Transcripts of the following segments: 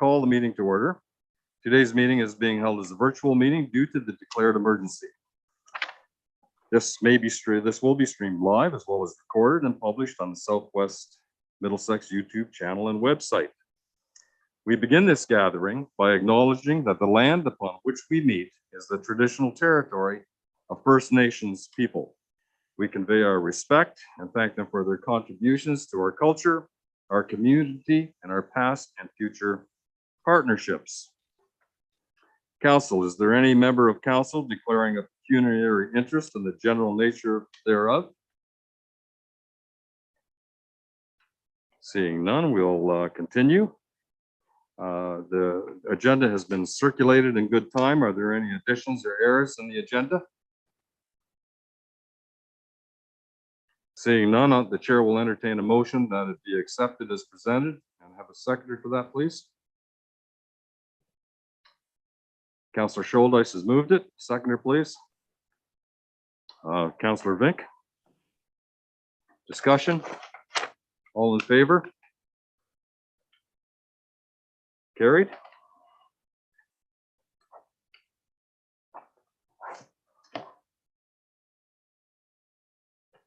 call the meeting to order. Today's meeting is being held as a virtual meeting due to the declared emergency. This will be streamed live as well as recorded and published on the Southwest Middlesex YouTube channel and website. We begin this gathering by acknowledging that the land upon which we meet is the traditional territory of First Nations people. We convey our respect and thank them for their contributions to our culture, our community, and our past and future partnerships. Council, is there any member of council declaring a pecuniary interest in the general nature thereof? Seeing none, we'll continue. The agenda has been circulated in good time. Are there any additions or errors in the agenda? Seeing none, the chair will entertain a motion that it be accepted as presented, and have a seconder for that, please. Councillor Scholdice has moved it. Seconder, please. Councillor Vink. Discussion. All in favor? Carried.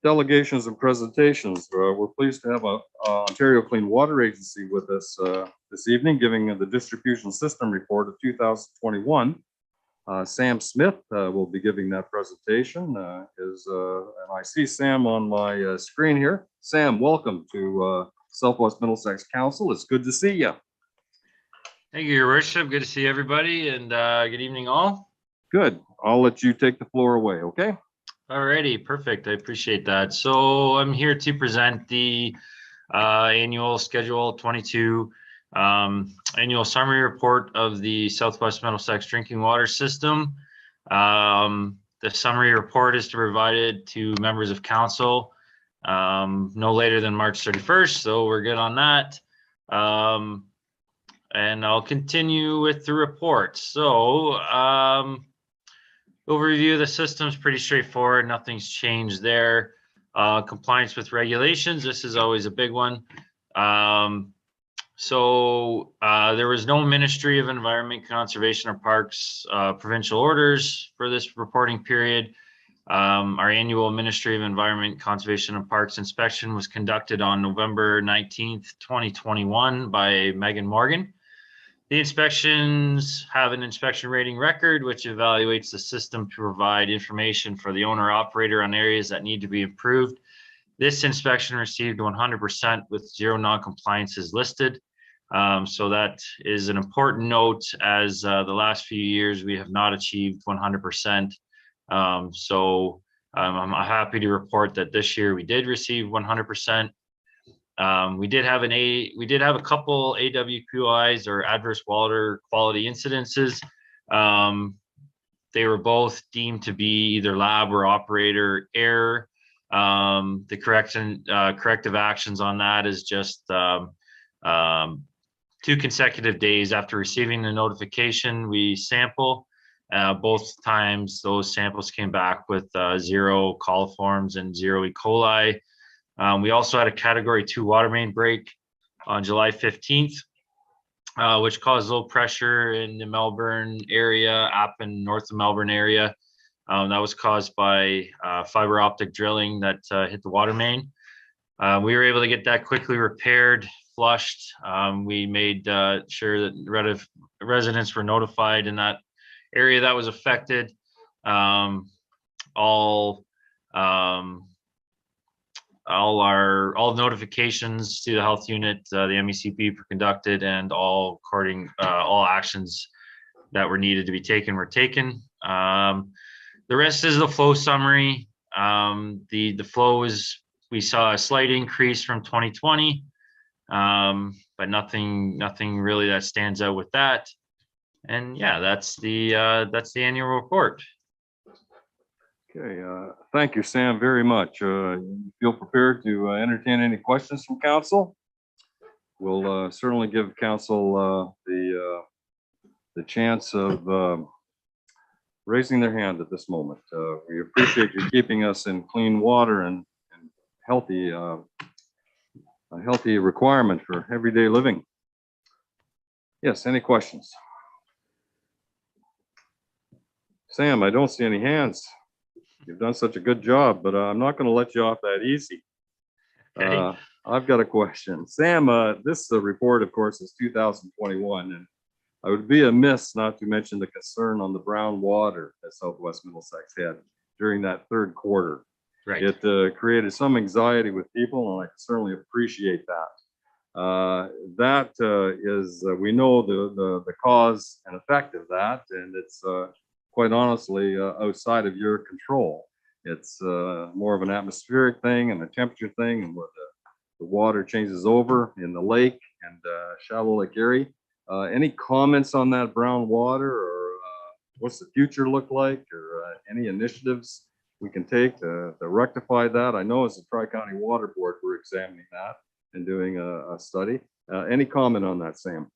Delegations and presentations. We're pleased to have a Ontario Clean Water Agency with us this evening, giving the distribution system report of 2021. Sam Smith will be giving that presentation. And I see Sam on my screen here. Sam, welcome to Southwest Middlesex Council. It's good to see you. Thank you, Your Worship. Good to see everybody, and good evening, all. Good. I'll let you take the floor away, okay? Alrighty, perfect. I appreciate that. So I'm here to present the annual Schedule 22 annual summary report of the Southwest Middlesex drinking water system. The summary report is to be provided to members of council no later than March 31st, so we're good on that. And I'll continue with the report. So overview of the system is pretty straightforward. Nothing's changed there. Compliance with regulations. This is always a big one. So there was no Ministry of Environment, Conservation, or Parks provincial orders for this reporting period. Our annual Ministry of Environment, Conservation, and Parks inspection was conducted on November 19th, 2021 by Megan Morgan. The inspections have an inspection rating record, which evaluates the system to provide information for the owner operator on areas that need to be improved. This inspection received 100% with 0 non-compliances listed. So that is an important note, as the last few years we have not achieved 100%. So I'm happy to report that this year we did receive 100%. We did have a couple AWQIs, or adverse water quality incidences. They were both deemed to be either lab or operator error. The corrective actions on that is just 2 consecutive days after receiving the notification, we sample. Both times those samples came back with 0 coliforms and 0 E. coli. We also had a Category 2 water main break on July 15th, which caused low pressure in the Melbourne area, Appin, north of Melbourne area. That was caused by fiber optic drilling that hit the water main. We were able to get that quickly repaired, flushed. We made sure that residents were notified in that area that was affected. All notifications to the health unit, the MECP, were conducted, and all actions that were needed to be taken were taken. The rest is the flow summary. The flow we saw a slight increase from 2020, but nothing really that stands out with that. And yeah, that's the annual report. Okay, thank you, Sam, very much. You feel prepared to entertain any questions from council? We'll certainly give council the chance of raising their hand at this moment. We appreciate you keeping us in clean water and healthy, a healthy requirement for everyday living. Yes, any questions? Sam, I don't see any hands. You've done such a good job, but I'm not going to let you off that easy. Okay. I've got a question. Sam, this report, of course, is 2021, and I would be amiss not to mention the concern on the brown water that Southwest Middlesex had during that third quarter. Right. It created some anxiety with people, and I can certainly appreciate that. We know the cause and effect of that, and it's quite honestly outside of your control. It's more of an atmospheric thing and a temperature thing, and where the water changes over in the lake and shallow Lake Erie. Any comments on that brown water, or what's the future look like, or any initiatives we can take to rectify that? I know as the Tri-County Water Board, we're examining that and doing a study. Any comment on that, Sam?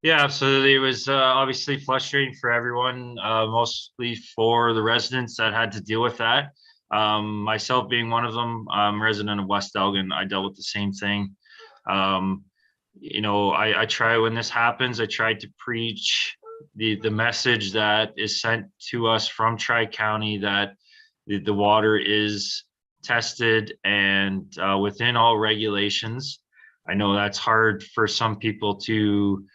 Yeah, absolutely. It was obviously frustrating for everyone, mostly for the residents that had to deal with that. Myself being one of them, I'm a resident of West Elgin. I dealt with the same thing. You know, I try, when this happens, I try to preach the message that is sent to us from Tri-County, that the water is tested and within all regulations. I know that's hard for some people to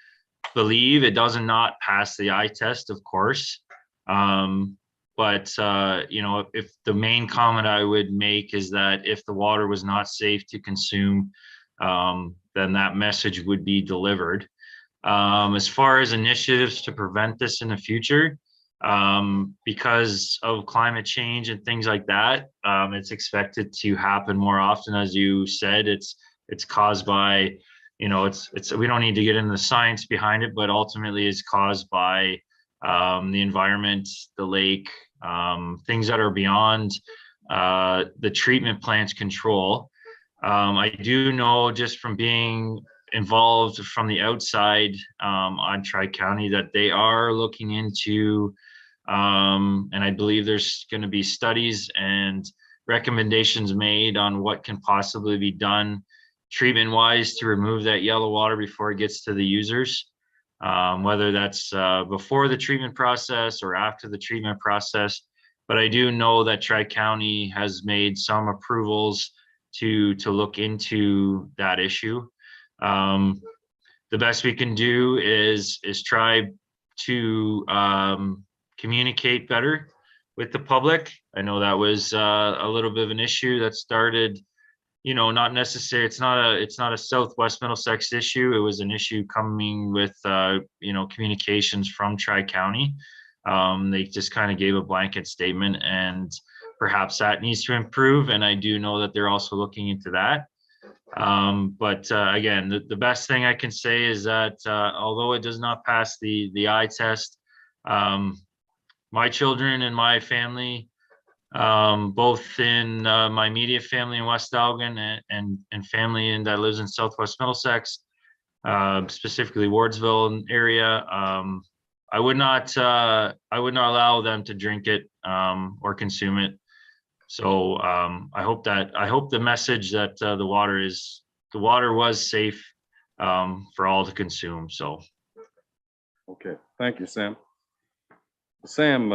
believe. It does not pass the eye test, of course. But you know, if the main comment I would make is that if the water was not safe to consume, then that message would be delivered. As far as initiatives to prevent this in the future, because of climate change and things like that, it's expected to happen more often. As you said, it's caused by, you know, it's we don't need to get into the science behind it, but ultimately it's caused by the environment, the lake, things that are beyond the treatment plant's control. I do know, just from being involved from the outside on Tri-County, that they are looking into, and I believe there's going to be studies and recommendations made on what can possibly be done treatment wise to remove that yellow water before it gets to the users, whether that's before the treatment process or after the treatment process. But I do know that Tri-County has made some approvals to look into that issue. The best we can do is try to communicate better with the public. I know that was a little bit of an issue that started, you know, not necessarily, it's not a Southwest Middlesex issue. It was an issue coming with you know, communications from Tri-County. They just kind of gave a blanket statement, and perhaps that needs to improve. And I do know that they're also looking into that. But again, the best thing I can say is that although it does not pass the eye test, my children and my family, both in my immediate family in West Elgin and family that lives in Southwest Middlesex, specifically Wardsville area, I would not allow them to drink it or consume it. So I hope the message that the water was safe for all to consume. So. Okay, thank you, Sam. Sam,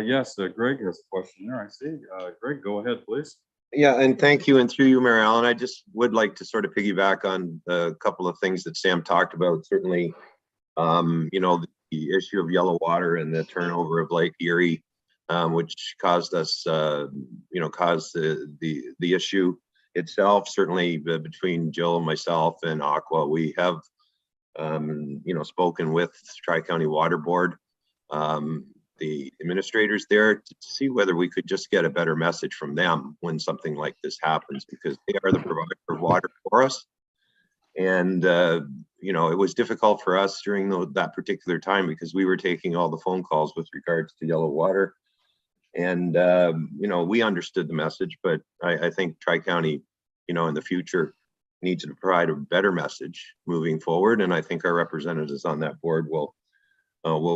yes, Greg has a question there, I see. Greg, go ahead, please. Yeah, and thank you, and through you, Mary Ellen, I just would like to sort of piggyback on a couple of things that Sam talked about. Certainly, you know, the issue of yellow water and the turnover of Lake Erie, which caused us, you know, caused the issue itself. Certainly between Jill and myself and Aqua, we have, you know, spoken with Tri-County Water Board, the administrators there, to see whether we could just get a better message from them when something like this happens, because they are the provider of water for us. And, you know, it was difficult for us during that particular time because we were taking all the phone calls with regards to yellow water. And, you know, we understood the message, but I think Tri-County, you know, in the future needs to provide a better message moving forward. And I think our representatives on that board will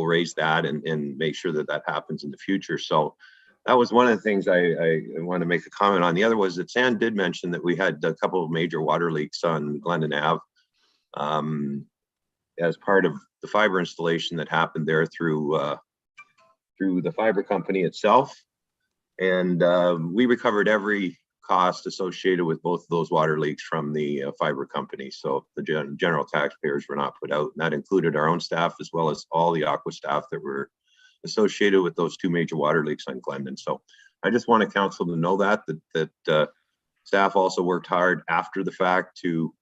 raise that and make sure that that happens in the future. So that was one of the things I want to make a comment on. The other was that Sam did mention that we had a couple of major water leaks on Glendon Ave as part of the fiber installation that happened there through the fiber company itself. And we recovered every cost associated with both of those water leaks from the fiber company. So the general taxpayers were not put out. And that included our own staff as well as all the Aqua staff that were associated with those two major water leaks on Glendon. So I just want council to know that staff also worked hard after the fact to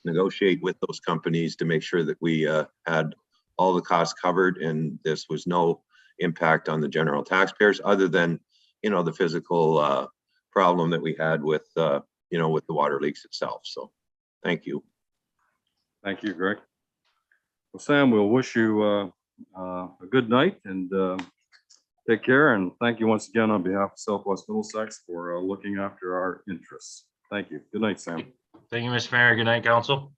negotiate with those companies to make sure that we had all the costs covered, and this was no impact on the general taxpayers other than, the physical problem that we had with, with the water leaks itself. So thank you. Thank you, Greg. Well, Sam, we'll wish you a good night and take care. And thank you once again on behalf of Southwest Middlesex for looking after our interests. Thank you. Good night, Sam. Thank you, Mr. Mayor. Good night, council.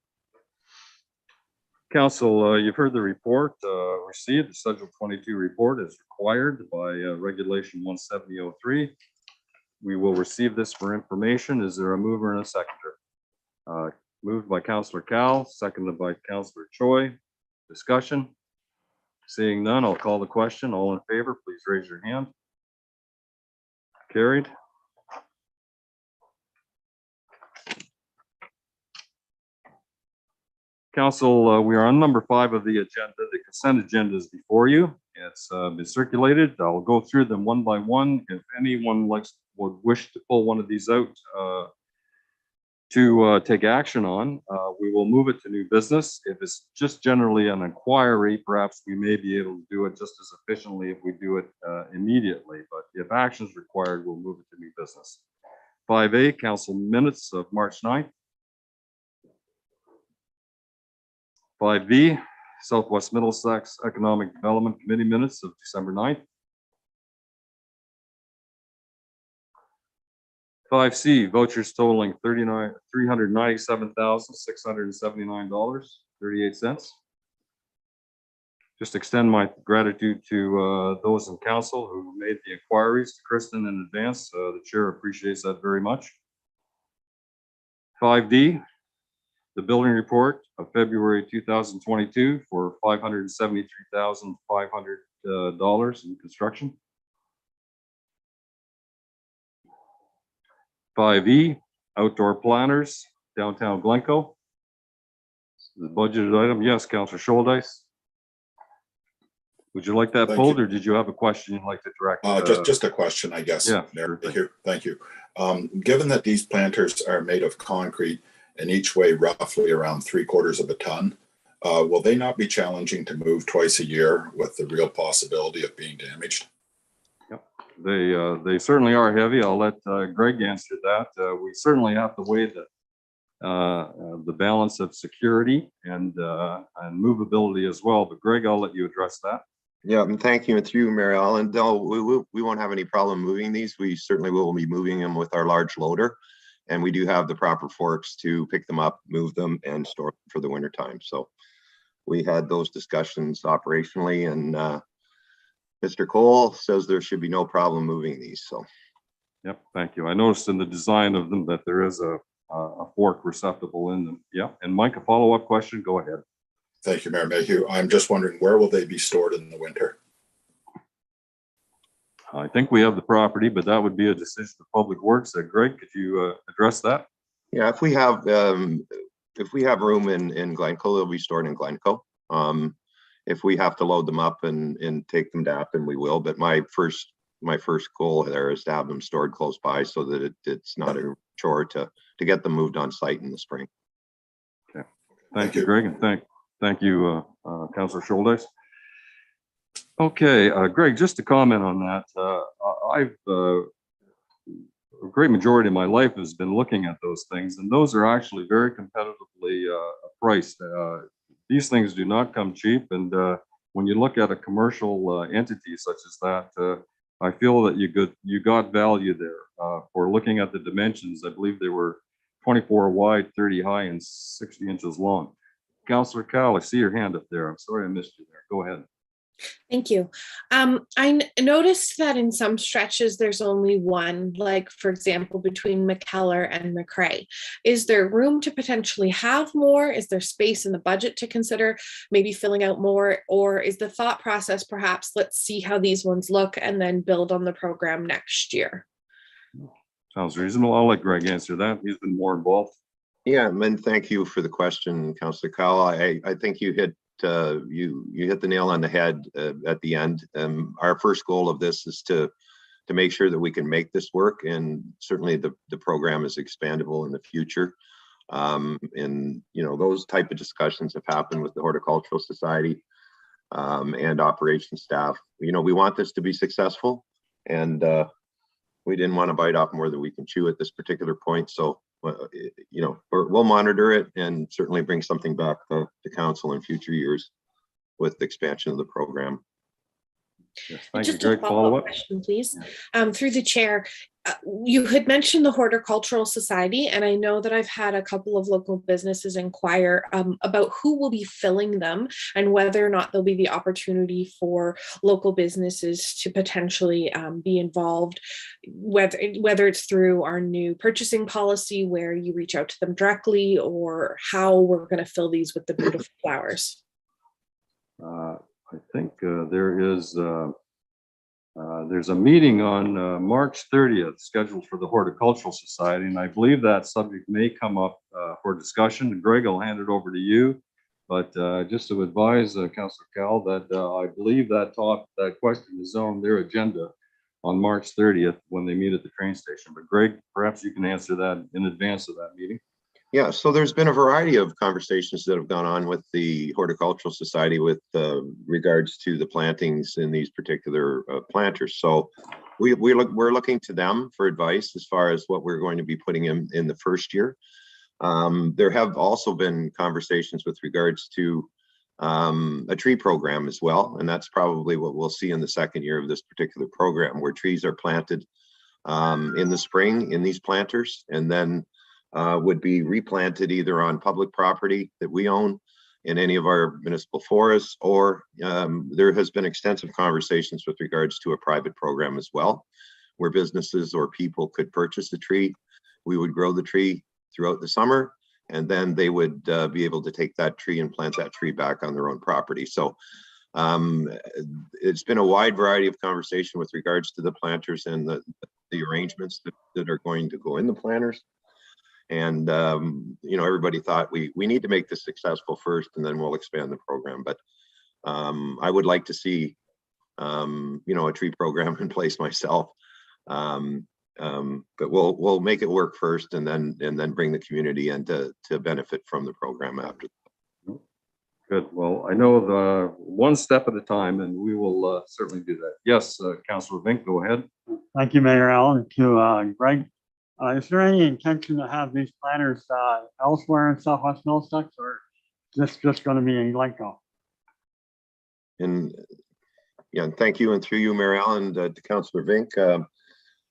Council, you've heard the report received. The Schedule 22 report is required by Regulation 170.03. We will receive this for information. Is there a mover and a seconder? Moved by Councillor Cal, seconded by Councillor Choi. Discussion? Seeing none, I'll call the question. All in favor, please raise your hand. Carried. Council, we are on number 5 of the agenda. The consent agenda is before you. It's been circulated. I'll go through them one by one. If anyone would wish to pull one of these out to take action on, we will move it to new business. If it's just generally an inquiry, perhaps we may be able to do it just as efficiently if we do it immediately. But if action is required, we'll move it to new business. 5A, council minutes of March 9th. 5B, Southwest Middlesex Economic Development Committee minutes of December 9th. 5C, vouchers totaling $397,679.38. Just extend my gratitude to those in council who made the inquiries, to Kristen in advance. The chair appreciates that very much. 5D, the building report of February 2022 for $573,500 in construction. 5E, outdoor planners, downtown Glencoe. The budgeted item, yes, Councillor Scholdice. Would you like that Thank pulled, you. or did you have a question you'd like to direct? Just a question, I guess. Yeah, There. sure. Thank you. Given that these planters are made of concrete and each weigh roughly around 3/4 of a ton, will they not be challenging to move twice a year with the real possibility of being damaged? Yep. They certainly are heavy. I'll let Greg answer that. We certainly have to weigh the balance of security and movability as well. But Greg, I'll let you address that. Yeah, and thank you. And through Mary Ellen, no, we won't have any problem moving these. We certainly will be moving them with our large loader. And we do have the proper forks to pick them up, move them, and store them for the winter time. So we had those discussions operationally, and Mr. Cole says there should be no problem moving these. So, Yep, thank you. I noticed in the design of them that there is a fork receptacle in them. Yeah, and Mike, a follow-up question. Go ahead. Thank you, Mayor Mayhew. I'm just wondering, where will they be stored in the winter? I think we have the property, but that would be a decision of Public Works. Greg, could you address that? yeah, if we have room in Glencoe, they'll be stored in Glencoe. If we have to load them up and take them to Applicant, we will. But my first goal there is to have them stored close by so that it's not a chore to get them moved on site in the spring. Okay, thank you, Greg, and thank you, Councillor Scholdice. Okay, Greg, just to comment on that, I've a great majority of my life has been looking at those things, and those are actually very competitively priced. These things do not come cheap, and when you look at a commercial entity such as that, I feel that you got value there for looking at the dimensions. I believe they were 24 wide, 30 high, and 60 inches long. Councillor Cal, I see your hand up there. I'm sorry I missed you there. Go ahead. Thank you. Noticed that in some stretches there's only one, like for example, between McKellar and McRae. Is there room to potentially have more? Is there space in the budget to consider maybe filling out more? Or is the thought process perhaps, let's see how these ones look and then build on the program next year? Sounds reasonable. I'll let Greg answer that. He's been more involved. Yeah, and thank you for the question, Councillor Kyle. I think you hit you hit the nail on the head at the end. Our first goal of this is to make sure that we can make this work, and certainly the program is expandable in the future. And you know, those type of discussions have happened with the Horticultural Society and operations staff. You know, we want this to be successful, and we didn't want to bite off more than we can chew at this particular point. So you know, we'll monitor it and certainly bring something back to council in future years with the expansion of the program. Yes, thank Just you, Greg. a follow-up question, please. Through the chair, you had mentioned the Horticultural Society, and I know that I've had a couple of local businesses inquire about who will be filling them and whether or not there'll be the opportunity for local businesses to potentially be involved, whether it's through our new purchasing policy where you reach out to them directly, or how we're going to fill these with the beautiful flowers. I think there's a meeting on March 30th scheduled for the Horticultural Society, and I believe that subject may come up for discussion. Greg, I'll hand it over to you, but just to advise Councillor Cal that I believe that question is on their agenda on March 30th when they meet at the train station. But Greg, perhaps you can answer that in advance of that meeting. Yeah, so there's been a variety of conversations that have gone on with the Horticultural Society with regards to the plantings in these particular planters. So we're looking to them for advice as far as what we're going to be putting in the first year. There have also been conversations with regards to a tree program as well, and that's probably what we'll see in the second year of this particular program, where trees are planted in the spring in these planters, and then would be replanted either on public property that we own in any of our municipal forests, or there has been extensive conversations with regards to a private program as well, where businesses or people could purchase the tree. We would grow the tree throughout the summer, and then they would be able to take that tree and plant that tree back on their own property. So it's been a wide variety of conversation with regards to the planters and the arrangements that are going to go in the planters. And you know, everybody thought we need to make this successful first, and then we'll expand the program. But I would like to see you know, a tree program in place myself. But we'll make it work first, and then bring the community in to benefit from the program after. Good. Well, I know the one step at a time, and we will certainly do that. Yes, Councillor Vink, go ahead. Thank you, Mayor Allen. To Greg, is there any intention to have these planters elsewhere in Southwest Middlesex, or is this just going to be in Glencoe? And yeah, thank you, and through you, Mayor Allen, to Councillor Vink.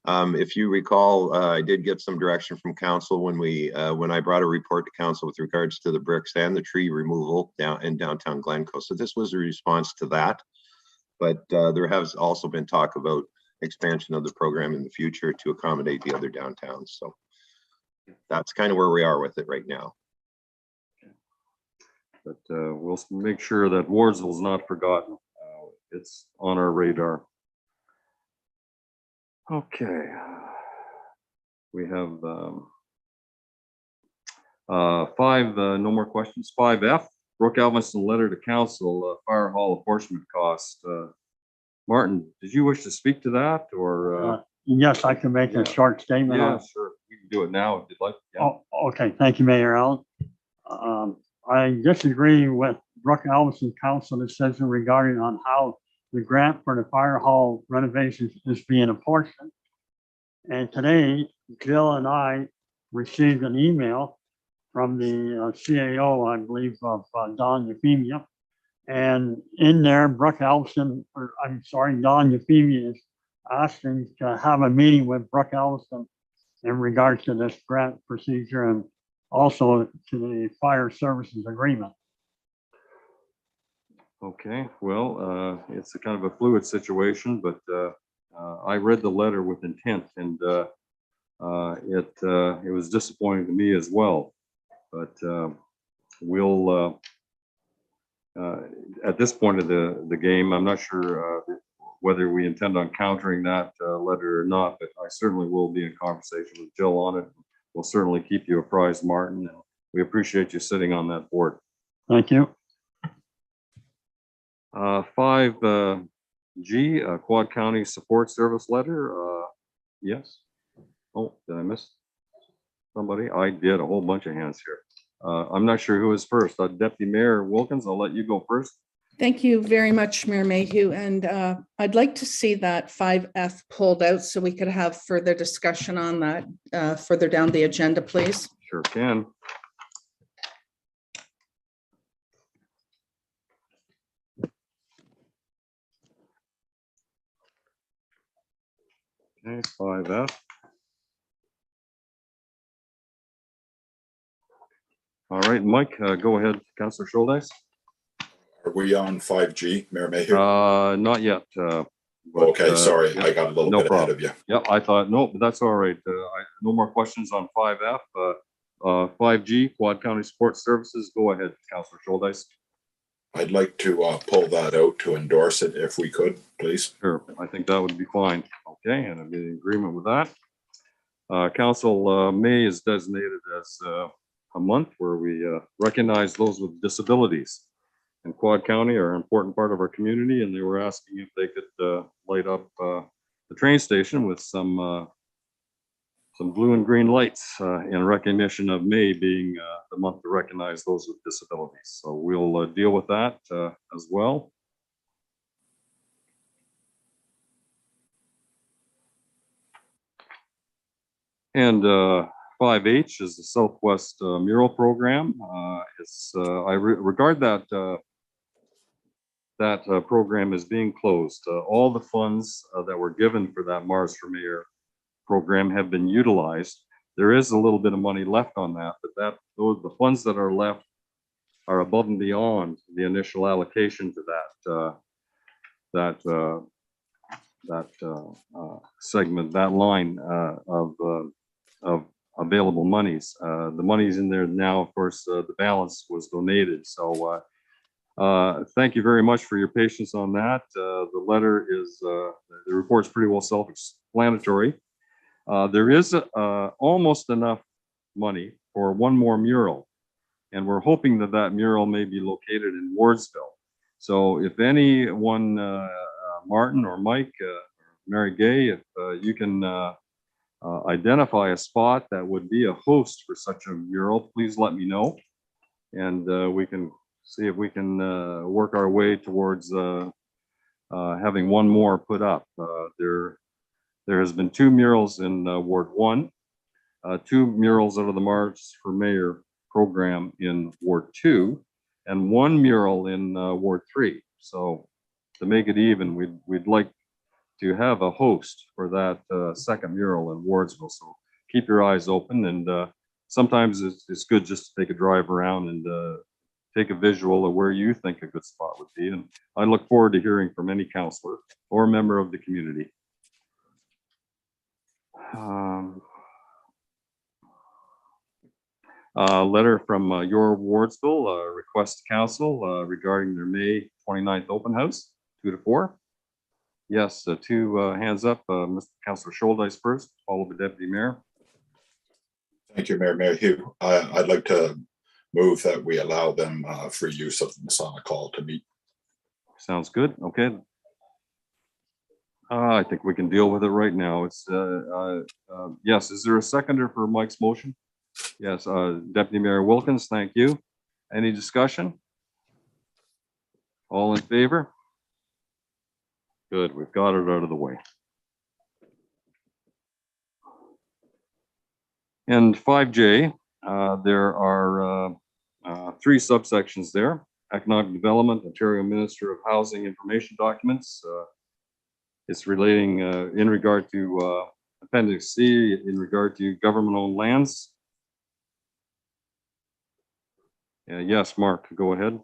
If you recall, I did get some direction from council when I brought a report to council with regards to the bricks and the tree removal in downtown Glencoe. So this was a response to that, but there has also been talk about expansion of the program in the future to accommodate the other downtowns. So that's kind of where we are with it right now. But we'll make sure that Wardsville is not forgotten. It's on our radar. Okay. We have 5, no more questions. 5F, Brooke Elvinson letter to council, fire hall apportionment cost. Martin, did you wish to speak to that, or? Yes, I can make a short statement. Yeah, sure. We can do it now if you'd like. Yeah. Oh, okay. Thank you, Mayor Allen. I disagree with Brooke Elvison's council decision regarding on how the grant for the fire hall renovations is being apportioned. And today, Jill and I received an email from the CAO, I believe, of Don Euphemia. And in there, Brooke Elvison, or I'm sorry, Don Euphemia is asking to have a meeting with Brooke Elvison in regards to this grant procedure and also to the fire services agreement. Okay, well, it's a kind of a fluid situation, but I read the letter with intent, and it was disappointing to me as well. But we'll at this point of the game, I'm not sure whether we intend on countering that letter or not, but I certainly will be in conversation with Jill on it. We'll certainly keep you apprised, Martin, and we appreciate you sitting on that board. Thank you. 5G, Quad County Support Service Letter. Yes. Oh, did I miss somebody? I did, a whole bunch of hands here. I'm not sure who is first. Deputy Mayor Wilkins, I'll let you go first. Thank you very much, Mayor Mayhew. And I'd like to see that 5F pulled out so we could have further discussion on that further down the agenda, please. Sure can. Okay, 5F. All right, Mike, go ahead, Councillor Schuldeis. Are we on 5G, Mayor Mayhew? Not yet. Okay, sorry, yeah, I got a little no bit ahead problem. of you. Yep, I thought, no, but that's all right. No more questions on 5F. 5G, Quad County Support Services, go ahead, Councillor Schuldeis. I'd like to pull that out to endorse it if we could, please. Sure, I think that would be fine. Okay, and I'm in agreement with that. Council May is designated as a month where we recognize those with disabilities. And Quad County are an important part of our community, and they were asking if they could light up the train station with some blue and green lights in recognition of May being the month to recognize those with disabilities. So we'll deal with that as well. And 5H is the Southwest Mural Program. I regard that program as being closed. All the funds that were given for that Mars for Mayor program have been utilized. There is a little bit of money left on that, but the funds that are left are above and beyond the initial allocation to that segment, that line of available monies. The money's in there now. Of course, the balance was donated. So thank you very much for your patience on that. The letter is, the report's pretty well self-explanatory. There is almost enough money for one more mural, and we're hoping that that mural may be located in Wardsville. So if anyone, Martin or Mike, Mary Gay, if you can identify a spot that would be a host for such a mural, please let me know, and we can see if we can work our way towards having one more put up. There has been 2 murals in Ward 1, 2 murals out of the Mars for Mayor program in Ward 2, and 1 mural in Ward 3. So to make it even, we'd like to have a host for that second mural in Wardsville. So keep your eyes open, and sometimes it's good just to take a drive around and take a visual of where you think a good spot would be. And I look forward to hearing from any counselor or member of the community. Letter from your Wardsville, request to council regarding their May 29th open house, 2 to 4. Yes, 2 hands up. Mr. Councillor Schuldeis first, followed by Deputy Mayor. Thank you, Mayor Mayhew. I'd like to move that we allow them free use of the Masonic Hall to meet. Sounds good. Okay. I think we can deal with it right now. It's yes. Is there a seconder for Mike's motion? Yes, Deputy Mayor Wilkins, thank you. Any discussion? All in favor? Good, we've got it out of the way. And 5J, there are 3 subsections there. Economic Development, Ontario Minister of Housing Information Documents. It's relating in regard to Appendix C, in regard to government-owned lands. Yes, Mark, go ahead.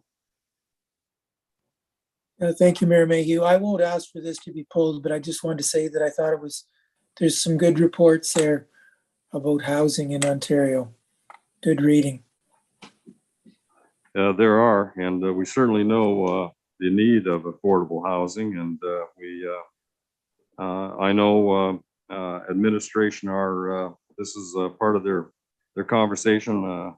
Thank you, Mayor Mayhew. I won't ask for this to be pulled, but I just wanted to say that I thought there's some good reports there about housing in Ontario. Good reading. There are, and we certainly know the need of affordable housing, and I know administration this is part of their conversation,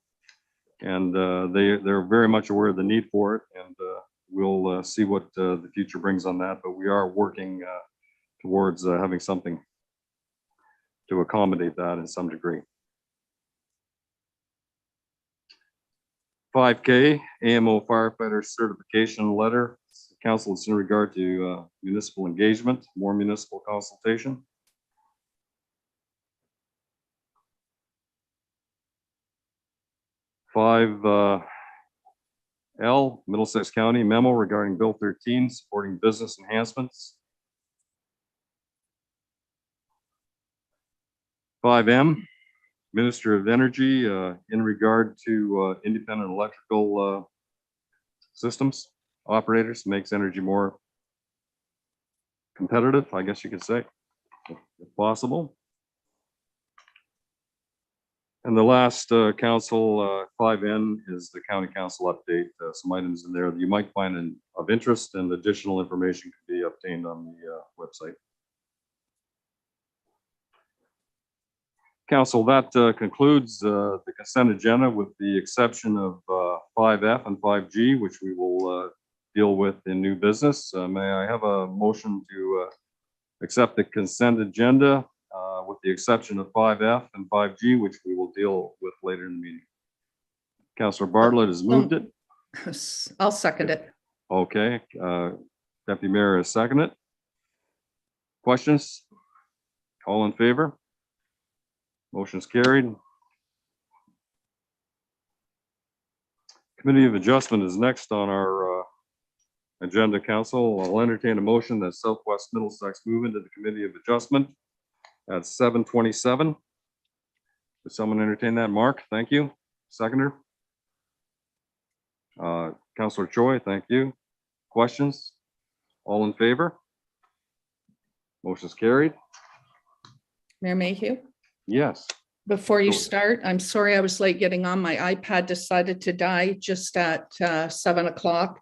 and they're very much aware of the need for it, and we'll see what the future brings on that, but we are working towards having something to accommodate that in some degree. 5K AMO firefighter certification letter. Council, it's in regard to municipal engagement, more municipal consultation. L, Middlesex County memo regarding Bill 13 supporting business enhancements. 5M, Minister of Energy in regard to independent electrical systems operators, makes energy more competitive, I guess you could say, if possible. And the last council 5N is the county council update. Some items in there that you might find of interest, and additional information can be obtained on the website. Council, that concludes the consent agenda with the exception of 5F and 5G, which we will deal with in new business. May I have a motion to accept the consent agenda with the exception of 5F and 5G, which we will deal with later in the meeting? Councillor Bartlett has moved it. I'll second it. Okay, Deputy Mayor has seconded it. Questions? All in favor? Motion's carried. Committee of Adjustment is next on our agenda, Council. I'll entertain a motion that Southwest Middlesex move into the Committee of Adjustment at 7:27. Would someone entertain that? Mark, thank you. Seconder. Councillor Choi, thank you. Questions? All in favor? Motion's carried. Mayor Mayhew, Yes. before you Sure. start, I'm sorry I was late getting on. My iPad decided to die just at 7 o'clock.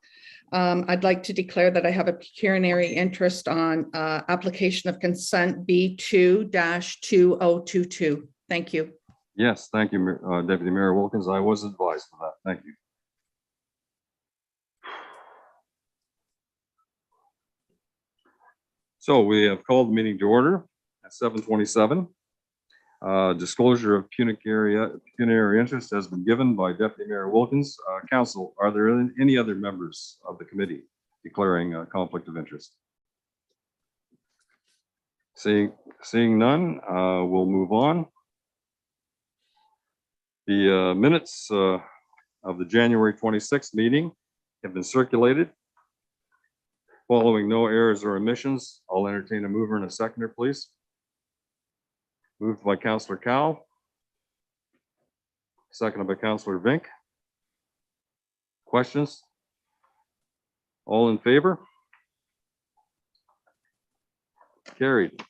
I'd like to declare that I have a pecuniary interest on application of consent B2-2022. Thank you. Yes, thank you, Deputy Mayor Wilkins. I was advised of that. Thank you. So we have called the meeting to order at 7:27. Disclosure of pecuniary interest has been given by Deputy Mayor Wilkins. Council, are there any other members of the committee declaring a conflict of interest? Seeing none, we'll move on. The minutes of the January 26th meeting have been circulated. Following no errors or omissions, I'll entertain a mover and a seconder, please. Moved by Councillor Cowell. Seconded by Councillor Vink. Questions? All in favor? Carried.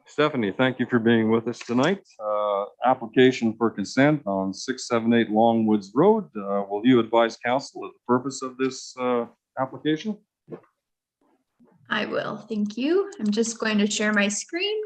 Stephanie, thank you for being with us tonight. Application for consent on 678 Longwoods Road. Will you advise council of the purpose of this application? I will, thank you. I'm just going to share my screen.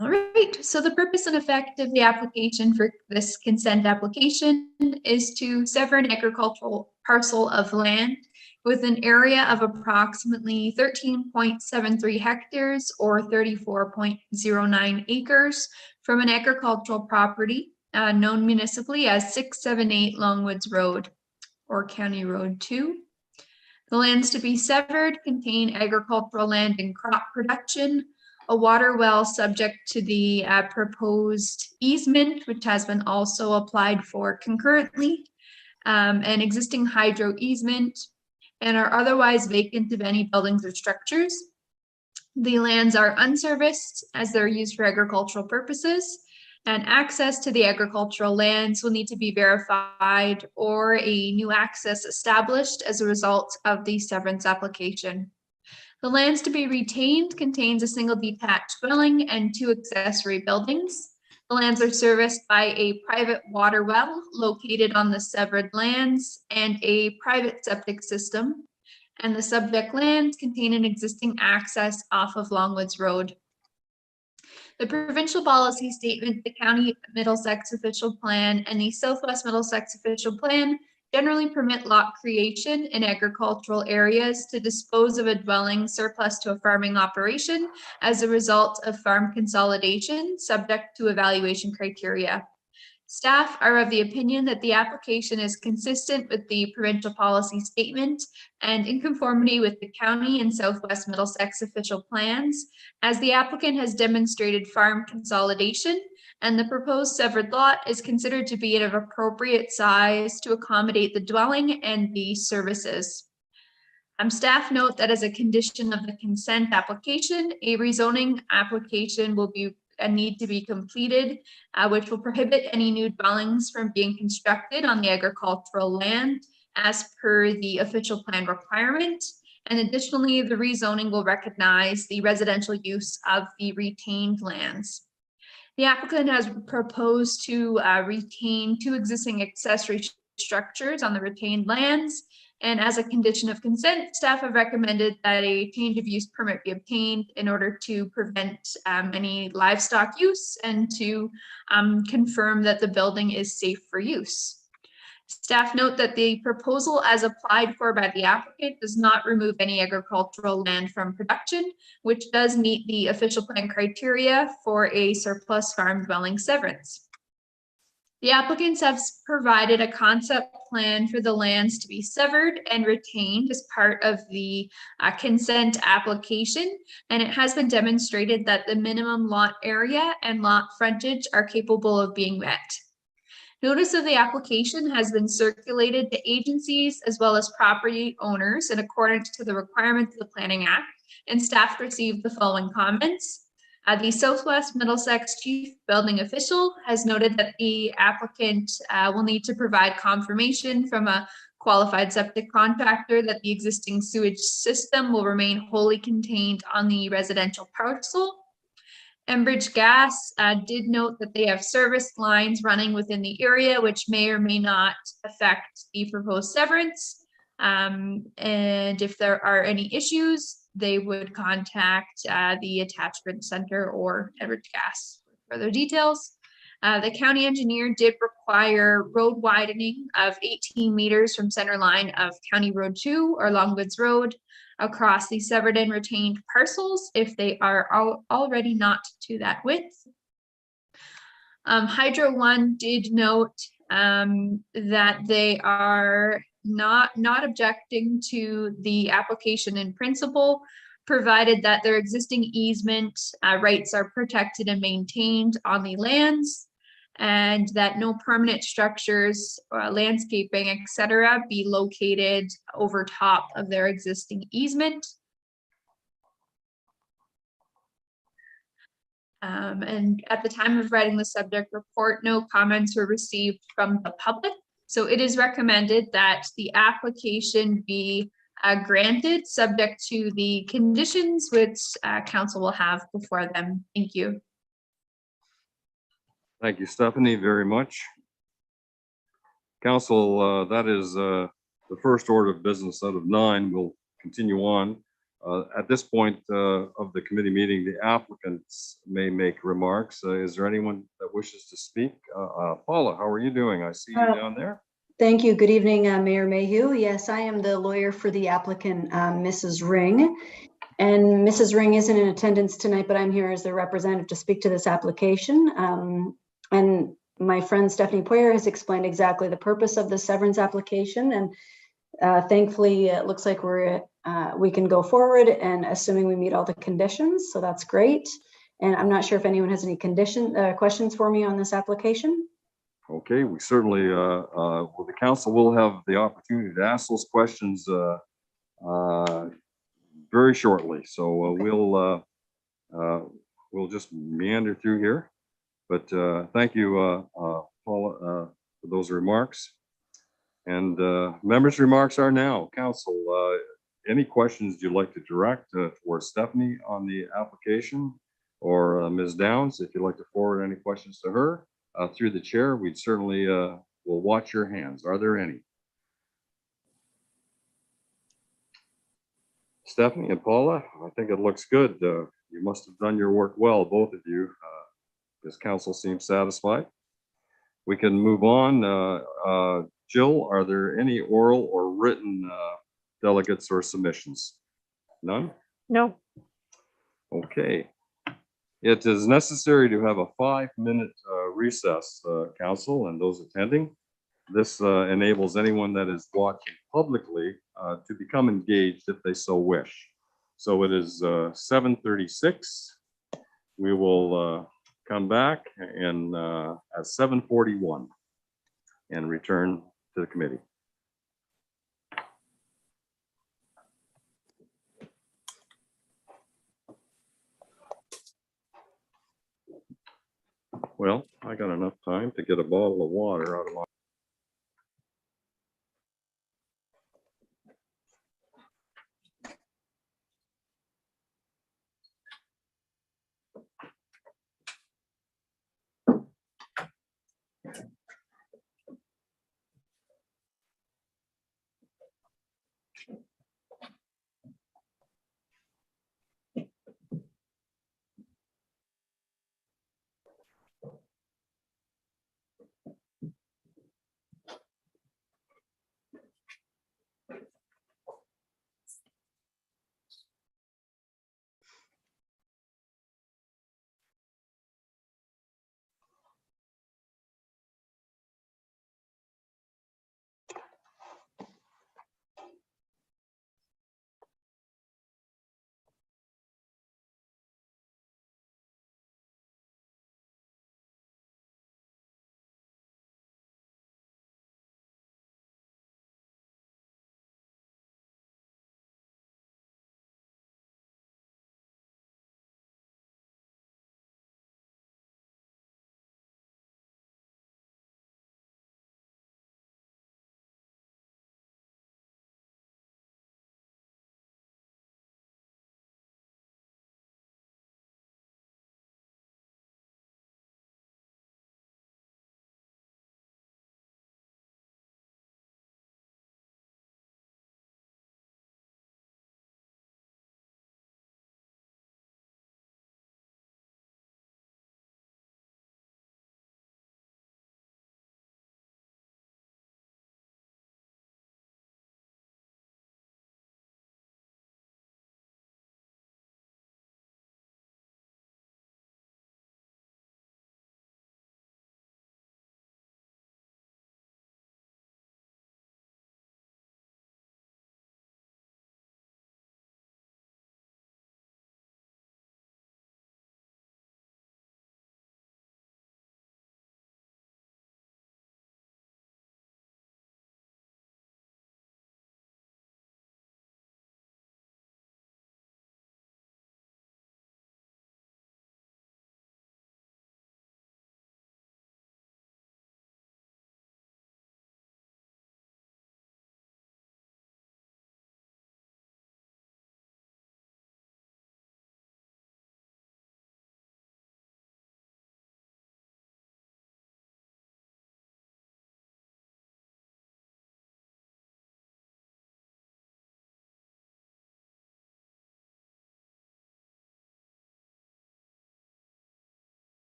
All right, so the purpose and effect of the application for this consent application is to sever an agricultural parcel of land with an area of approximately 13.73 hectares or 34.09 acres from an agricultural property known municipally as 678 Longwoods Road or County Road 2. The lands to be severed contain agricultural land and crop production, a water well subject to the proposed easement, which has been also applied for concurrently, an existing hydro easement, and are otherwise vacant of any buildings or structures. The lands are unserviced as they're used for agricultural purposes. and access to the agricultural lands will need to be verified or a new access established as a result of the severance application. The lands to be retained contains a single detached dwelling and 2 accessory buildings. The lands are serviced by a private water well located on the severed lands and a private septic system. And the subject lands contain an existing access off of Longwoods Road. The provincial policy statement, the County Middlesex official plan, and the Southwest Middlesex official plan generally permit lot creation in agricultural areas to dispose of a dwelling surplus to a farming operation as a result of farm consolidation, subject to evaluation criteria. Staff are of the opinion that the application is consistent with the provincial policy statement and in conformity with the county and Southwest Middlesex official plans, as the applicant has demonstrated farm consolidation and the proposed severed lot is considered to be of appropriate size to accommodate the dwelling and the services. Staff note that as a condition of the consent application, a rezoning application will be need to be completed, which will prohibit any new dwellings from being constructed on the agricultural land as per the official plan requirement. And additionally, the rezoning will recognize the residential use of the retained lands. The applicant has proposed to retain 2 existing accessory structures on the retained lands. And as a condition of consent, staff have recommended that a change of use permit be obtained in order to prevent any livestock use and to confirm that the building is safe for use. Staff note that the proposal as applied for by the applicant does not remove any agricultural land from production, which does meet the official plan criteria for a surplus farm dwelling severance. The applicants have provided a concept plan for the lands to be severed and retained as part of the consent application, and it has been demonstrated that the minimum lot area and lot frontage are capable of being met. Notice of the application has been circulated to agencies as well as property owners in accordance to the requirements of the Planning Act, and staff received the following comments. The Southwest Middlesex Chief Building Official has noted that the applicant will need to provide confirmation from a qualified septic contractor that the existing sewage system will remain wholly contained on the residential parcel. Enbridge Gas did note that they have service lines running within the area, which may or may not affect the proposed severance. And if there are any issues, they would contact the attachment center or Enbridge Gas for further details. The county engineer did require road widening of 18 meters from center line of County Road 2 or Longwoods Road across the severed and retained parcels if they are already not to that width. Hydro One did note that they are not objecting to the application in principle, provided that their existing easement rights are protected and maintained on the lands, and that no permanent structures, landscaping, etc., be located over top of their existing easement. And at the time of writing the subject report, no comments were received from the public. So it is recommended that the application be granted, subject to the conditions which council will have before them. Thank you. Thank you, Stephanie, very much. Council, that is the first order of business out of 9. We'll continue on. At this point of the committee meeting, the applicants may make remarks. Is there anyone that wishes to speak? Paula, how are you doing? I see you down there. Thank you. Good evening, Mayor Mayhew. Yes, I am the lawyer for the applicant, Mrs. Ring. And Mrs. Ring isn't in attendance tonight, but I'm here as the representative to speak to this application. And my friend Stephanie Poyer has explained exactly the purpose of the severance application. And thankfully, it looks like we can go forward, and assuming we meet all the conditions. So that's great. And I'm not sure if anyone has any questions for me on this application. Okay, we certainly, well, the council will have the opportunity to ask those questions very shortly. So we'll just meander through here. But thank you, Paula, for those remarks. And members' remarks are now. Council, any questions you'd like to direct towards Stephanie on the application, or Ms. Downs, if you'd like to forward any questions to her through the chair, we'd certainly will watch your hands. Are there any? Stephanie and Paula, I think it looks good. You must have done your work well, both of you. This council seems satisfied. We can move on. Jill, are there any oral or written delegates or submissions? None? No. Okay. It is necessary to have a 5-minute recess, council, and those attending. This enables anyone that is watching publicly to become engaged if they so wish. So it is 7:36. We will come back and at 7:41 and return to the committee. Well, I got enough time to get a bottle of water out of my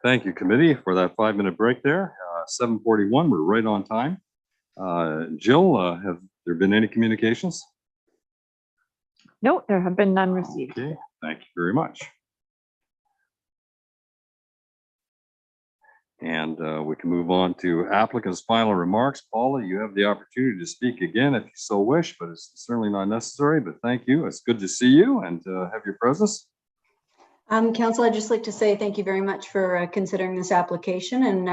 Thank you, committee, for that 5-minute break there. 7:41, we're right on time. Jill, have there been any communications? No, there have been none received. Okay, thank you very much. And we can move on to applicant's final remarks. Paula, you have the opportunity to speak again if you so wish, but it's certainly not necessary. But thank you. It's good to see you and have your presence. Council, I'd just like to say thank you very much for considering this application. And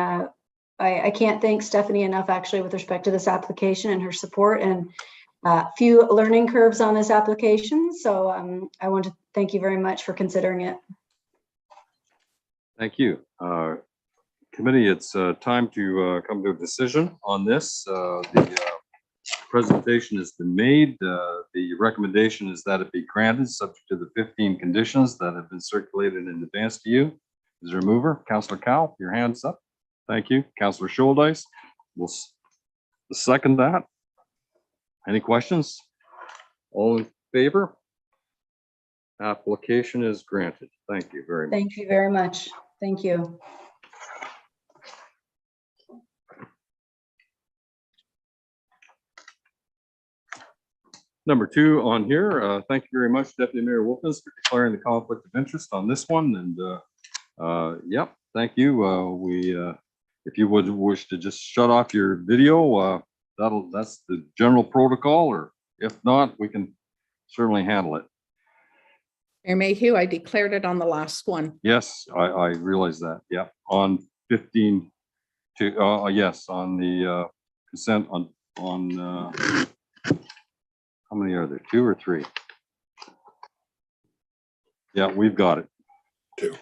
I can't thank Stephanie enough actually with respect to this application and her support and few learning curves on this application. So I want to thank you very much for considering it. Thank you. Committee, it's time to come to a decision on this. The presentation has been made. The recommendation is that it be granted subject to the 15 conditions that have been circulated in advance to you. Is there a mover? Councillor Cowell, your hand's up. Thank you. Councillor Schuldeis will second that. Any questions? All in favor? Application is granted. Thank you very much. Thank you very much. Thank you. Number 2 on here, thank you very much, Deputy Mayor Wolfens, for declaring the conflict of interest on this one. And yep, thank you. If you would wish to just shut off your video, that's the general protocol, or if not, we can certainly handle it. Mayor Mayhew, I declared it on the last one. Yes, I realize that. Yeah, on 15 to yes, on the consent on how many are there? 2 or 3? Yeah, we've got it. 2.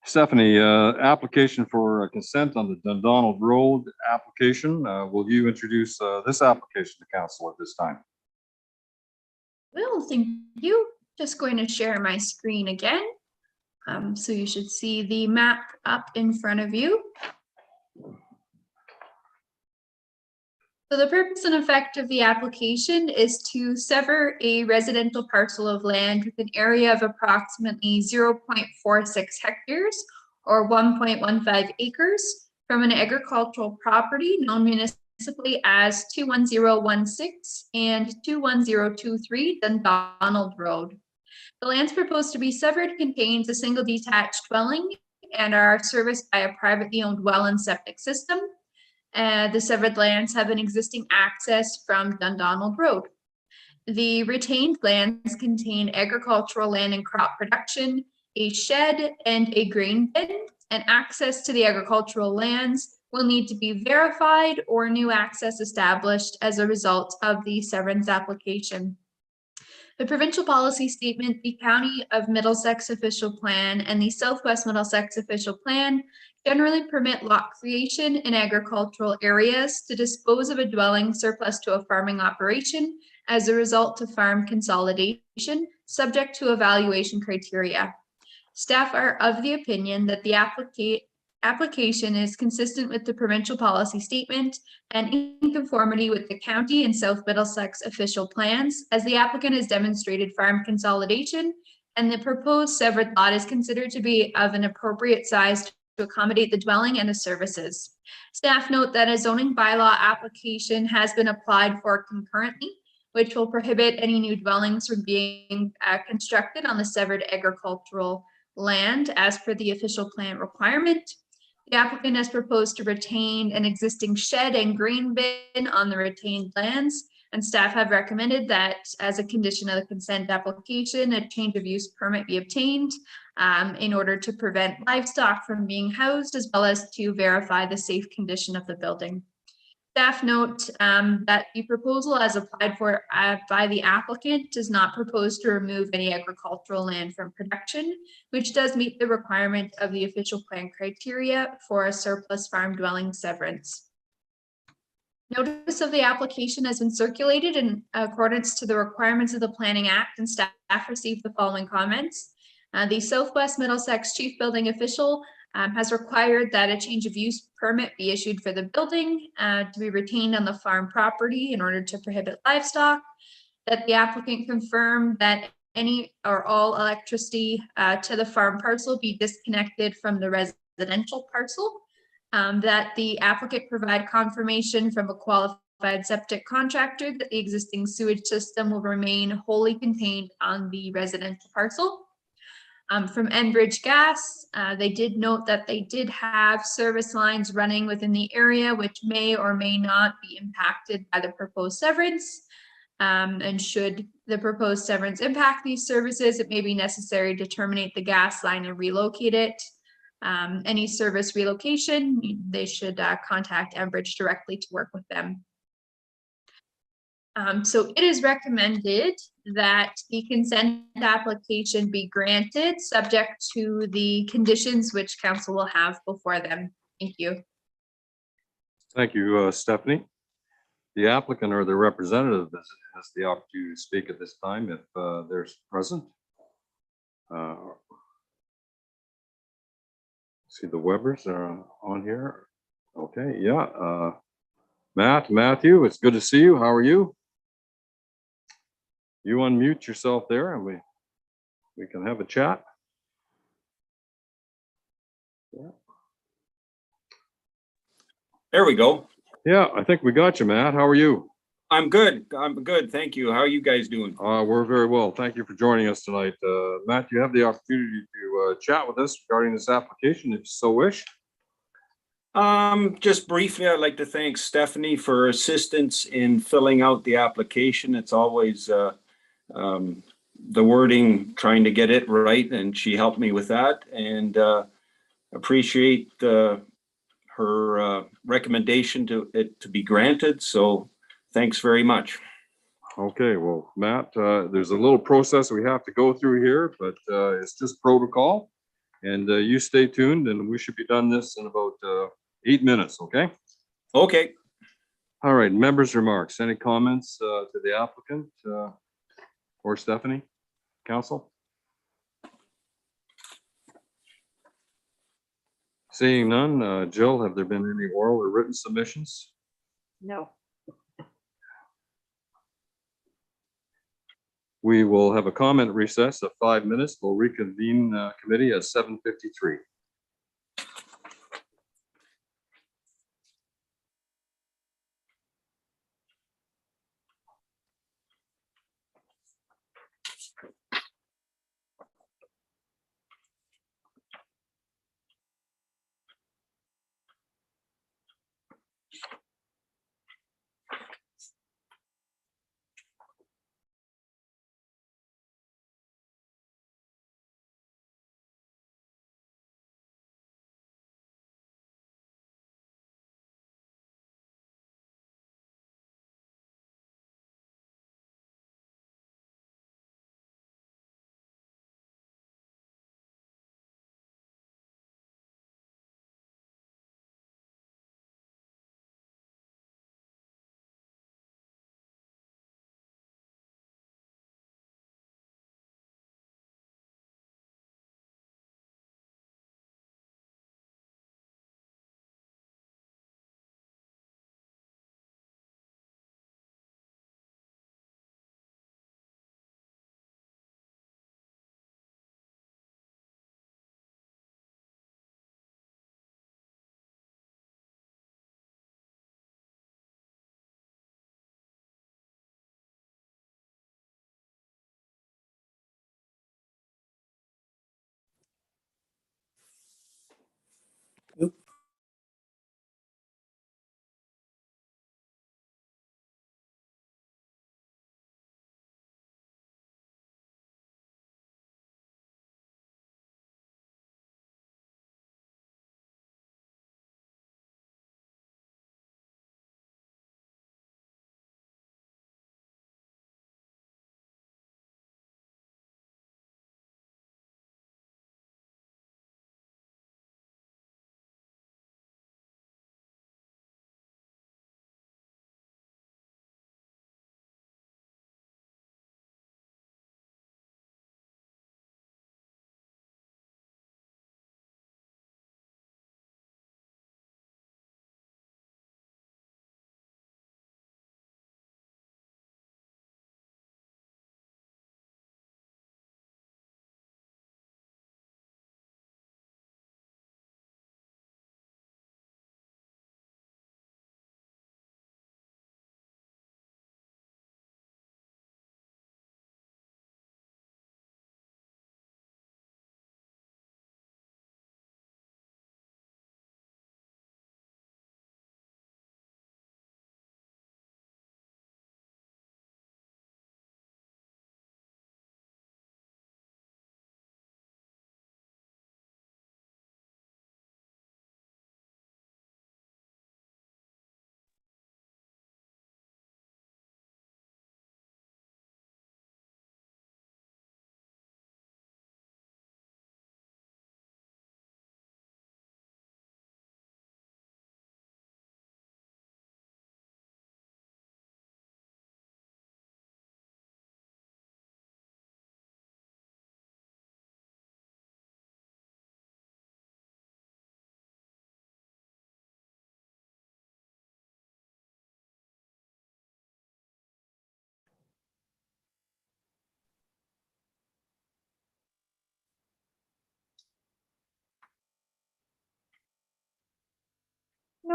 Stephanie, application for consent on the Dundonald Road application. Will you introduce this application to council at this time? Well, thank you. Just going to share my screen again. So you should see the map up in front of you. So the purpose and effect of the application is to sever a residential parcel of land with an area of approximately 0.46 hectares or 1.15 acres from an agricultural property known municipally as 21016 and 21023 Dundonald Road. The lands proposed to be severed contains a single detached dwelling and are serviced by a privately owned well and septic system. The severed lands have an existing access from Dundonald Road. The retained lands contain agricultural land and crop production, a shed, and a grain bin, and access to the agricultural lands will need to be verified or new access established as a result of the severance application. The provincial policy statement, the County of Middlesex official plan, and the Southwest Middlesex official plan generally permit lot creation in agricultural areas to dispose of a dwelling surplus to a farming operation as a result of farm consolidation, subject to evaluation criteria. Staff are of the opinion that the application is consistent with the provincial policy statement and in conformity with the county and South Middlesex official plans, as the applicant has demonstrated farm consolidation and the proposed severed lot is considered to be of an appropriate size to accommodate the dwelling and the services. Staff note that a zoning bylaw application has been applied for concurrently, which will prohibit any new dwellings from being constructed on the severed agricultural land as per the official plan requirement. The applicant has proposed to retain an existing shed and grain bin on the retained lands, and staff have recommended that as a condition of the consent application, a change of use permit be obtained in order to prevent livestock from being housed, as well as to verify the safe condition of the building. Staff note that the proposal as applied for by the applicant does not propose to remove any agricultural land from production, which does meet the requirement of the official plan criteria for a surplus farm dwelling severance. Notice of the application has been circulated in accordance to the requirements of the Planning Act, and staff received the following comments. The Southwest Middlesex Chief Building Official has required that a change of use permit be issued for the building to be retained on the farm property in order to prohibit livestock, that the applicant confirm that any or all electricity to the farm parcel be disconnected from the residential parcel, that the applicant provide confirmation from a qualified septic contractor that the existing sewage system will remain wholly contained on the residential parcel. From Enbridge Gas, they did note that they did have service lines running within the area, which may or may not be impacted by the proposed severance. And should the proposed severance impact these services, it may be necessary to terminate the gas line and relocate it. Any service relocation, they should contact Enbridge directly to work with them. So it is recommended that the consent application be granted, subject to the conditions which council will have before them. Thank you. Thank you, Stephanie. The applicant or the representative has the opportunity to speak at this time if they're present. See the Webbers are on here. Okay, yeah. Matthew, it's good to see you. How are you? You unmute yourself there and we can have a chat. Yeah. There we go. Yeah, I think we got you, Matt. How are you? I'm good. I'm good. Thank you. How are you guys doing? We're very well. Thank you for joining us tonight. Matt, you have the opportunity to chat with us regarding this application if you so wish. Just briefly, I'd like to thank Stephanie for her assistance in filling out the application. It's always the wording, trying to get it right, and she helped me with that, and appreciate her recommendation to it to be granted. So thanks very much. Okay, well, Matt, there's a little process we have to go through here, but it's just protocol. And you stay tuned and we should be done this in about 8 minutes, okay? Okay. All right, members' remarks. Any comments to the applicant or Stephanie, council? Seeing none, Jill, have there been any oral or written submissions? No. We will have a comment recess of 5 minutes. We'll reconvene committee at 7:53.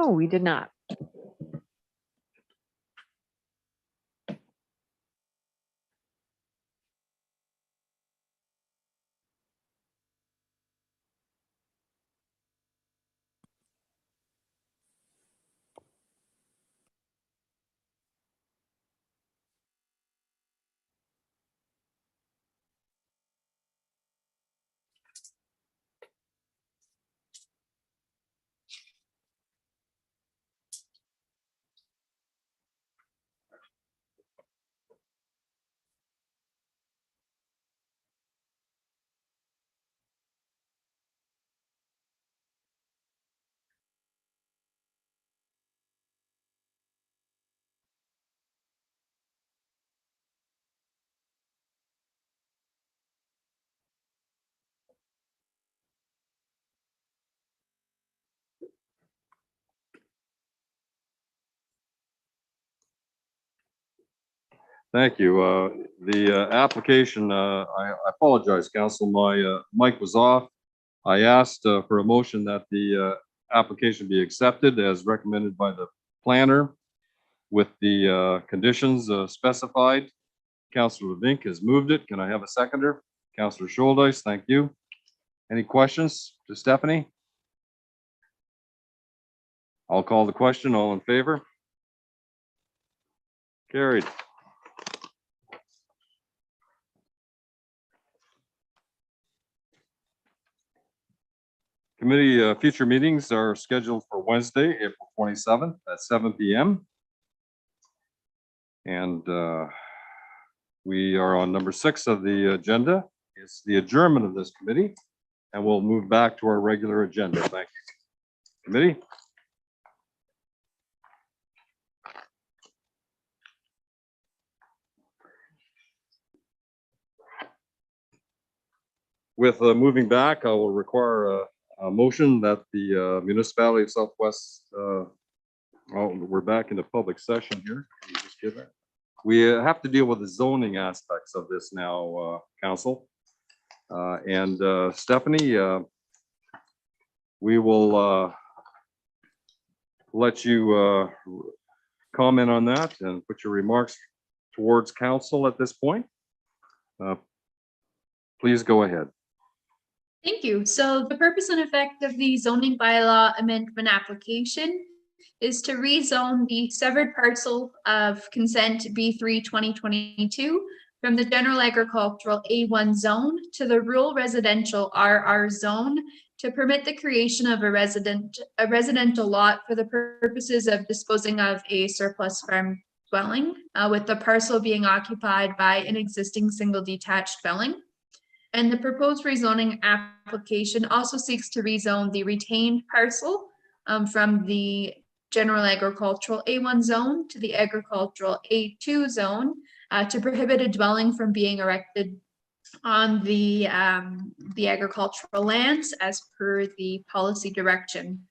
No, we did not. Thank you. The application, I apologize, council, my mic was off. I asked for a motion that the application be accepted as recommended by the planner with the conditions specified. Councilor Vink has moved it. Can I have a seconder? Councilor Scholdice, thank you. Any questions to Stephanie? I'll call the question. All in favor? Carried. Committee future meetings are scheduled for Wednesday, April 27th at 7 p.m. And we are on number 6 of the agenda. It's the adjournment of this committee, and we'll move back to our regular agenda. Thank you. Committee. With moving back, I will require a motion that the municipality of Southwest, oh, we're back into public session here. Can you just give that? We have to deal with the zoning aspects of this now, council. And Stephanie, we will let you comment on that and put your remarks towards council at this point. Please go ahead. Thank you. So the purpose and effect of the zoning bylaw amendment application is to rezone the severed parcel of consent B3 2022 from the general agricultural A1 zone to the rural residential RR zone to permit the creation of a residential lot for the purposes of disposing of a surplus farm dwelling, with the parcel being occupied by an existing single detached dwelling. And the proposed rezoning application also seeks to rezone the retained parcel from the general agricultural A1 zone to the agricultural A2 zone to prohibit a dwelling from being erected on the agricultural lands as per the policy direction.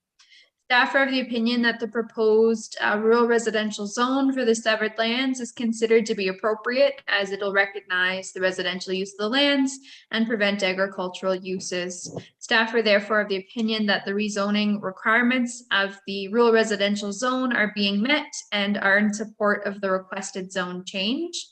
Staff are of the opinion that the proposed rural residential zone for the severed lands is considered to be appropriate as it'll recognize the residential use of the lands and prevent agricultural uses. Staff are therefore of the opinion that the rezoning requirements of the rural residential zone are being met and are in support of the requested zone change.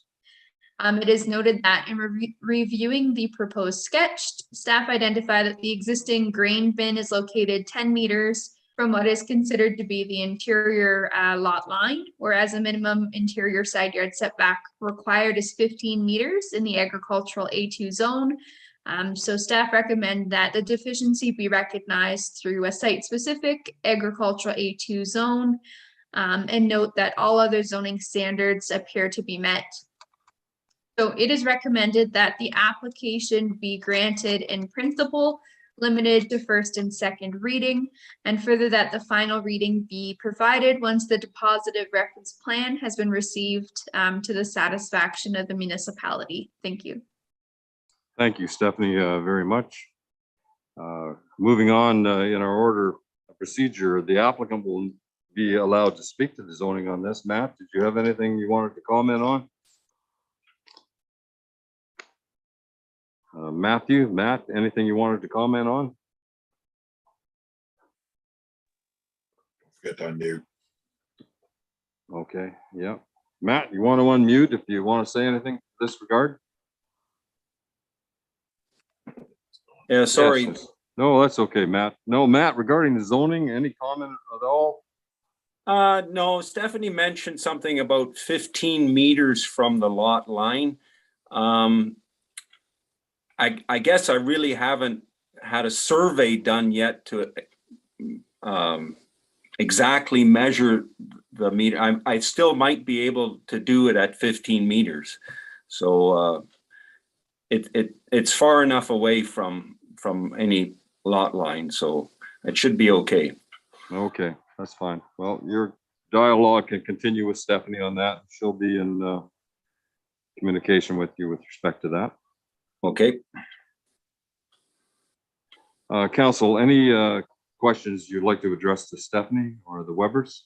It is noted that in reviewing the proposed sketch, staff identified that the existing grain bin is located 10 meters from what is considered to be the interior lot line, whereas a minimum interior side yard setback required is 15 meters in the agricultural A2 zone. So staff recommend that the deficiency be recognized through a site-specific agricultural A2 zone, and note that all other zoning standards appear to be met. So it is recommended that the application be granted in principle, limited to first and second reading, and further that the final reading be provided once the depositive reference plan has been received to the satisfaction of the municipality. Thank you. Thank you, Stephanie, very much. Moving on in our order of procedure, the applicant will be allowed to speak to the zoning on this. Matt, did you have anything you wanted to comment on? Matt, anything you wanted to comment on? Forget to unmute. Okay, yeah. Matt, you want to unmute if you want to say anything in this regard? Yeah, sorry. Yes. No, that's okay, Matt. No, Matt, regarding the zoning, any comment at all? No, Stephanie mentioned something about 15 meters from the lot line. I guess I really haven't had a survey done yet to exactly measure the meter. I still might be able to do it at 15 meters. So it's far enough away from any lot line, so it should be okay. Okay, that's fine. Well, your dialogue can continue with Stephanie on that. She'll be in communication with you with respect to that. Okay. Council, any questions you'd like to address to Stephanie or the Webbers?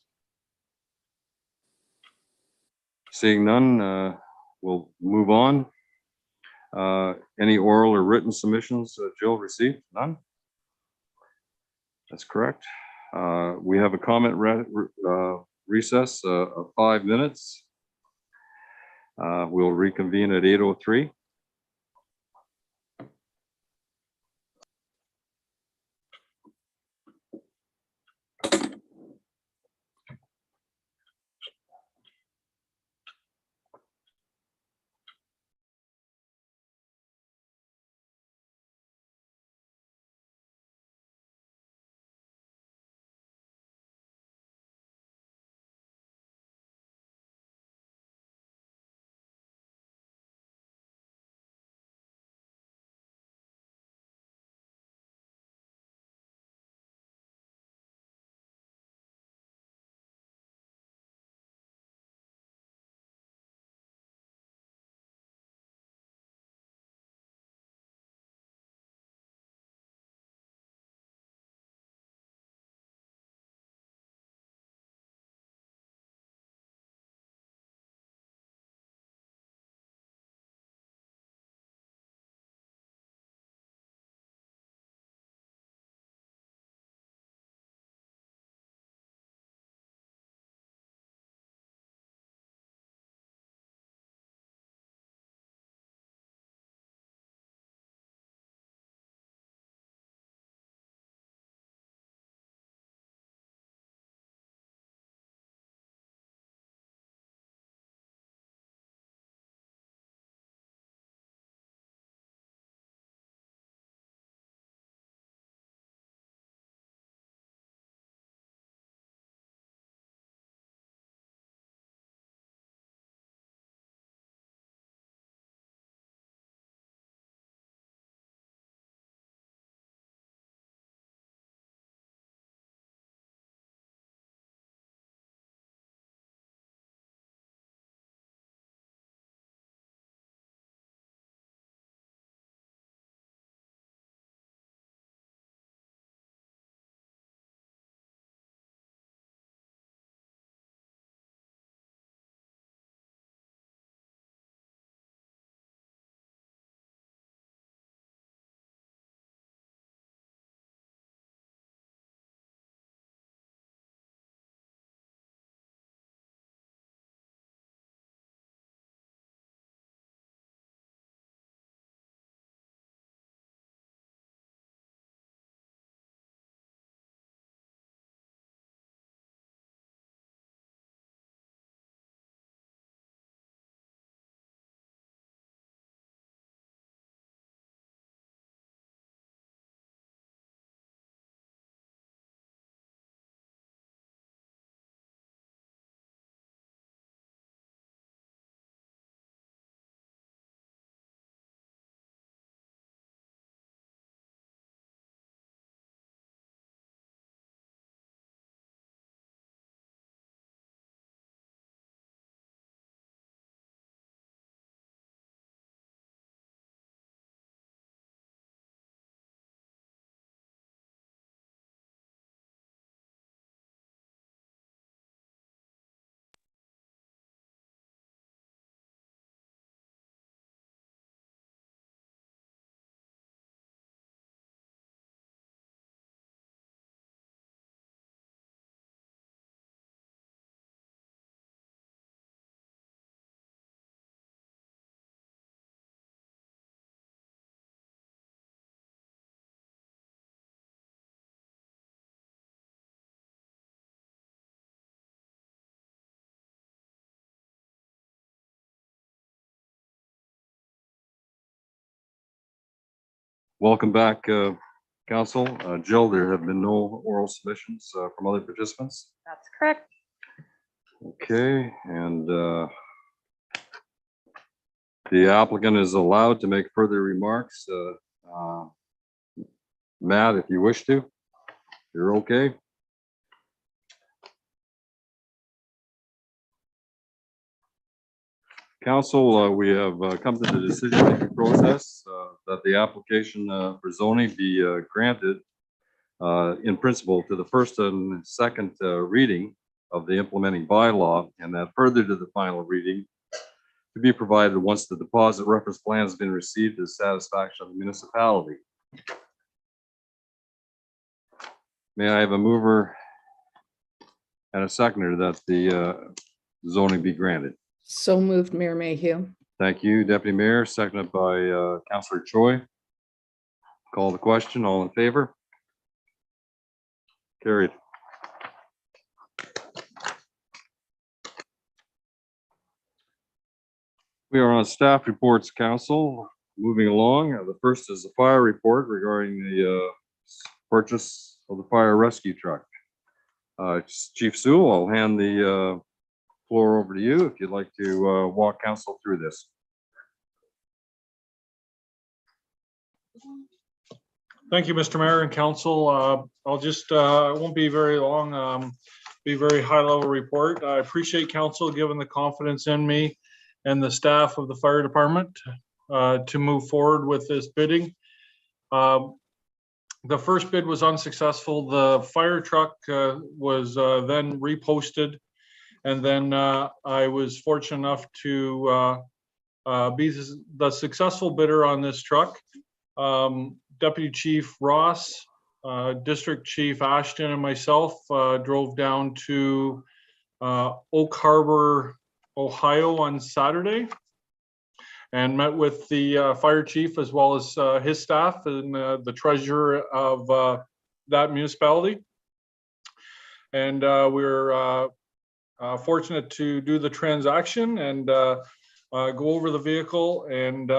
Seeing none, we'll move on. Any oral or written submissions Jill received? None? That's correct. We have a comment recess of 5 minutes. We'll reconvene at 8:03. Welcome back, council. Jill, there have been no oral submissions from other participants. That's correct. Okay, and the applicant is allowed to make further remarks. Matt, if you wish to, you're okay. Council, we have come to the decision-making process that the application for zoning be granted in principle to the first and second reading of the implementing bylaw, and that further to the final reading to be provided once the deposit reference plan has been received to the satisfaction of the municipality. May I have a mover and a seconder that the zoning be granted? So moved, Mayor Mayhew. Thank you, Deputy Mayor, seconded by Councillor Choi. Call the question. All in favor? Carried. We are on staff reports, council. Moving along, the first is the fire report regarding the purchase of the fire rescue truck. Chief Sewell, I'll hand the floor over to you if you'd like to walk council through this. Thank you, Mr. Mayor and Council. I'll just, it won't be very long, be very high level report. I appreciate council giving the confidence in me and the staff of the fire department to move forward with this bidding. The first bid was unsuccessful. The fire truck was then reposted. And then I was fortunate enough to be the successful bidder on this truck. Deputy Chief Ross, District Chief Ashton, and myself drove down to Oak Harbor, Ohio on Saturday and met with the fire chief as well as his staff and the treasurer of that municipality. And we were fortunate to do the transaction and go over the vehicle, and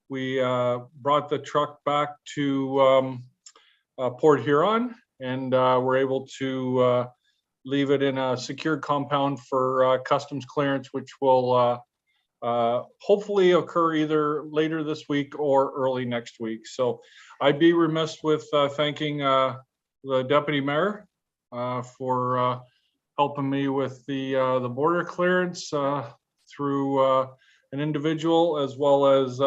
we brought the truck back to Port Huron, and were able to leave it in a secured compound for customs clearance, which will hopefully occur either later this week or early next week. So I'd be remiss with thanking the deputy mayor for helping me with the border clearance through an individual, as well as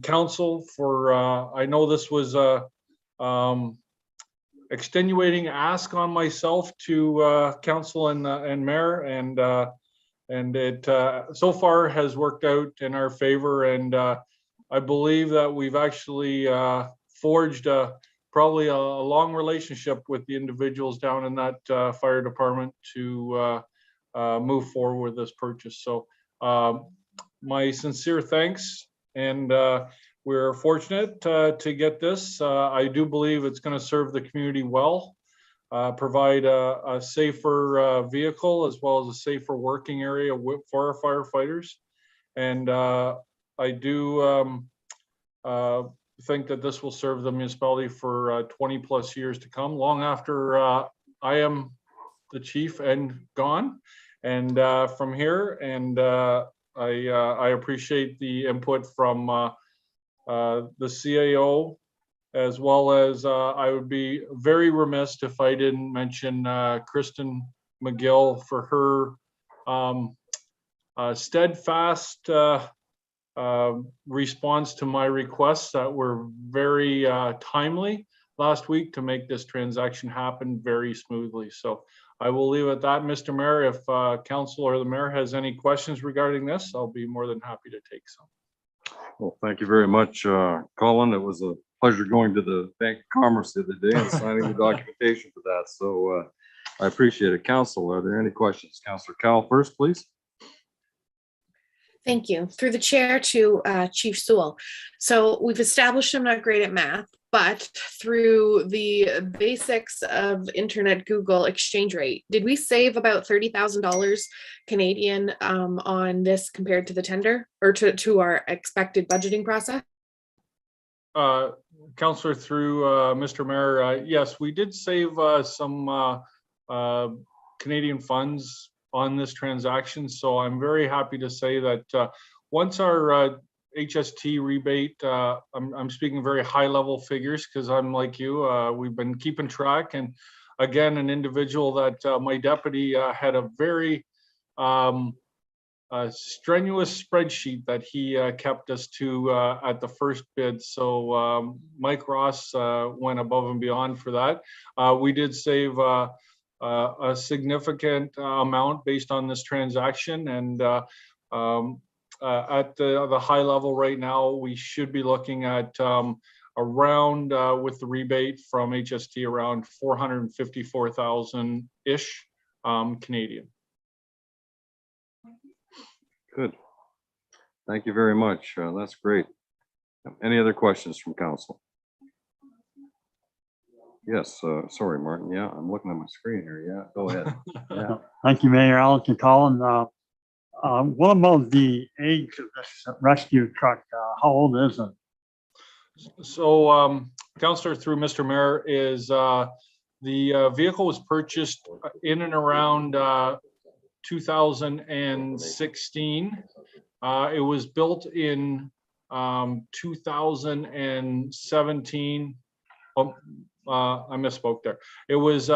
council for, I know this was a extenuating ask on myself to council and mayor, and it so far has worked out in our favor. And I believe that we've actually forged probably a long relationship with the individuals down in that fire department to move forward with this purchase. So my sincere thanks, and we're fortunate to get this. I do believe it's going to serve the community well, provide a safer vehicle as well as a safer working area for our firefighters. And I do think that this will serve the municipality for 20 plus years to come, long after I am the chief and gone. And from here, and I appreciate the input from the CAO, as well as I would be very remiss if I didn't mention Kristen McGill for her steadfast response to my requests that were very timely last week to make this transaction happen very smoothly. So I will leave it at that, Mr. Mayor. If council or the mayor has any questions regarding this, I'll be more than happy to take some. Well, thank you very much, Colin. It was a pleasure going to the Bank of Commerce the other day and signing the documentation for that. So I appreciate it. Council, are there any questions? Councillor Cowell first, please. Thank you. Through the chair to Chief Sewell. So we've established I'm not great at math, but through the basics of internet Google exchange rate, did we save about $30,000 Canadian on this compared to the tender or to our expected budgeting process? Councillor, through Mr. Mayor, yes, we did save some Canadian funds on this transaction. So I'm very happy to say that once our HST rebate, I'm speaking very high level figures because I'm like you, we've been keeping track. And again, an individual that my deputy had a very strenuous spreadsheet that he kept us to at the first bid. So Mike Ross went above and beyond for that. We did save a significant amount based on this transaction. And at the high level right now, we should be looking at around with the rebate from HST around 454,000-ish Canadian. Good. Thank you very much. That's great. Any other questions from council? Yes, sorry, Martin. Yeah, I'm looking at my screen here. Yeah, go ahead. Yeah. Thank you, Mayor Allen Collin. What about the age of this rescue truck? How old is it? So, Councillor, through Mr. Mayor, is the vehicle was purchased in and around 2016. It was built in 2017. I misspoke there. It was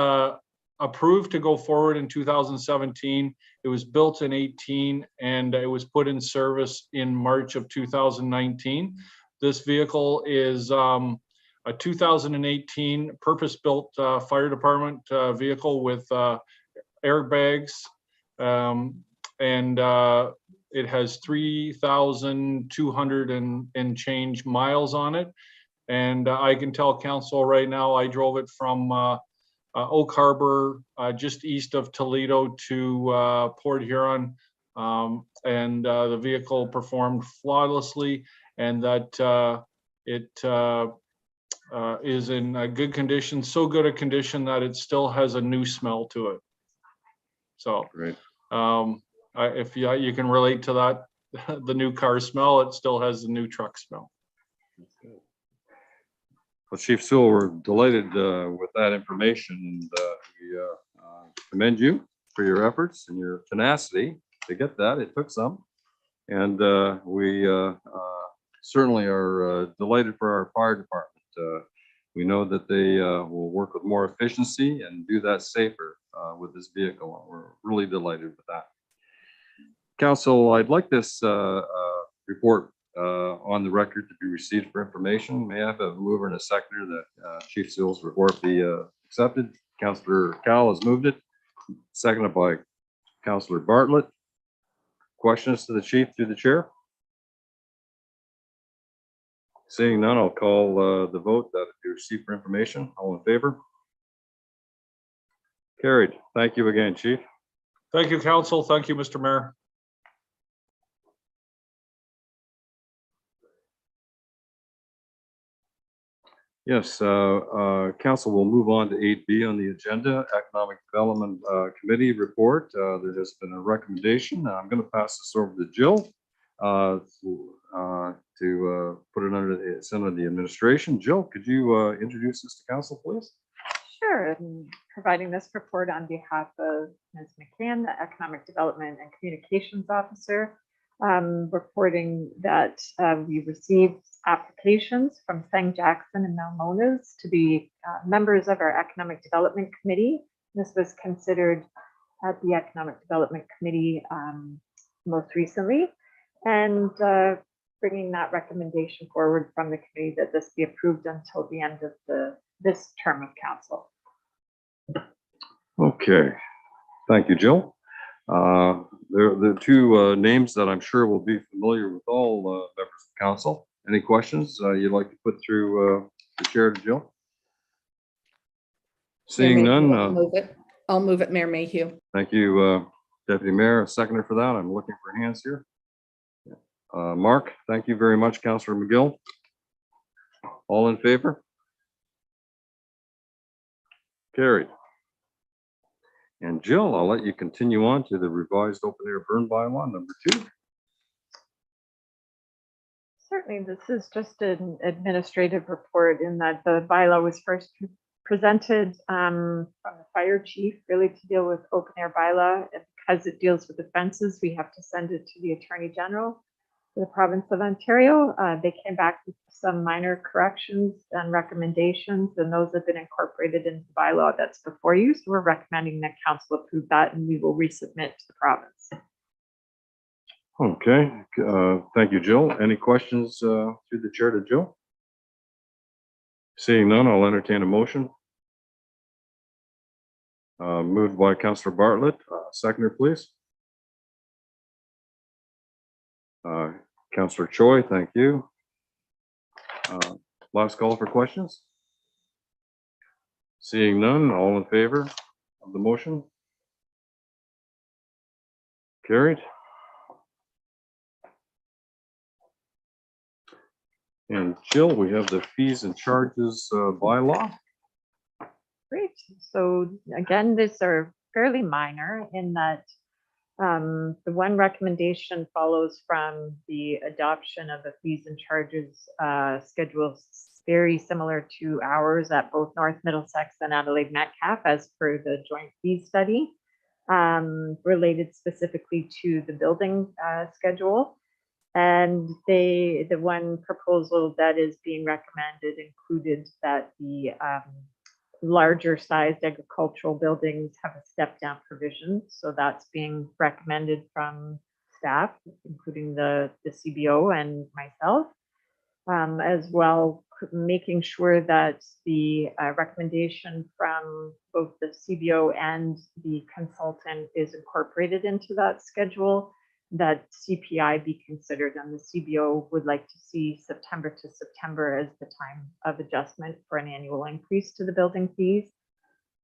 approved to go forward in 2017. It was built in 18, and it was put in service in March of 2019. This vehicle is a 2018 purpose-built fire department vehicle with airbags, and it has 3,200 and change miles on it. And I can tell council right now, I drove it from Oak Harbor, just east of Toledo, to Port Huron, and the vehicle performed flawlessly, and that it is in a good condition, so good a condition that it still has a new smell to it. So, Great. if you can relate to that, the new car smell, it still has the new truck smell. Well, Chief Sewell, we're delighted with that information, and we commend you for your efforts and your tenacity to get that. It took some, and we certainly are delighted for our fire department. We know that they will work with more efficiency and do that safer with this vehicle. We're really delighted with that. Council, I'd like this report on the record to be received for information. May I have a mover and a seconder that Chief Sewell's report be accepted? Councillor Cowell has moved it, seconded by Councillor Bartlett. Questions to the chief through the chair? Seeing none, I'll call the vote that it be received for information. All in favor? Carried. Thank you again, Chief. Thank you, council. Thank you, Mr. Mayor. Yes, council will move on to 8B on the agenda, Economic Development Committee report. There has been a recommendation. I'm going to pass this over to Jill to put it under the administration. Jill, could you introduce this to council, please? Sure. I'm providing this report on behalf of Ms. McCann, the Economic Development and Communications Officer, reporting that we received applications from Sang Jackson and Malmonas to be members of our Economic Development Committee. This was considered at the Economic Development Committee most recently, and bringing that recommendation forward from the committee that this be approved until the end of this term of council. Okay, thank you, Jill. There are two names that I'm sure will be familiar with all members of council. Any questions you'd like to put through the chair to Jill? Seeing none. I'll move it, Mayor Mayhew. Thank you, Deputy Mayor. A seconder for that. I'm looking for hands here. Mark, thank you very much, Councillor McGill. All in favor? Carried. And Jill, I'll let you continue on to the revised open air burn bylaw number 2. Certainly, this is just an administrative report in that the bylaw was first presented from the fire chief, really to deal with open air bylaw. And because it deals with offenses, we have to send it to the Attorney General for the province of Ontario. They came back with some minor corrections and recommendations, and those have been incorporated into the bylaw that's before you. So we're recommending that council approve that, and we will resubmit to the province. Okay, thank you, Jill. Any questions through the chair to Jill? Seeing none, I'll entertain a motion. Moved by Councillor Bartlett. Seconder, please. Councillor Choi, thank you. Last call for questions. Seeing none, all in favor of the motion? Carried. And Jill, we have the fees and charges bylaw. Great. So again, these are fairly minor in that the one recommendation follows from the adoption of the fees and charges schedules very similar to ours at both North Middlesex and Adelaide Metcalf as per the joint fee study related specifically to the building schedule. And the one proposal that is being recommended included that the larger sized agricultural buildings have a step down provision. So that's being recommended from staff, including the CBO and myself, as well, making sure that the recommendation from both the CBO and the consultant is incorporated into that schedule, that CPI be considered, and the CBO would like to see September to September as the time of adjustment for an annual increase to the building fees.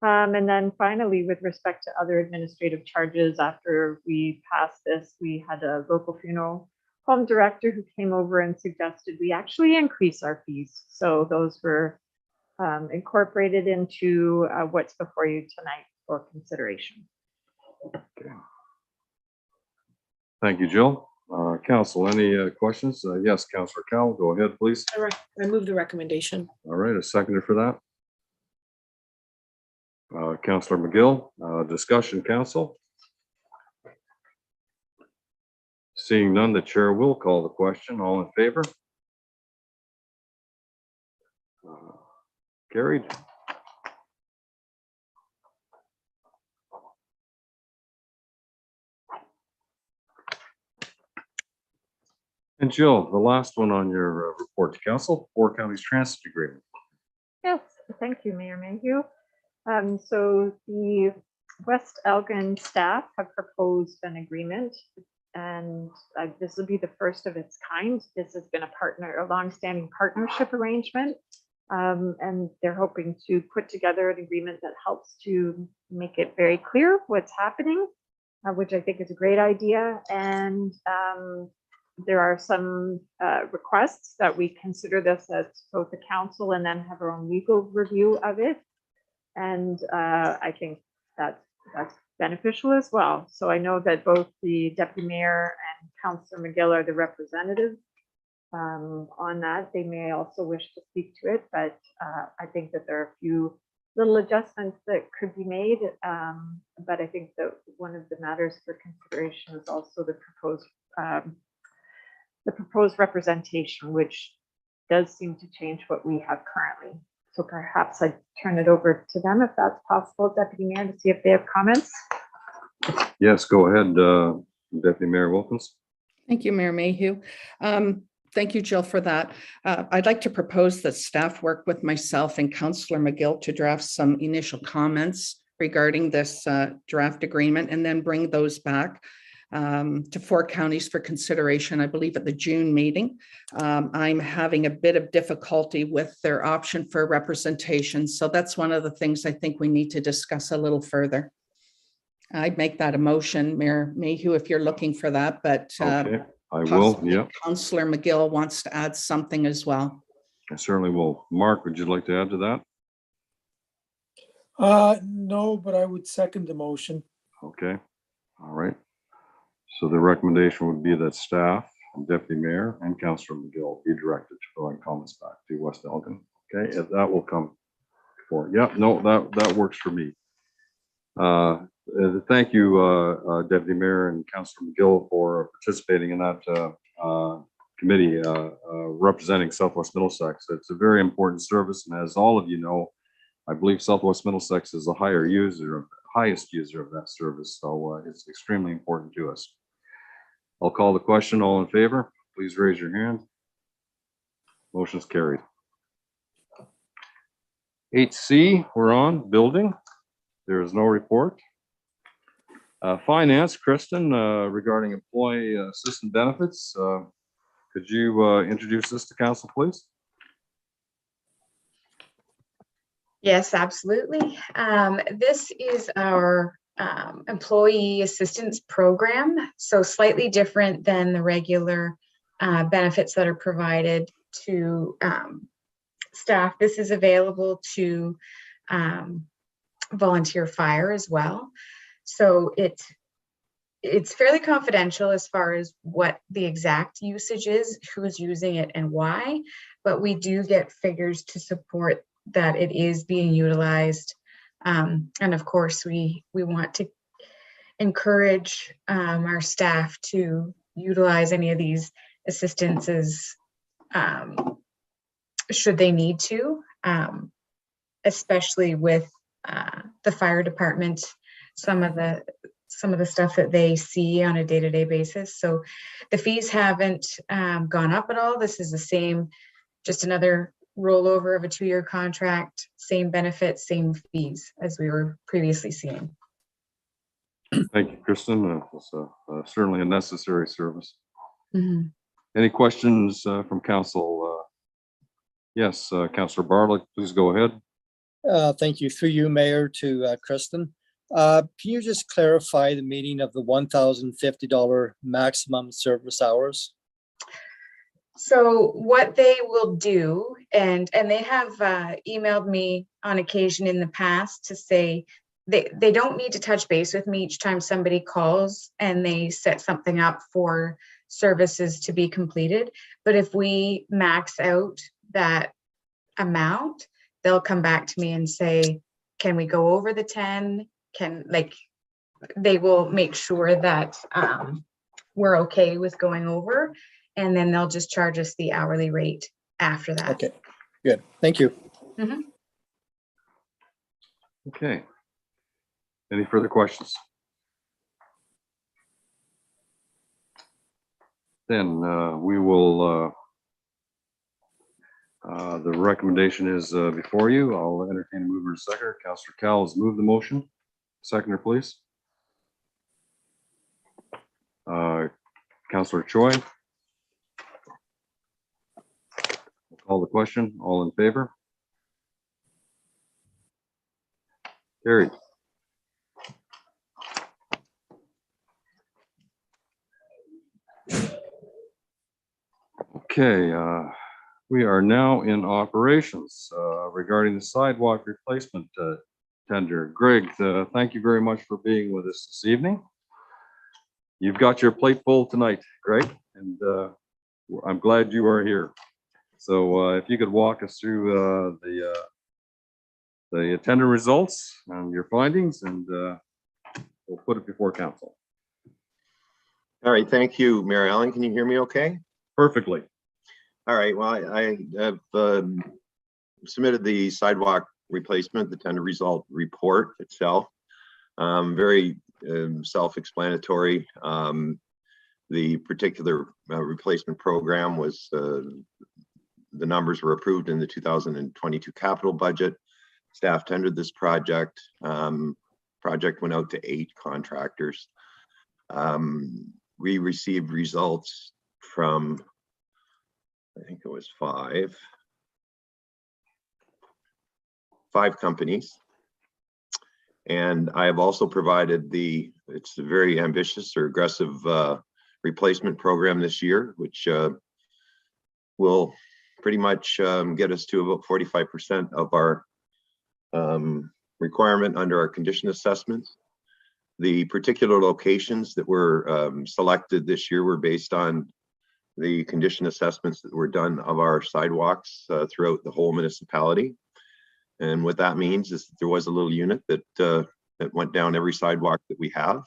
And then finally, with respect to other administrative charges, after we passed this, we had a local funeral home director who came over and suggested we actually increase our fees. So those were incorporated into what's before you tonight for consideration. Okay. Thank you, Jill. Council, any questions? Yes, Councillor Cowell, go ahead, please. I move the recommendation. All right, a seconder for that. Councillor McGill, discussion, council. Seeing none, the chair will call the question. All in favor? Carried. And Jill, the last one on your report to council, 4 counties transit agreement. Yes, thank you, Mayor Mayhew. So the West Elgin staff have proposed an agreement, and this will be the first of its kind. This has been a long-standing partnership arrangement, and they're hoping to put together an agreement that helps to make it very clear what's happening, which I think is a great idea. And there are some requests that we consider this as both the council and then have our own legal review of it. And I think that's beneficial as well. So I know that both the deputy mayor and Councillor McGill are the representatives on that. They may also wish to speak to it, but I think that there are a few little adjustments that could be made. But I think that one of the matters for consideration is also the proposed representation, which does seem to change what we have currently. So perhaps I'd turn it over to them if that's possible, Deputy Mayor, to see if they have comments. Yes, go ahead, Deputy Mayor Wilkins. Thank you, Mayor Mayhew. Thank you, Jill, for that. I'd like to propose that staff work with myself and Councillor McGill to draft some initial comments regarding this draft agreement and then bring those back to 4 counties for consideration, I believe at the June meeting. I'm having a bit of difficulty with their option for representation. So that's one of the things I think we need to discuss a little further. I'd make that a motion, Mayor Mayhew, if you're looking for that, but Okay, I will, yeah. Councillor McGill wants to add something as well. I certainly will. Mark, would you like to add to that? No, but I would second the motion. Okay, all right. So the recommendation would be that staff Deputy Mayor and Councillor McGill be directed to provide comments back to West Elgin. Okay, if that will come forward. Yeah, no, that works for me. Thank you, Deputy Mayor and Councillor McGill, for participating in that committee representing Southwest Middlesex. It's a very important service, and as all of you know, I believe Southwest Middlesex is the highest user of that service, so it's extremely important to us. I'll call the question. All in favor, please raise your hand. Motion's carried. 8C, we're on building. There is no report. Finance, Kristen, regarding employee assistant benefits. Could you introduce this to council, please? Yes, absolutely. This is our employee assistance program, so slightly different than the regular benefits that are provided to staff. This is available to volunteer fire as well. So it's fairly confidential as far as what the exact usage is, who's using it and why, but we do get figures to support that it is being utilized. And of course, we want to encourage our staff to utilize any of these assistances should they need to, especially with the fire department, some of the stuff that they see on a day-to-day basis. So the fees haven't gone up at all. This is the same, just another rollover of a 2-year contract, same benefits, same fees as we were previously seeing. Thank you, Kristen. It's certainly a necessary service. Mm-hmm. Any questions from council? Yes, Councillor Bartlett, please go ahead. Thank you. Through you, Mayor, to Kristen. Can you just clarify the meaning of the $1,050 maximum service hours? So what they will do, and they have emailed me on occasion in the past to say they don't need to touch base with me each time somebody calls and they set something up for services to be completed. But if we max out that amount, they'll come back to me and say, can we go over the 10? They will make sure that we're okay with going over, and then they'll just charge us the hourly rate after that. Okay, good. Thank you. Mm-hmm. Okay. Any further questions? Then we will, the recommendation is before you. I'll entertain a mover and seconder. Councillor Cal has moved the motion. Seconder, please. Councillor Choi. We'll call the question. All in favor? Carried. Okay, we are now in operations regarding the sidewalk replacement tender. Greg, thank you very much for being with us this evening. You've got your plate full tonight, Greg, and I'm glad you are here. So if you could walk us through the tender results and your findings, and we'll put it before council. All right, thank you, Mary Ellen. Can you hear me okay? Perfectly. All right, well, I have submitted the sidewalk replacement, the tender result report itself. Very self-explanatory. The particular replacement program was, the numbers were approved in the 2022 capital budget. Staff tendered this project. Project went out to 8 contractors. We received results from, I think it was 5 companies. And I have also provided it's a very ambitious or aggressive replacement program this year, which will pretty much get us to about 45% of our requirement under our condition assessments. The particular locations that were selected this year were based on the condition assessments that were done of our sidewalks throughout the whole municipality. And what that means is that there was a little unit that that went down every sidewalk that we have,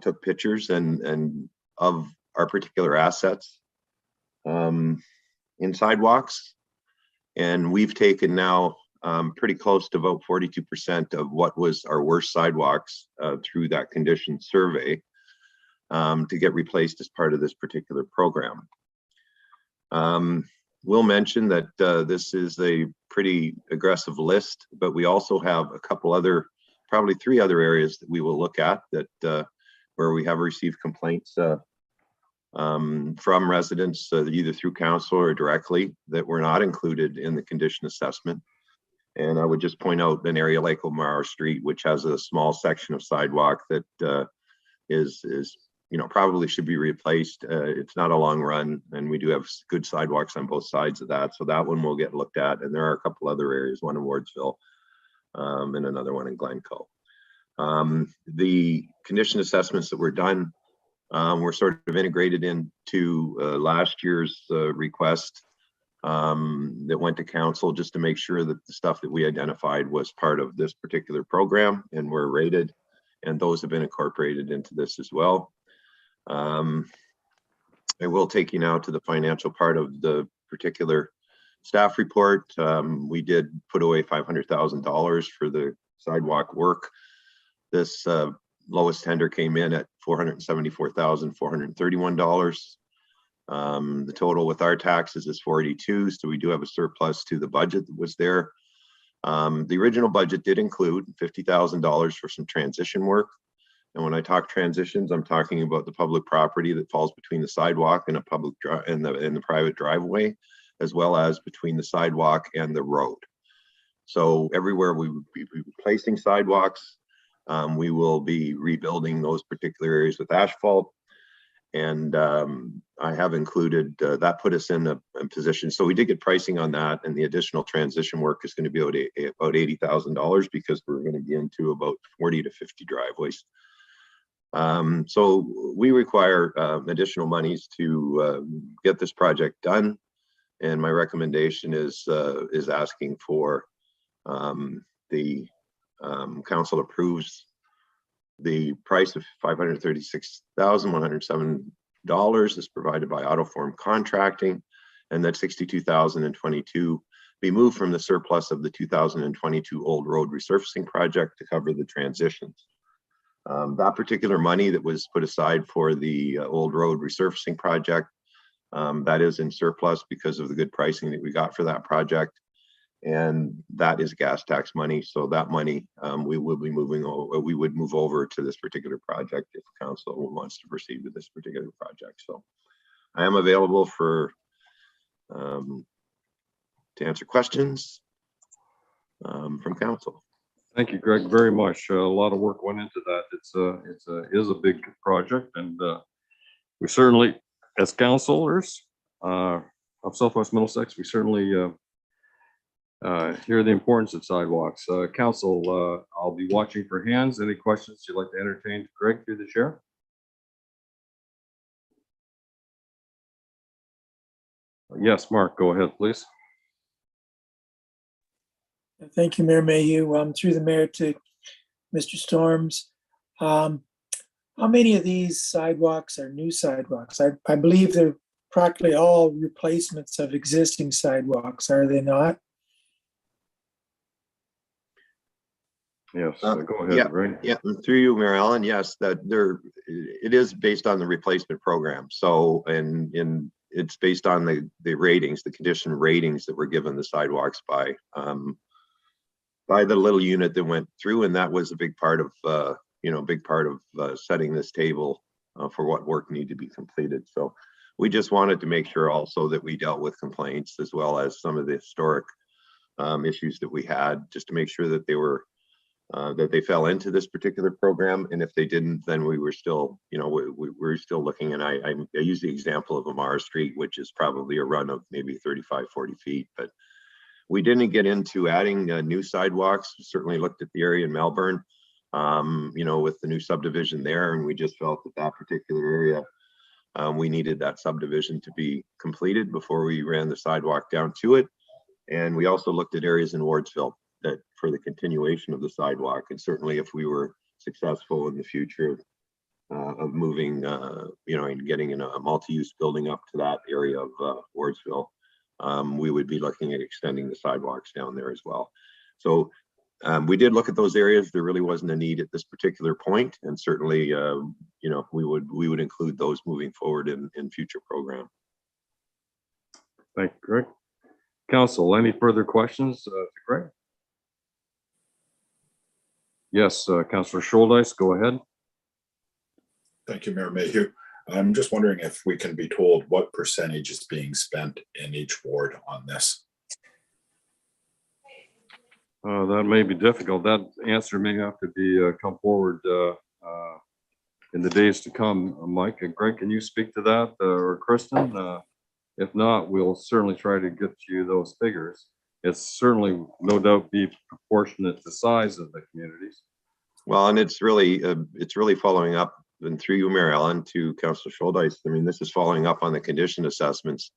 took pictures and of our particular assets in sidewalks. And we've taken now pretty close to about 42% of what was our worst sidewalks through that condition survey to get replaced as part of this particular program. We'll mention that this is a pretty aggressive list, but we also have a couple other, probably 3 other areas that we will look at that where we have received complaints from residents either through council or directly that were not included in the condition assessment. And I would just point out an area like O'Mara Street, which has a small section of sidewalk that is probably should be replaced. It's not a long run, and we do have good sidewalks on both sides of that. So that one will get looked at. And there are a couple other areas, one in Wardsville and another one in Glencoe. The condition assessments that were done were sort of integrated into last year's request that went to council, just to make sure that the stuff that we identified was part of this particular program and were rated, and those have been incorporated into this as well. I will take you now to the financial part of the particular staff report. We did put away $500,000 for the sidewalk work. This lowest tender came in at $474,431. The total with our taxes is 42, so we do have a surplus to the budget that was there. The original budget did include $50,000 for some transition work. And when I talk transitions, I'm talking about the public property that falls between the sidewalk and a public and the private driveway, as well as between the sidewalk and the road. So everywhere we would be replacing sidewalks, we will be rebuilding those particular areas with asphalt. And I have included, that put us in a position. So we did get pricing on that, and the additional transition work is going to be about $80,000 because we're going to be into about 40 to 50 driveways. So we require additional monies to get this project done. And my recommendation is asking for the council approves the price of $536,107 is provided by Autoform Contracting, and that $62,022 be moved from the surplus of the 2022 Old Road Resurfacing Project to cover the transitions. That particular money that was put aside for the Old Road Resurfacing Project, that is in surplus because of the good pricing that we got for that project. And that is gas tax money. So that money we will be moving over, we would move over to this particular project if council wants to proceed with this particular project. So I am available for to answer questions from council. Thank you, Greg, very much. A lot of work went into that. It is a big project, and we certainly, as councilors of Southwest Middlesex, we certainly hear the importance of sidewalks. Council, I'll be watching for hands. Any questions you'd like to entertain, Greg, through the chair? Yes, Mark, go ahead, please. Thank you, Mayor Mayhew. Through the mayor to Mr. Storms. How many of these sidewalks are new sidewalks? I believe they're practically all replacements of existing sidewalks, are they not? Yes, go ahead, Yeah, Greg. yeah, through you, Mary Ellen. Yes, that it is based on the replacement program. So, and it's based on the ratings, the condition ratings that were given the sidewalks by the little unit that went through, and that was a big part of setting this table for what work needed to be completed. So we just wanted to make sure also that we dealt with complaints as well as some of the historic issues that we had, just to make sure that they were that they fell into this particular program. And if they didn't, then we were still, we were still looking. And I use the example of O'Mara Street, which is probably a run of maybe 35, 40 feet, but we didn't get into adding new sidewalks. We certainly looked at the area in Melbourne, with the new subdivision there. And we just felt that particular area We needed that subdivision to be completed before we ran the sidewalk down to it. And we also looked at areas in Wardsville that for the continuation of the sidewalk. And certainly if we were successful in the future of moving, and getting in a multi-use building up to that area of Wardsville, we would be looking at extending the sidewalks down there as well. So we did look at those areas. There really wasn't a need at this particular point, and certainly, we would include those moving forward in future program. Thank you, Greg. Council, any further questions to Greg? Yes, Councillor Scholdice, go ahead. Thank you, Mayor Mayhew. I'm just wondering if we can be told what percentage is being spent in each ward on this. That may be difficult. That answer may have to be come forward in the days to come. Mike and Greg, can you speak to that, or Kristen? If not, we'll certainly try to get you those figures. It's certainly no doubt be proportionate to the size of the communities. Well, and it's really following up, and through you, Mary Ellen, to Councillor Scholdice. I mean, this is following up on the condition assessments.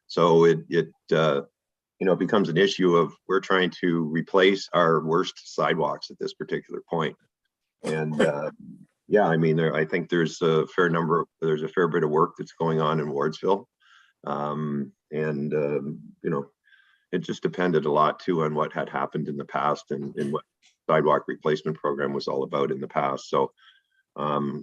So it becomes an issue of we're trying to replace our worst sidewalks at this particular point. And yeah, I mean, I think there's a fair bit of work that's going on in Wardsville. It just depended a lot too on what had happened in the past and what sidewalk replacement program was all about in the past. So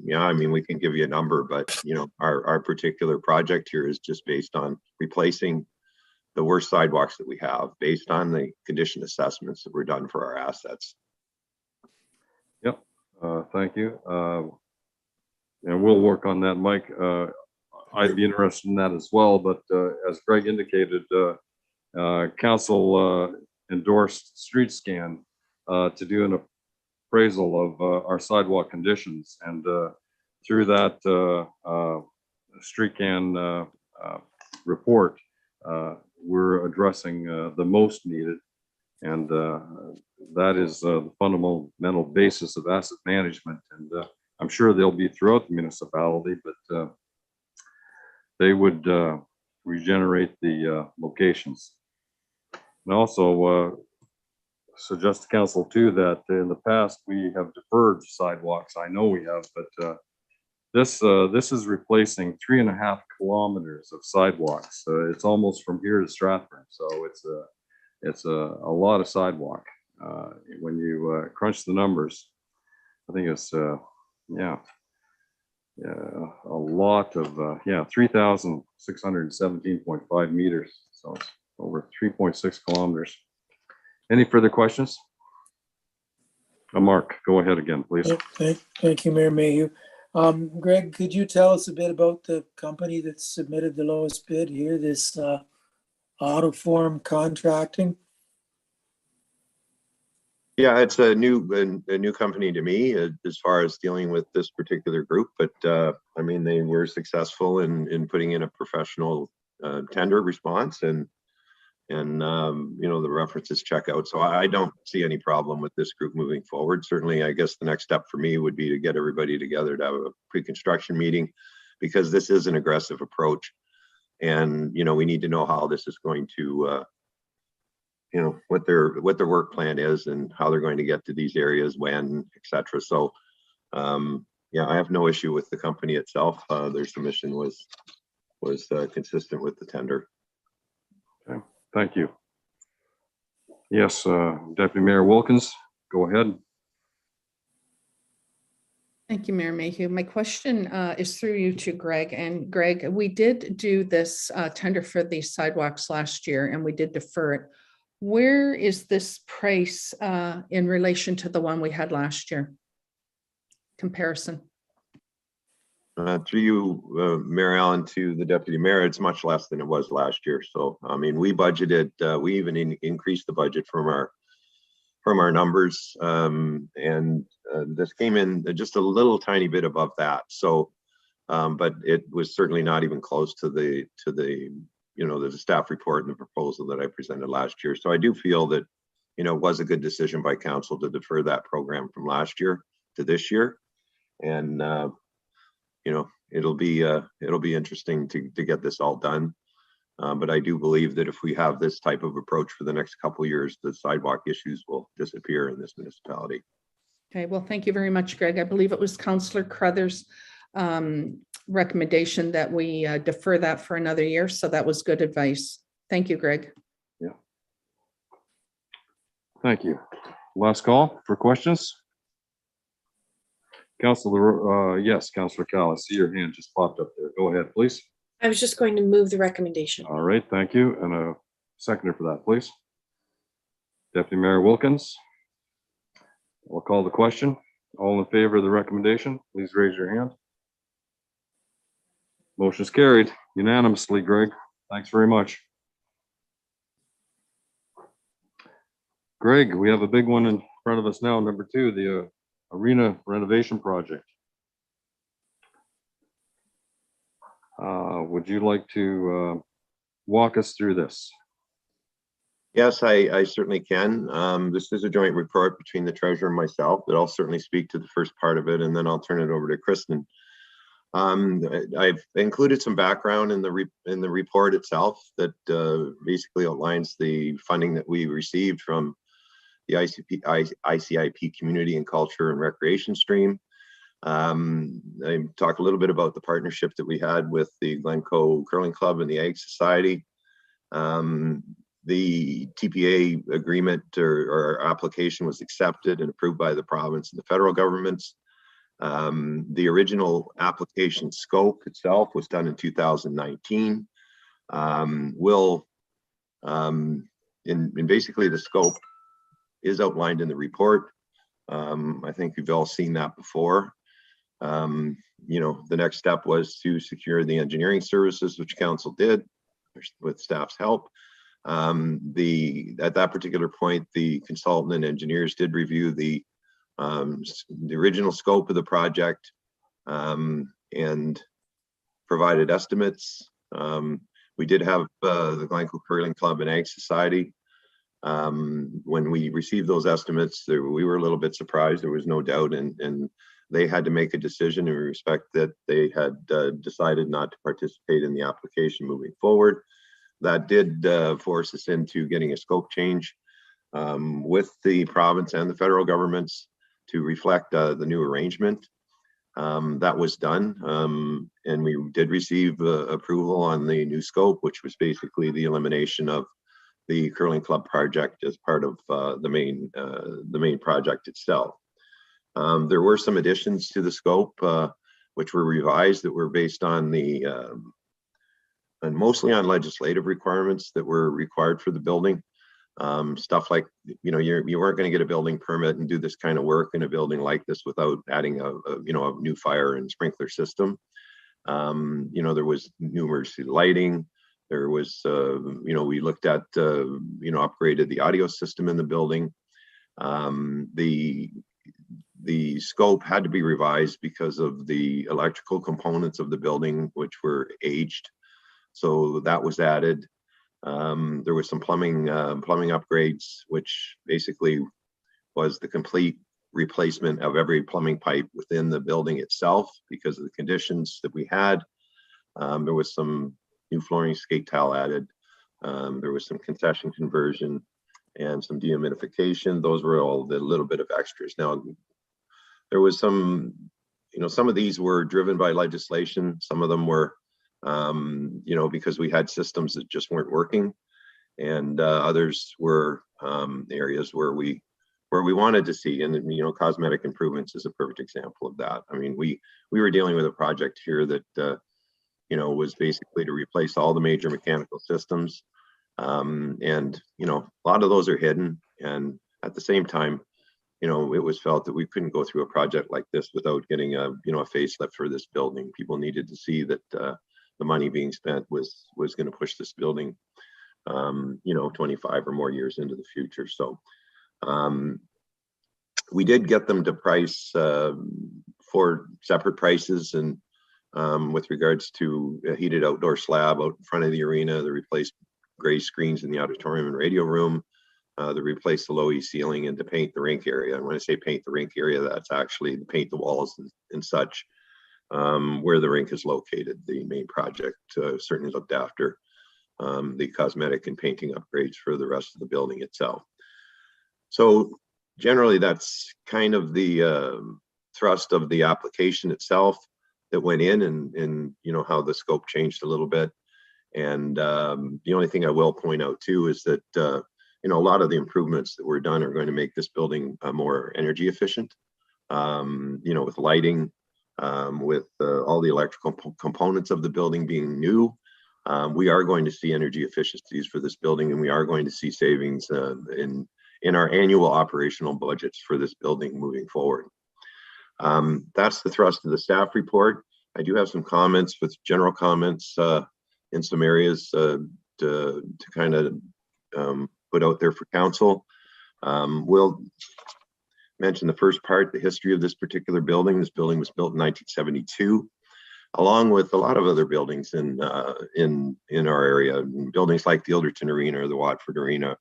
yeah, I mean, we can give you a number, but our particular project here is just based on replacing the worst sidewalks that we have based on the condition assessments that were done for our assets. Yep, thank you. And we'll work on that, Mike. I'd be interested in that as well, but as Greg indicated, council endorsed street scan to do an appraisal of our sidewalk conditions, and through that street scan report, we're addressing the most needed, and that is the fundamental basis of asset management. And I'm sure they'll be throughout the municipality, but they would regenerate the locations. And also suggest to council too that in the past we have deferred sidewalks. I know we have, but this is replacing 3.5 kilometers of sidewalks. It's almost from here to Stratford, so it's a lot of sidewalk. When you crunch the numbers, I think it's a lot of 3,617.5 meters. So it's over 3.6 kilometers. Any further questions? Mark, go ahead again, please. Thank you, Mayor Mayhew. Greg, could you tell us a bit about the company that submitted the lowest bid here, this Autoform Contracting? Yeah, it's a new company to me as far as dealing with this particular group, but I mean, they were successful in putting in a professional tender response, and the references check out. So I don't see any problem with this group moving forward. Certainly, I guess the next step for me would be to get everybody together to have a pre-construction meeting, because this is an aggressive approach, and we need to know how this is going to what their work plan is and how they're going to get to these areas, when, etc. So yeah, I have no issue with the company itself. Their submission was consistent with the tender. Okay, thank you. Yes, Deputy Mayor Wilkins, go ahead. Thank you, Mayor Mayhew. My question is through you to Greg. And Greg, we did do this tender for these sidewalks last year, and we did defer it. Where is this price in relation to the one we had last year? Comparison. Through you, Mary Ellen, to the Deputy Mayor, it's much less than it was last year. So, I mean, we budgeted, we even increased the budget from our numbers, and this came in just a little tiny bit above that. So, but it was certainly not even close to the the staff report and the proposal that I presented last year. So I do feel that, it was a good decision by council to defer that program from last year to this year. And, it'll be interesting to get this all done. But I do believe that if we have this type of approach for the next couple of years, the sidewalk issues will disappear in this municipality. Okay, well, thank you very much, Greg. I believe it was Councillor Crothers' recommendation that we defer that for another year. So that was good advice. Thank you, Greg. Yeah. Thank you. Last call for questions. Councillor, yes, Councillor Cal, I see your hand just popped up there. Go ahead, please. I was just going to move the recommendation. All right, thank you. And a seconder for that, please. Deputy Mayor Wilkins. We'll call the question. All in favor of the recommendation, please raise your hand. Motion is carried unanimously, Greg. Thanks very much. Greg, we have a big one in front of us now, number 2, the arena renovation project. Would you like to walk us through this? Yes, I certainly can. This is a joint report between the treasurer and myself, but I'll certainly speak to the first part of it, and then I'll turn it over to Kristen. I've included some background in the report itself that basically outlines the funding that we received from the ICIP Community and Culture and Recreation stream. I talk a little bit about the partnership that we had with the Glencoe Curling Club and the Ag Society. The TPA agreement or application was accepted and approved by the province and the federal governments. The original application scope itself was done in 2019. Basically the scope is outlined in the report. I think you've all seen that before. The next step was to secure the engineering services, which council did with staff's help. At that particular point, the consultant and engineers did review the original scope of the project and provided estimates. We did have the Glencoe Curling Club and Ag Society. When we received those estimates, we were a little bit surprised. There was no doubt, and they had to make a decision in respect that they had decided not to participate in the application moving forward. That did force us into getting a scope change with the province and the federal governments to reflect the new arrangement. That was done, and we did receive approval on the new scope, which was basically the elimination of the curling club project as part of the main project itself. There were some additions to the scope which were revised that were based on and mostly on legislative requirements that were required for the building. Stuff like, you weren't going to get a building permit and do this kind of work in a building like this without adding a new fire and sprinkler system. There was new emergency lighting. There was, we looked at, upgraded the audio system in the building. The scope had to be revised because of the electrical components of the building, which were aged. So that was added. There was some plumbing upgrades, which basically was the complete replacement of every plumbing pipe within the building itself because of the conditions that we had. There was some new flooring, skate tile added. There was some concession conversion and some dehumidification. Those were all the little bit of extras. Now, there was some of these were driven by legislation. Some of them were, because we had systems that just weren't working, and others were areas where we wanted to see. And cosmetic improvements is a perfect example of that. I mean, we were dealing with a project here that was basically to replace all the major mechanical systems, and a lot of those are hidden. And at the same time, it was felt that we couldn't go through a project like this without getting a facelift for this building. People needed to see that the money being spent was going to push this building 25 or more years into the future. So we did get them to price for separate prices, and with regards to a heated outdoor slab out in front of the arena, the replaced gray screens in the auditorium and radio room, to replace the low E ceiling, and to paint the rink area. And when I say paint the rink area, that's actually to paint the walls and such. where the rink is located. The main project certainly looked after the cosmetic and painting upgrades for the rest of the building itself. So generally, that's kind of the thrust of the application itself that went in, and you know how the scope changed a little bit. And the only thing I will point out too is that you know, a lot of the improvements that were done are going to make this building more energy efficient. You know, with lighting, with all the electrical components of the building being new, we are going to see energy efficiencies for this building, and we are going to see savings in our annual operational budgets for this building moving forward. That's the thrust of the staff report. I do have some comments, with general comments in some areas to kind of put out there for council. We'll mention the first part, the history of this particular building. This building was built in 1972, along with a lot of other buildings in our area. Buildings like the Ilderton Arena or the Watford Arena,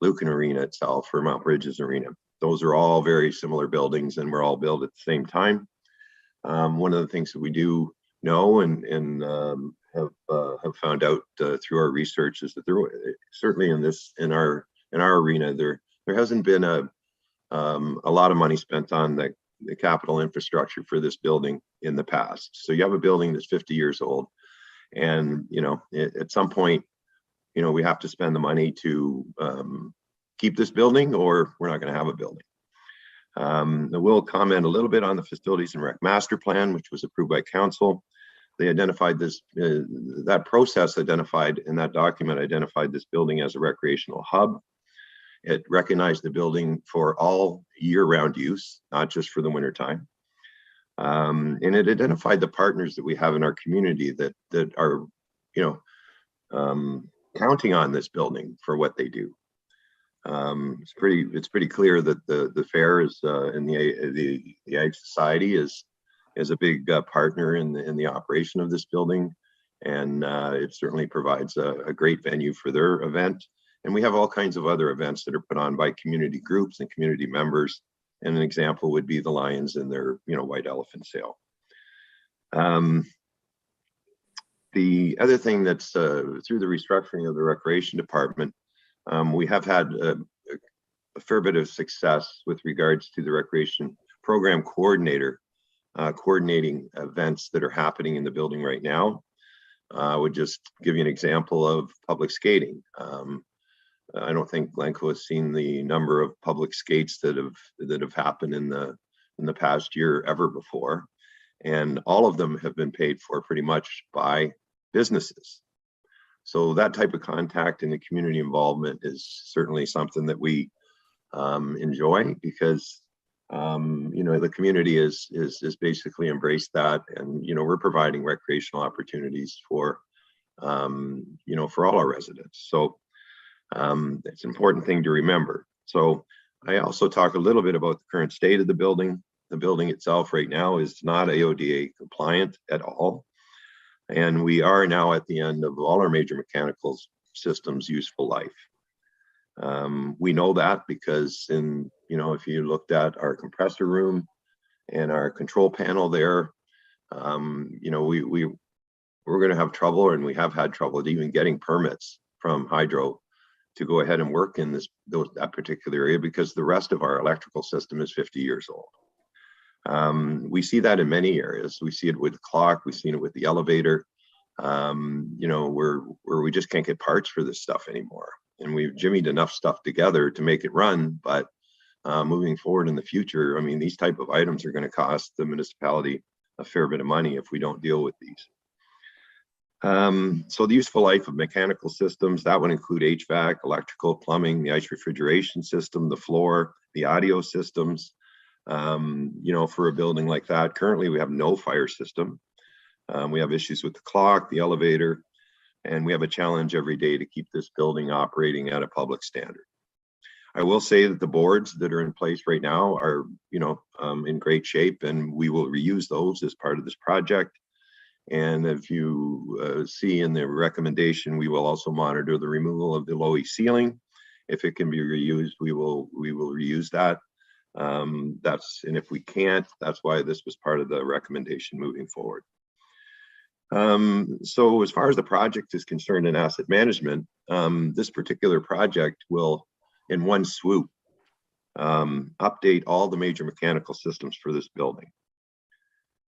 Lucan Arena itself, or Mount Bridges Arena. Those are all very similar buildings, and were all built at the same time. One of the things that we do know and have found out through our research is that there, certainly in our arena, there hasn't been a lot of money spent on the capital infrastructure for this building in the past. So you have a building that's 50 years old, and you know, at some point, you know, we have to spend the money to keep this building, or we're not going to have a building. We'll comment a little bit on the Facilities and Rec Master Plan, which was approved by council. They identified this, that process identified in that document identified this building as a recreational hub. It recognized the building for all year-round use, not just for the wintertime. And it identified the partners that we have in our community that are, you know, counting on this building for what they do. It's pretty clear that the fair is and the Ag Society is a big partner in the operation of this building, and it certainly provides a great venue for their event. And we have all kinds of other events that are put on by community groups and community members. And an example would be the Lions and their, you know, white elephant sale. The other thing that's through the restructuring of the recreation department, we have had a fair bit of success with regards to the recreation program coordinator coordinating events that are happening in the building right now. I would just give you an example of public skating. I don't think Glencoe has seen the number of public skates that have happened in the past year ever before, and all of them have been paid for pretty much by businesses. So that type of contact and the community involvement is certainly something that we enjoy, because you know, the community is basically embraced that, and you know, we're providing recreational opportunities for you know, for all our residents. So it's an important thing to remember. So I also talk a little bit about the current state of the building. The building itself right now is not AODA compliant at all. And we are now at the end of all our major mechanical systems' useful life. We know that because you know, if you looked at our compressor room and our control panel there, you know, we're going to have trouble, and we have had trouble even getting permits from Hydro to go ahead and work in that particular area, because the rest of our electrical system is 50 years old. We see that in many areas. We see it with the clock. We've seen it with the elevator. You know, where we just can't get parts for this stuff anymore. And we've jimmied enough stuff together to make it run. But moving forward in the future, I mean, these type of items are going to cost the municipality a fair bit of money if we don't deal with these. So the useful life of mechanical systems, that would include HVAC, electrical, plumbing, the ice refrigeration system, the floor, the audio systems. You know, for a building like that, currently we have no fire system. We have issues with the clock, the elevator, and we have a challenge every day to keep this building operating at a public standard. I will say that the boards that are in place right now are, you know, in great shape, and we will reuse those as part of this project. And if you see in the recommendation, we will also monitor the removal of the low E ceiling. If it can be reused, we will reuse that. And if we can't, that's why this was part of the recommendation moving forward. So as far as the project is concerned in asset management, this particular project will, in one swoop, update all the major mechanical systems for this building.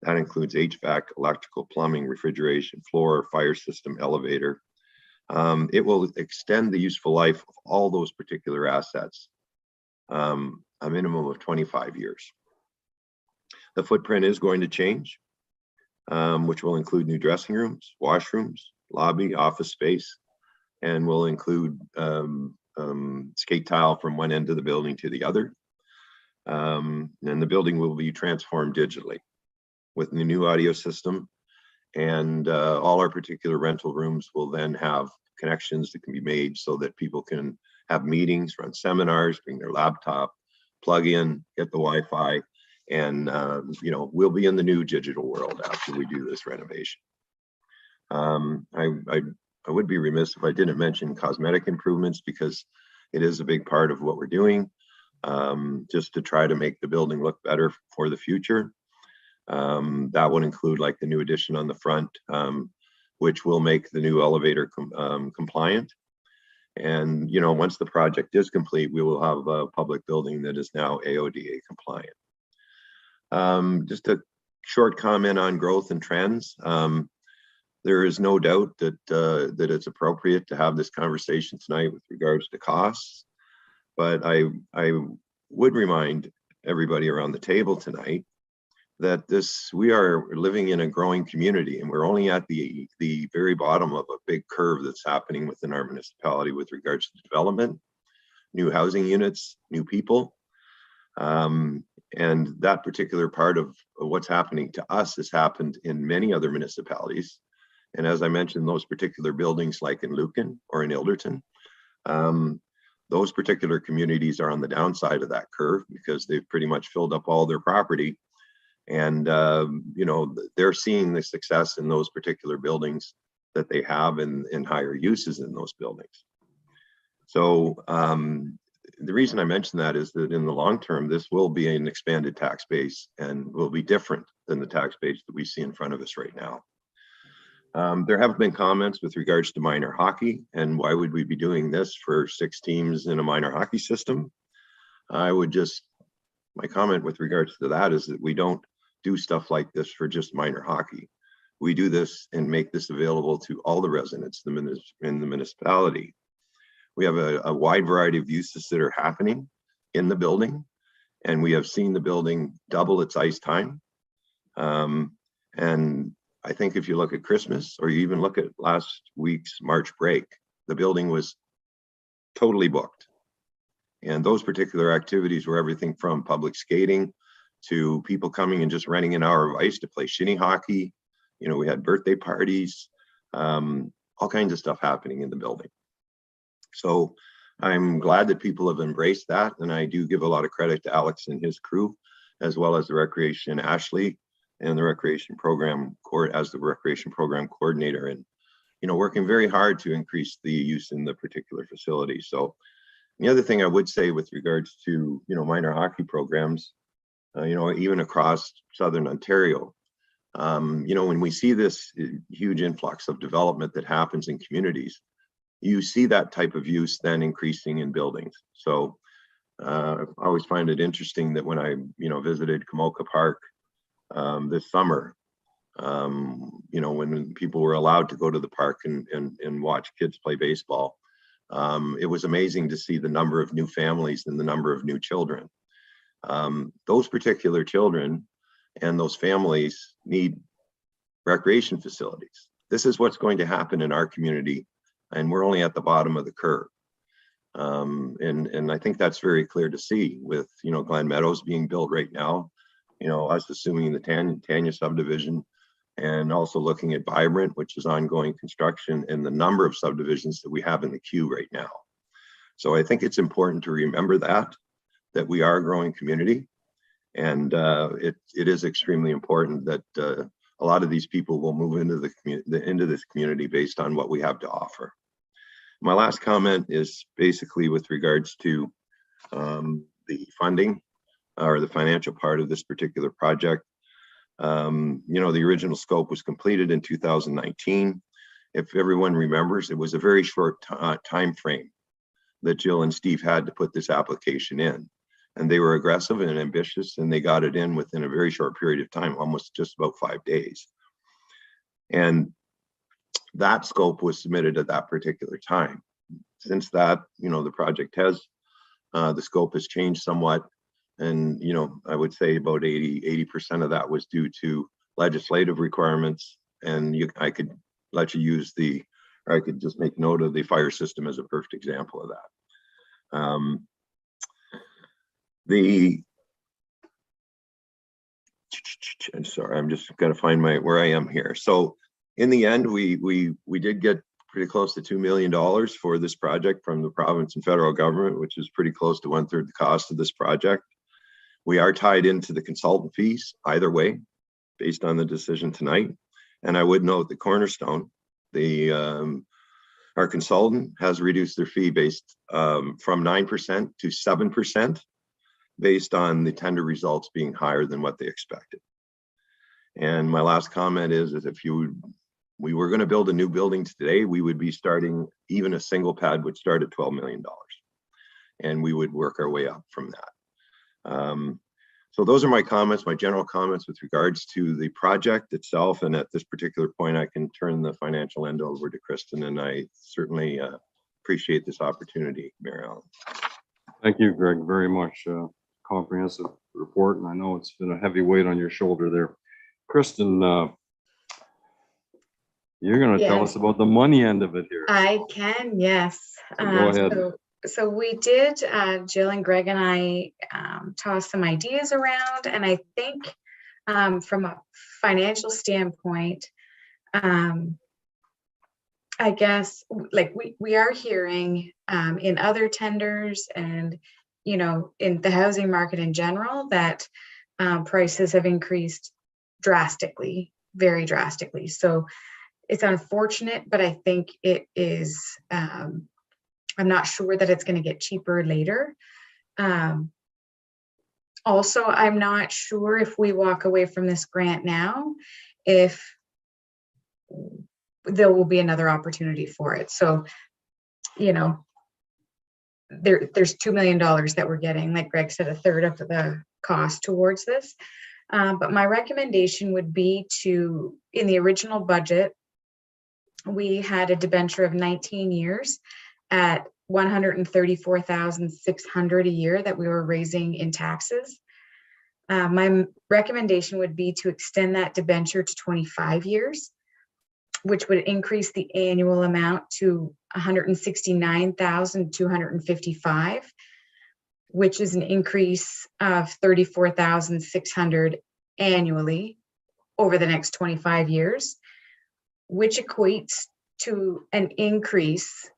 That includes HVAC, electrical, plumbing, refrigeration, floor, fire system, elevator. It will extend the useful life of all those particular assets, a minimum of 25 years. The footprint is going to change, which will include new dressing rooms, washrooms, lobby, office space, and will include skate tile from one end of the building to the other. And the building will be transformed digitally with the new audio system, and all our particular rental rooms will then have connections that can be made so that people can have meetings, run seminars, bring their laptop, plug in, get the Wi-Fi, and we'll be in the new digital world after we do this renovation. I would be remiss if I didn't mention cosmetic improvements, because it is a big part of what we're doing, just to try to make the building look better for the future. That would include like the new addition on the front, which will make the new elevator compliant. And once the project is complete, we will have a public building that is now AODA compliant. Just a short comment on growth and trends. There is no doubt that that it's appropriate to have this conversation tonight with regards to costs, but I would remind everybody around the table tonight that we are living in a growing community, and we're only at the very bottom of a big curve that's happening within our municipality with regards to development, new housing units, new people. And that particular part of what's happening to us has happened in many other municipalities. And as I mentioned, those particular buildings like in Lucan or in Ilderton, those particular communities are on the downside of that curve because they've pretty much filled up all their property. And, they're seeing the success in those particular buildings that they have in higher uses in those buildings. So the reason I mention that is that in the long term, this will be an expanded tax base and will be different than the tax base that we see in front of us right now. There have been comments with regards to minor hockey and why would we be doing this for 6 teams in a minor hockey system? My comment with regards to that is that we don't do stuff like this for just minor hockey. We do this and make this available to all the residents in the municipality. We have a wide variety of uses that are happening in the building, and we have seen the building double its ice time. And I think if you look at Christmas, or you even look at last week's March break, the building was totally booked. And those particular activities were everything from public skating to people coming and just renting an hour of ice to play shinny hockey. We had birthday parties, all kinds of stuff happening in the building. So I'm glad that people have embraced that. And I do give a lot of credit to Alex and his crew, as well as the Recreation Ashley and the Recreation Program Coordinator, and, working very hard to increase the use in the particular facility. So the other thing I would say with regards to, minor hockey programs, even across Southern Ontario, when we see this huge influx of development that happens in communities, you see that type of use then increasing in buildings. So I always find it interesting that when I, visited Kamoka Park this summer, when people were allowed to go to the park and watch kids play baseball, it was amazing to see the number of new families and the number of new children. Those particular children and those families need recreation facilities. This is what's going to happen in our community, and we're only at the bottom of the curve. And I think that's very clear to see with, Glen Meadows being built right now, us assuming the Tanya subdivision, and also looking at Vibrant, which is ongoing construction, and the number of subdivisions that we have in the queue right now. So I think it's important to remember that we are a growing community, and it is extremely important that a lot of these people will move into this community based on what we have to offer. My last comment is basically with regards to the funding. or the financial part of this particular project. You know, the original scope was completed in 2019. If everyone remembers, it was a very short time frame that Jill and Steve had to put this application in. And they were aggressive and ambitious, and they got it in within a very short period of time, almost just about 5 days. And that scope was submitted at that particular time. Since that, you know, the project has, the scope has changed somewhat. And, you know, I would say about 80% of that was due to legislative requirements. And I could let you use or I could just make note of the fire system as a perfect example of that. I'm sorry, I'm just gonna find where I am here. So in the end, we did get pretty close to $2 million for this project from the province and federal government, which is pretty close to 1/3 the cost of this project. We are tied into the consultant fees either way, based on the decision tonight. And I would note the Cornerstone, our consultant has reduced their fee based from 9% to 7%, based on the tender results being higher than what they expected. And my last comment is if we were going to build a new building today, we would be starting, even a single pad would start at $12 million. And we would work our way up from that. So those are my comments, my general comments with regards to the project itself. And at this particular point, I can turn the financial end over to Kristen, and I certainly appreciate this opportunity, Mary Ellen. Thank you, Greg, very much. Comprehensive report, and I know it's been a heavy weight on your shoulder there. Kristen, you're going to tell us about the money end of it here. I can, yes. So go ahead. So we did, Jill and Greg and I tossed some ideas around, and I think from a financial standpoint, I guess like we are hearing in other tenders and, you know, in the housing market in general, that prices have increased drastically, very drastically. So it's unfortunate, but I think it is, I'm not sure that it's going to get cheaper later. Also, I'm not sure if we walk away from this grant now, if there will be another opportunity for it. So, you know, there's $2 million that we're getting, like Greg said, 1/3 of the cost towards this. But my recommendation would be to, in the original budget, we had a debenture of 19 years at $134,600 a year that we were raising in taxes. My recommendation would be to extend that debenture to 25 years, which would increase the annual amount to $169,255, which is an increase of $34,600 annually over the next 25 years, which equates to an increase.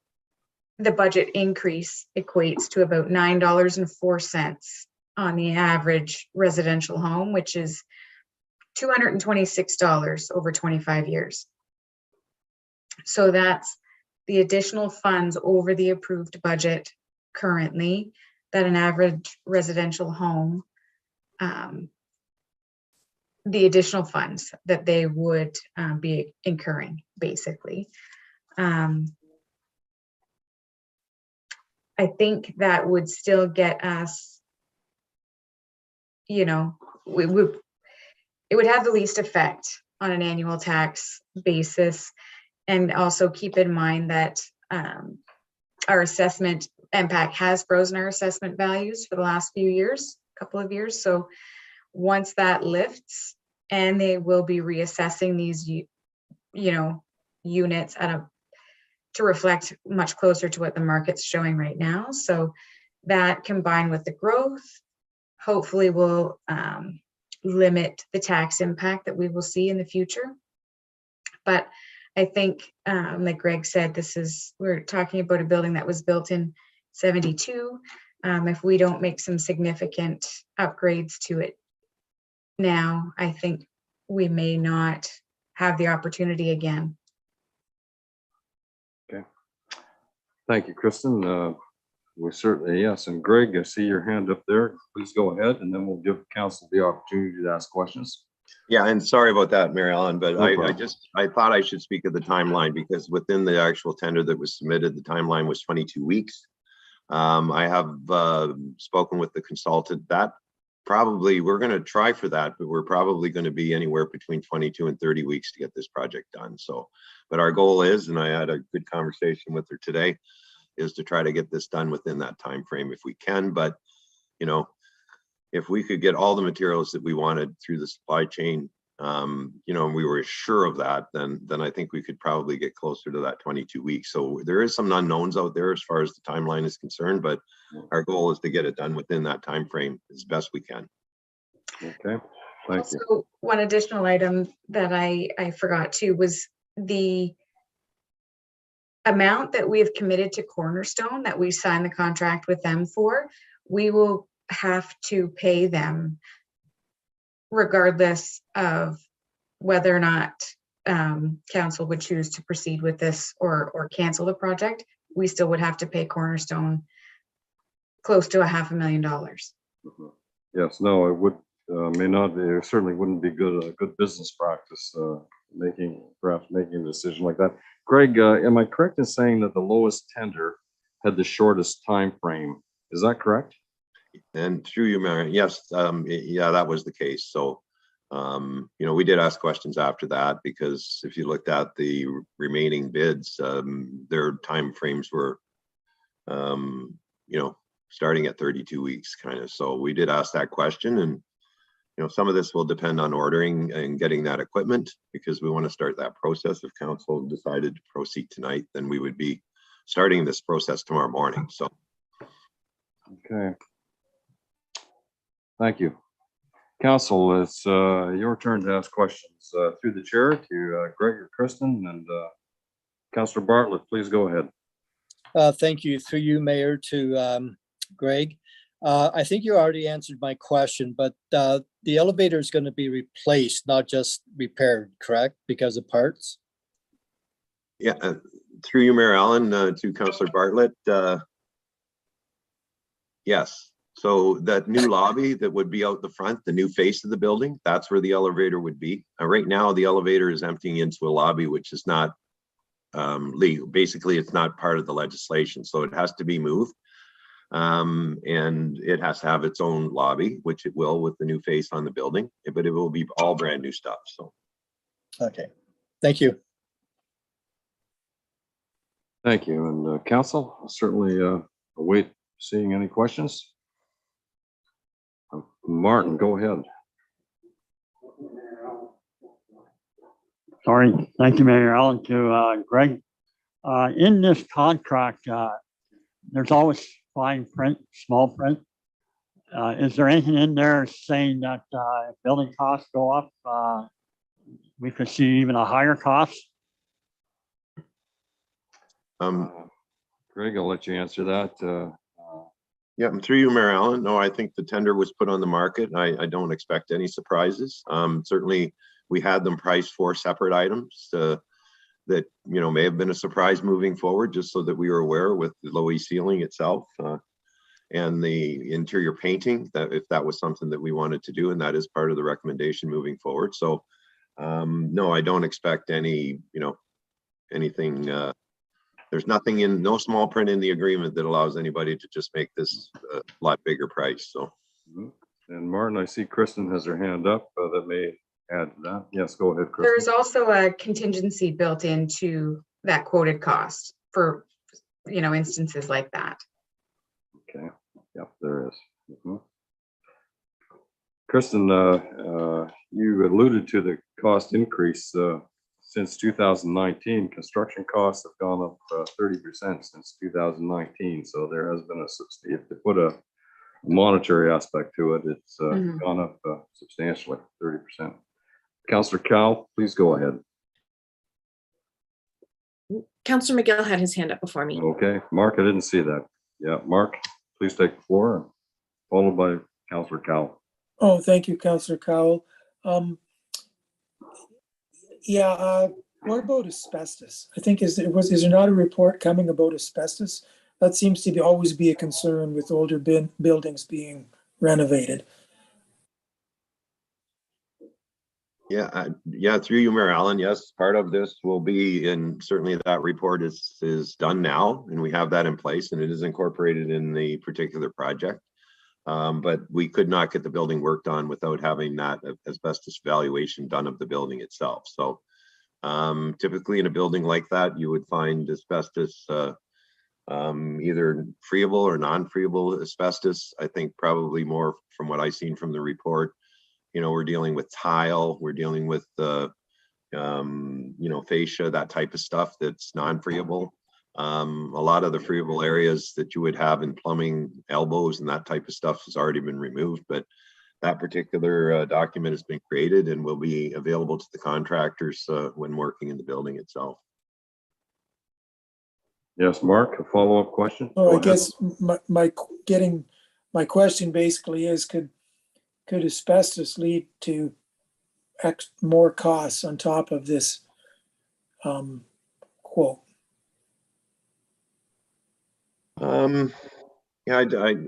The budget increase equates to about $9.04 on the average residential home, which is $226 over 25 years. So that's the additional funds over the approved budget currently that an average residential home, the additional funds that they would be incurring, basically. I think that would still get us, you know, it would have the least effect on an annual tax basis. And also keep in mind that our assessment, MPAC has frozen our assessment values for the last few years, couple of years. So once that lifts, and they will be reassessing these, you know, units to reflect much closer to what the market's showing right now. So that combined with the growth, hopefully will limit the tax impact that we will see in the future. But I think, like Greg said, we're talking about a building that was built in 72. If we don't make some significant upgrades to it now, I think we may not have the opportunity again. Okay. Thank you, Kristen. We certainly, yes. And Greg, I see your hand up there. Please go ahead, and then we'll give council the opportunity to ask questions. Yeah, and sorry about that, Mary Ellen, but No problem. I thought I should speak of the timeline because within the actual tender that was submitted, the timeline was 22 weeks. I have spoken with the consultant that probably we're going to try for that, but we're probably going to be anywhere between 22 and 30 weeks to get this project done. So, but our goal is, and I had a good conversation with her today, is to try to get this done within that time frame if we can. But you know, if we could get all the materials that we wanted through the supply chain, you know, and we were sure of that, then I think we could probably get closer to that 22 weeks. So there is some unknowns out there as far as the timeline is concerned, but our goal is to get it done within that time frame as best we can. Okay, thank you. Also, one additional item that I forgot to was the amount that we have committed to Cornerstone that we signed the contract with them for. We will have to pay them regardless of whether or not council would choose to proceed with this or cancel the project. We still would have to pay Cornerstone close to $500,000. Yes, no, it would, may not be, it certainly wouldn't be good, a good business practice, perhaps making a decision like that. Greg, am I correct in saying that the lowest tender had the shortest time frame? Is that correct? And through you, Mary, yes, yeah, that was the case. So, you know, we did ask questions after that because if you looked at the remaining bids, their time frames were, you know, starting at 32 weeks kind of. So we did ask that question, and you know, some of this will depend on ordering and getting that equipment because we want to start that process. If council decided to proceed tonight, then we would be starting this process tomorrow morning. So, okay. Thank you. Council, it's your turn to ask questions through the chair to Greg or Kristen, and Councillor Bartlett, please go ahead. Thank you. Through you, Mayor, to Greg. I think you already answered my question, but the elevator is going to be replaced, not just repaired, correct? Because of parts? yeah, through you, Mary Ellen, to Councillor Bartlett. Yes. So that new lobby that would be out the front, the new face of the building, that's where the elevator would be. Right now, the elevator is emptying into a lobby, which is not legal. Basically, it's not part of the legislation, so it has to be moved. And it has to have its own lobby, which it will with the new face on the building, but it will be all brand new stuff. So, okay, thank you. Thank you. And council, I'll certainly await seeing any questions. Martin, go ahead. Sorry, thank you, Mayor Allen. To Greg, in this contract, there's always fine print, small print. Is there anything in there saying that if building costs go up, we could see even a higher cost? Greg, I'll let you answer that. Yeah, and through you, Mary Ellen. No, I think the tender was put on the market. I don't expect any surprises. Certainly, we had them priced for separate items that, you know, may have been a surprise moving forward, just so that we were aware with the low E ceiling itself and the interior painting, that if that was something that we wanted to do, and that is part of the recommendation moving forward. So, no, I don't expect any, you know, anything. There's nothing in, no small print in the agreement that allows anybody to just make this a lot bigger price. So, and Martin, I see Kristen has her hand up. That may add to that. Yes, go ahead, Kristen. There's also a contingency built into that quoted cost for, you know, instances like that. Okay. Yep, there is. Kristen, you alluded to the cost increase since 2019. Construction costs have gone up 30% since 2019. So there has been if to put a monetary aspect to it, it's gone up substantially, 30%. Councillor Cowell, please go ahead. Councillor McGill had his hand up before me. Okay, Mark, I didn't see that. Yeah, Mark, please take the floor, followed by Councillor Cowell. Oh, thank you, Councillor Cowell. Yeah, what about asbestos? I think is there not a report coming about asbestos that seems to be always be a concern with older buildings being renovated. Yeah, through you, Mayor Allen. Yes, part of this will be, and certainly that report is done now, and we have that in place, and it is incorporated in the particular project. But we could not get the building worked on without having that asbestos evaluation done of the building itself. So typically in a building like that, you would find asbestos, either friable or non-friable asbestos. I think probably more from what I've seen from the report. We're dealing with tile, we're dealing with fascia, that type of stuff that's non-friable. A lot of the friable areas that you would have in plumbing, elbows and that type of stuff has already been removed, but that particular document has been created and will be available to the contractors when working in the building itself. Yes, Mark, a follow-up question? Oh, I guess my question basically is, could asbestos lead to more costs on top of this quote? Yeah,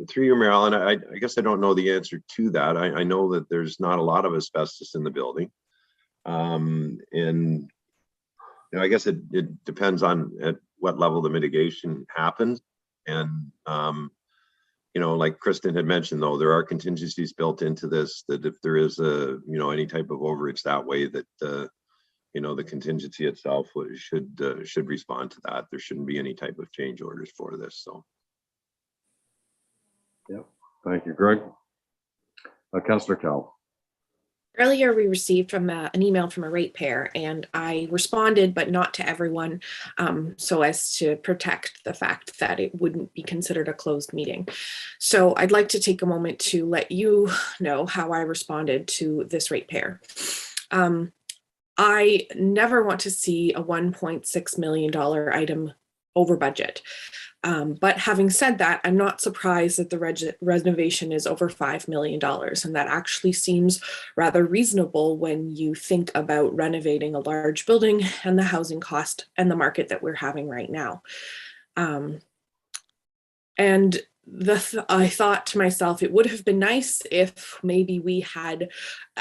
through you, Marilyn, I guess I don't know the answer to that. I know that there's not a lot of asbestos in the building. And I guess it depends on at what level the mitigation happens. And like Kristen had mentioned, though, there are contingencies built into this that if there is any type of overage that way, that the contingency itself should respond to that. There shouldn't be any type of change orders for this. So. Yeah, thank you, Greg. Councillor Cal. Earlier, we received an email from a ratepayer, and I responded, but not to everyone, so as to protect the fact that it wouldn't be considered a closed meeting. So I'd like to take a moment to let you know how I responded to this ratepayer. I never want to see a $1.6 million item over budget. But having said that, I'm not surprised that the renovation is over $5 million. And that actually seems rather reasonable when you think about renovating a large building and the housing cost and the market that we're having right now. And I thought to myself, it would have been nice if maybe we had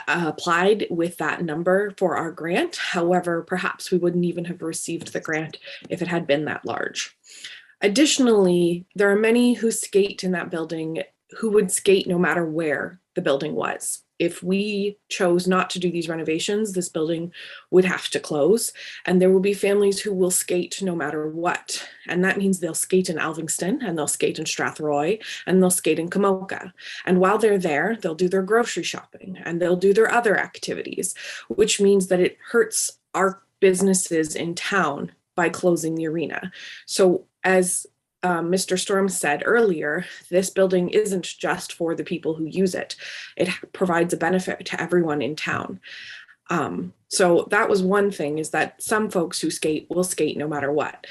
applied with that number for our grant. However, perhaps we wouldn't even have received the grant if it had been that large. Additionally, there are many who skate in that building who would skate no matter where the building was. If we chose not to do these renovations, this building would have to close, and there will be families who will skate no matter what. And that means they'll skate in Alvingston, and they'll skate in Strathroy, and they'll skate in Kamoka. And while they're there, they'll do their grocery shopping, and they'll do their other activities, which means that it hurts our businesses in town by closing the arena. So as Mr. Storm said earlier, this building isn't just for the people who use it. It provides a benefit to everyone in town. So that was one thing, is that some folks who skate will skate no matter what.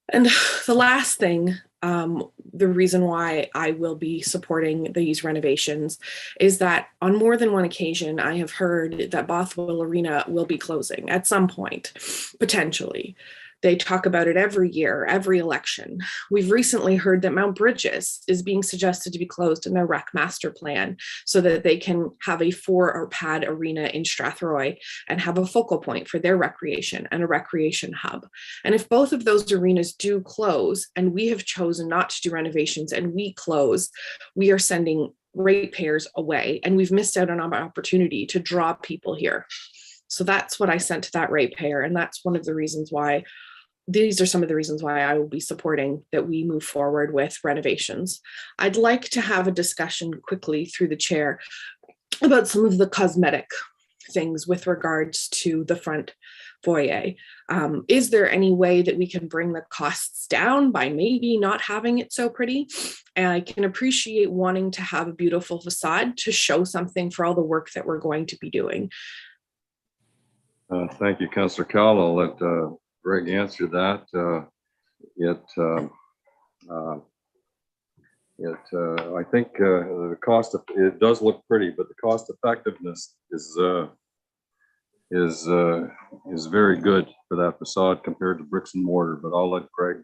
And the last thing, the reason why I will be supporting these renovations is that on more than one occasion, I have heard that Bothwell Arena will be closing at some point, potentially. They talk about it every year, every election. We've recently heard that Mount Bridges is being suggested to be closed in their rec master plan so that they can have a 4-pad arena in Strathroy and have a focal point for their recreation and a recreation hub. And if both of those arenas do close and we have chosen not to do renovations and we close, we are sending ratepayers away, and we've missed out on an opportunity to draw people here. So that's what I sent to that ratepayer, and that's one of the reasons why. These are some of the reasons why I will be supporting that we move forward with renovations. I'd like to have a discussion quickly through the chair about some of the cosmetic things with regards to the front foyer. Is there any way that we can bring the costs down by maybe not having it so pretty? And I can appreciate wanting to have a beautiful facade to show something for all the work that we're going to be doing. Thank you, Councillor Cowell. I'll let Greg answer that. I think the cost of it does look pretty, but the cost effectiveness is very good for that facade compared to bricks and mortar. But I'll let Greg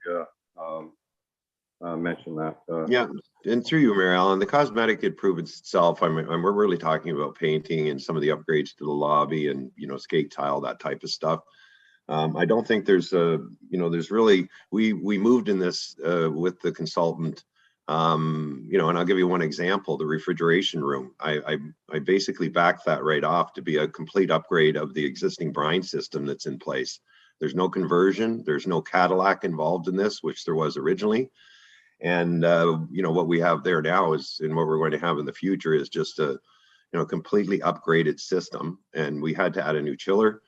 mention that. Yeah, and through you, Mary Ellen, the cosmetic improvements itself, we're really talking about painting and some of the upgrades to the lobby and, skate tile, that type of stuff. I don't think there's there's really, we moved in this with the consultant, and I'll give you one example, the refrigeration room. I basically backed that right off to be a complete upgrade of the existing brine system that's in place. There's no conversion, there's no Cadillac involved in this, which there was originally. And, what we have there now is, and what we're going to have in the future is just a, completely upgraded system. And we had to add a new chiller.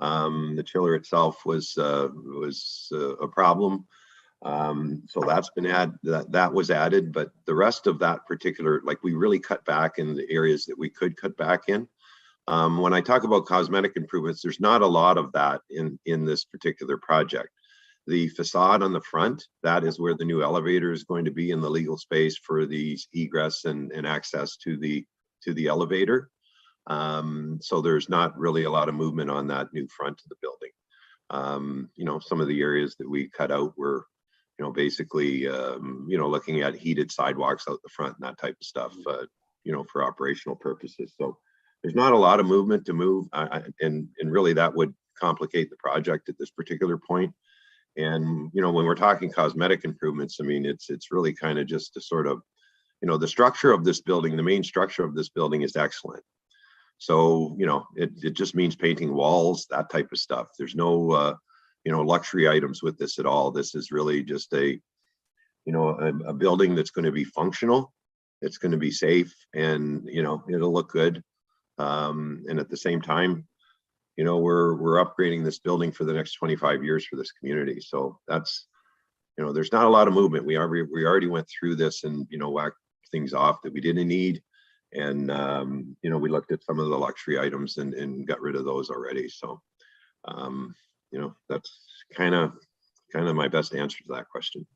The chiller itself was a problem. So that's been that was added, but the rest of that particular, like, we really cut back in the areas that we could cut back in. When I talk about cosmetic improvements, there's not a lot of that in this particular project. The facade on the front, that is where the new elevator is going to be in the legal space for the egress and access to the elevator. So there's not really a lot of movement on that new front of the building. Some of the areas that we cut out were, basically, looking at heated sidewalks out the front and that type of stuff, for operational purposes. So there's not a lot of movement to move, and really that would complicate the project at this particular point. And, when we're talking cosmetic improvements, I mean, it's really kind of just to sort of, the structure of this building, the main structure of this building is excellent. So, it just means painting walls, that type of stuff. There's no, luxury items with this at all. This is really just a building that's going to be functional. It's going to be safe, and, it'll look good. And at the same time, we're upgrading this building for the next 25 years for this community. So that's, there's not a lot of movement. We already went through this and, whacked things off that we didn't need. And, we looked at some of the luxury items and got rid of those already. So, that's kind of my best answer to that question.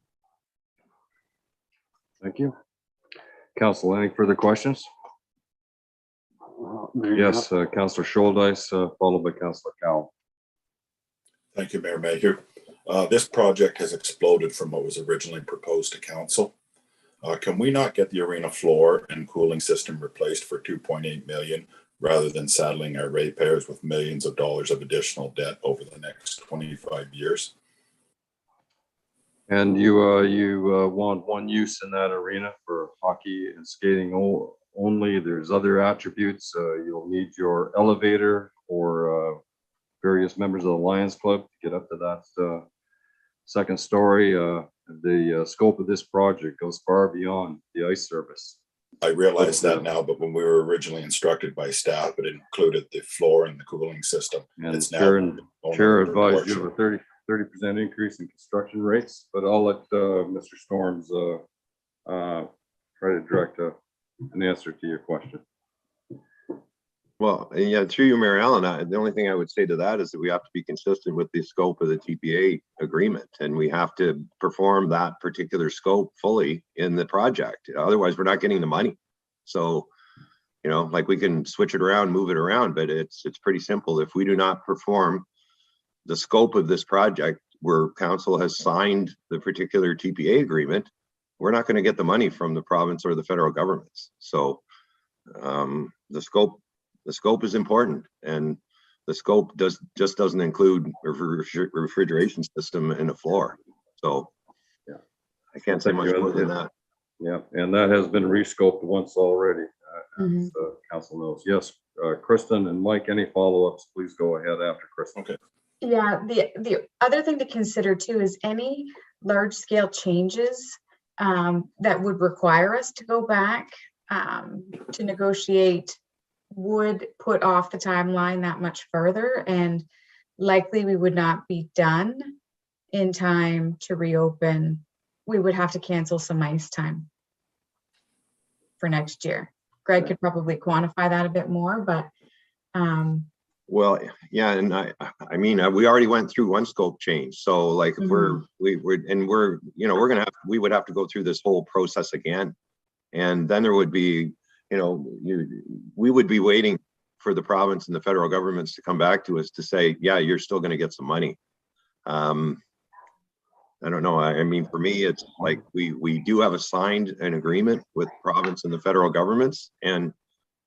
Thank you. Council, any further questions? Yes, Councillor Scholdice, followed by Councillor Cowell. Thank you, Mayor Mayhew. This project has exploded from what was originally proposed to council. Can we not get the arena floor and cooling system replaced for 2.8 million rather than saddling our ratepayers with millions of dollars of additional debt over the next 25 years? And you want one use in that arena for hockey and skating only. There's other attributes. You'll need your elevator for various members of the Lions Club to get up to that second story. The scope of this project goes far beyond the ice service. I realize that now, but when we were originally instructed by staff, it included the floor and the cooling system. And it's Chair advised you of a 30% increase in construction rates, but I'll let Mr. Storms try to direct an answer to your question. Well, yeah, through you, Mary Ellen, the only thing I would say to that is that we have to be consistent with the scope of the TPA agreement, and we have to perform that particular scope fully in the project. Otherwise, we're not getting the money. So, like, we can switch it around, move it around, but it's pretty simple. If we do not perform the scope of this project where council has signed the particular TPA agreement, we're not going to get the money from the province or the federal governments. So the scope is important, and the scope just doesn't include a refrigeration system and a floor. So yeah, I can't say much more than that. Yeah, and that has been rescoped once already, as council knows. Yes, Kristen and Mike, any follow-ups, please go ahead after Kristen. Okay. Yeah, the other thing to consider too is any large scale changes that would require us to go back to negotiate would put off the timeline that much further, and likely we would not be done in time to reopen. We would have to cancel some ice time for next year. Greg could probably quantify that a bit more, but well, yeah, and I mean, we already went through one scope change. So like, if we would have to go through this whole process again. And then there would be, we would be waiting for the province and the federal governments to come back to us to say, yeah, you're still going to get some money. I don't know. I mean, for me, it's like we do have signed an agreement with province and the federal governments, and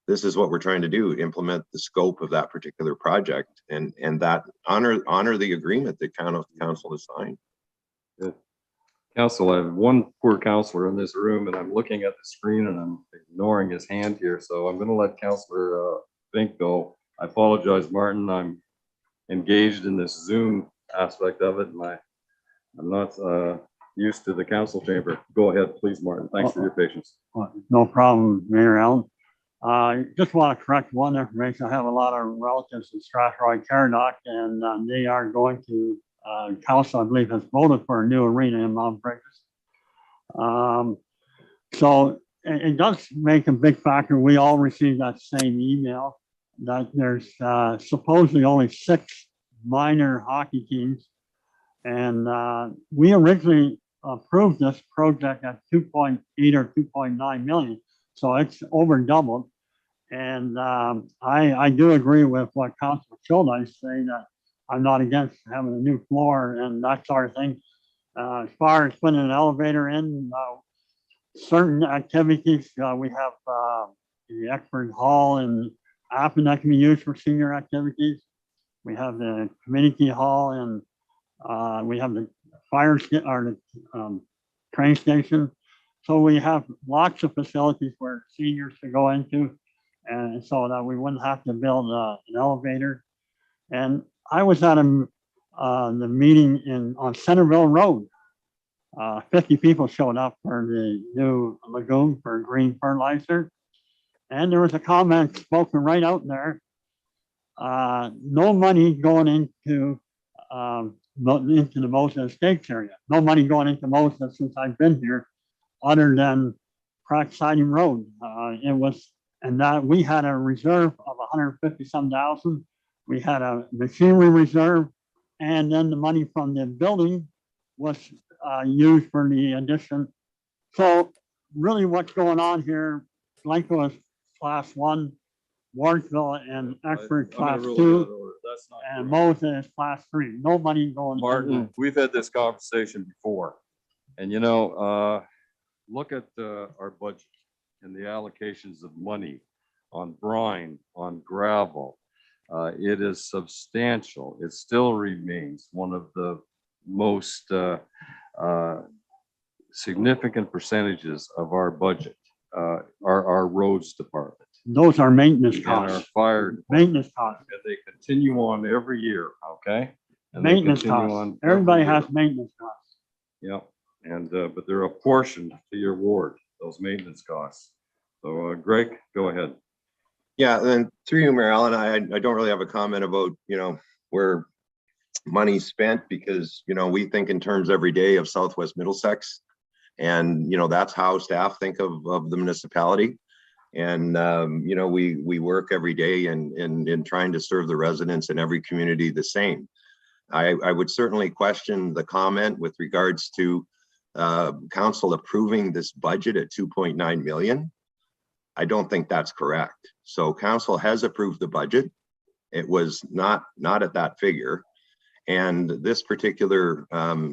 this is what we're trying to do, implement the scope of that particular project and that honor the agreement that council has signed. Good. Council, I have one poor counselor in this room, and I'm looking at the screen and I'm ignoring his hand here. So I'm going to let Councillor Fink go. I apologize, Martin. I'm engaged in this Zoom aspect of it, and I'm not used to the council chamber. Go ahead, please, Martin. Thanks for your patience. No problem, Mayor Allen. I just want to correct one information. I have a lot of relatives in Strathroy, Caradoc, and they are going to, council, I believe, has voted for a new arena in Mount Bridges. So it does make a big factor. We all received that same email that there's supposedly only 6 minor hockey teams. And we originally approved this project at 2.8 or 2.9 million. So it's over doubled. And I do agree with what Councilor Childice say that I'm not against having a new floor and that sort of thing. As far as putting an elevator in, certain activities, we have the expert hall and Applicant that can be used for senior activities. We have the community hall and we have the fire or the train station. So we have lots of facilities for seniors to go into, and so that we wouldn't have to build an elevator. And I was at the meeting on Centerville Road. 50 people showed up for the new lagoon for green fertilizer. And there was a comment spoken right out there. No money going into the Moses Estates area. No money going into Moses since I've been here, other than Crack Siding Road. It was, and that we had a reserve of 150-some thousand. We had a machinery reserve, and then the money from the building was used for the addition. So really what's going on here, Glencoe is class 1, Wardsville and Expert class 2, and Moses is class 3. No money going. Martin, we've had this conversation before, and you know, look at our budget and the allocations of money on brine, on gravel. It is substantial. It still remains one of the most significant percentages of our budget, our roads department. Those are maintenance And our costs. fire Maintenance costs. and they continue on every year, okay? And they Maintenance continue costs. on every Everybody year. has maintenance costs. Yeah, and but they're apportioned to your ward, those maintenance costs. So Greg, go ahead. Yeah, and then through you, Mayor Allen, I don't really have a comment about, where money's spent, because, we think in terms every day of Southwest Middlesex. And, that's how staff think of the municipality. And, we work every day in trying to serve the residents in every community the same. I would certainly question the comment with regards to council approving this budget at 2.9 million. I don't think that's correct. So council has approved the budget. It was not at that figure. And this particular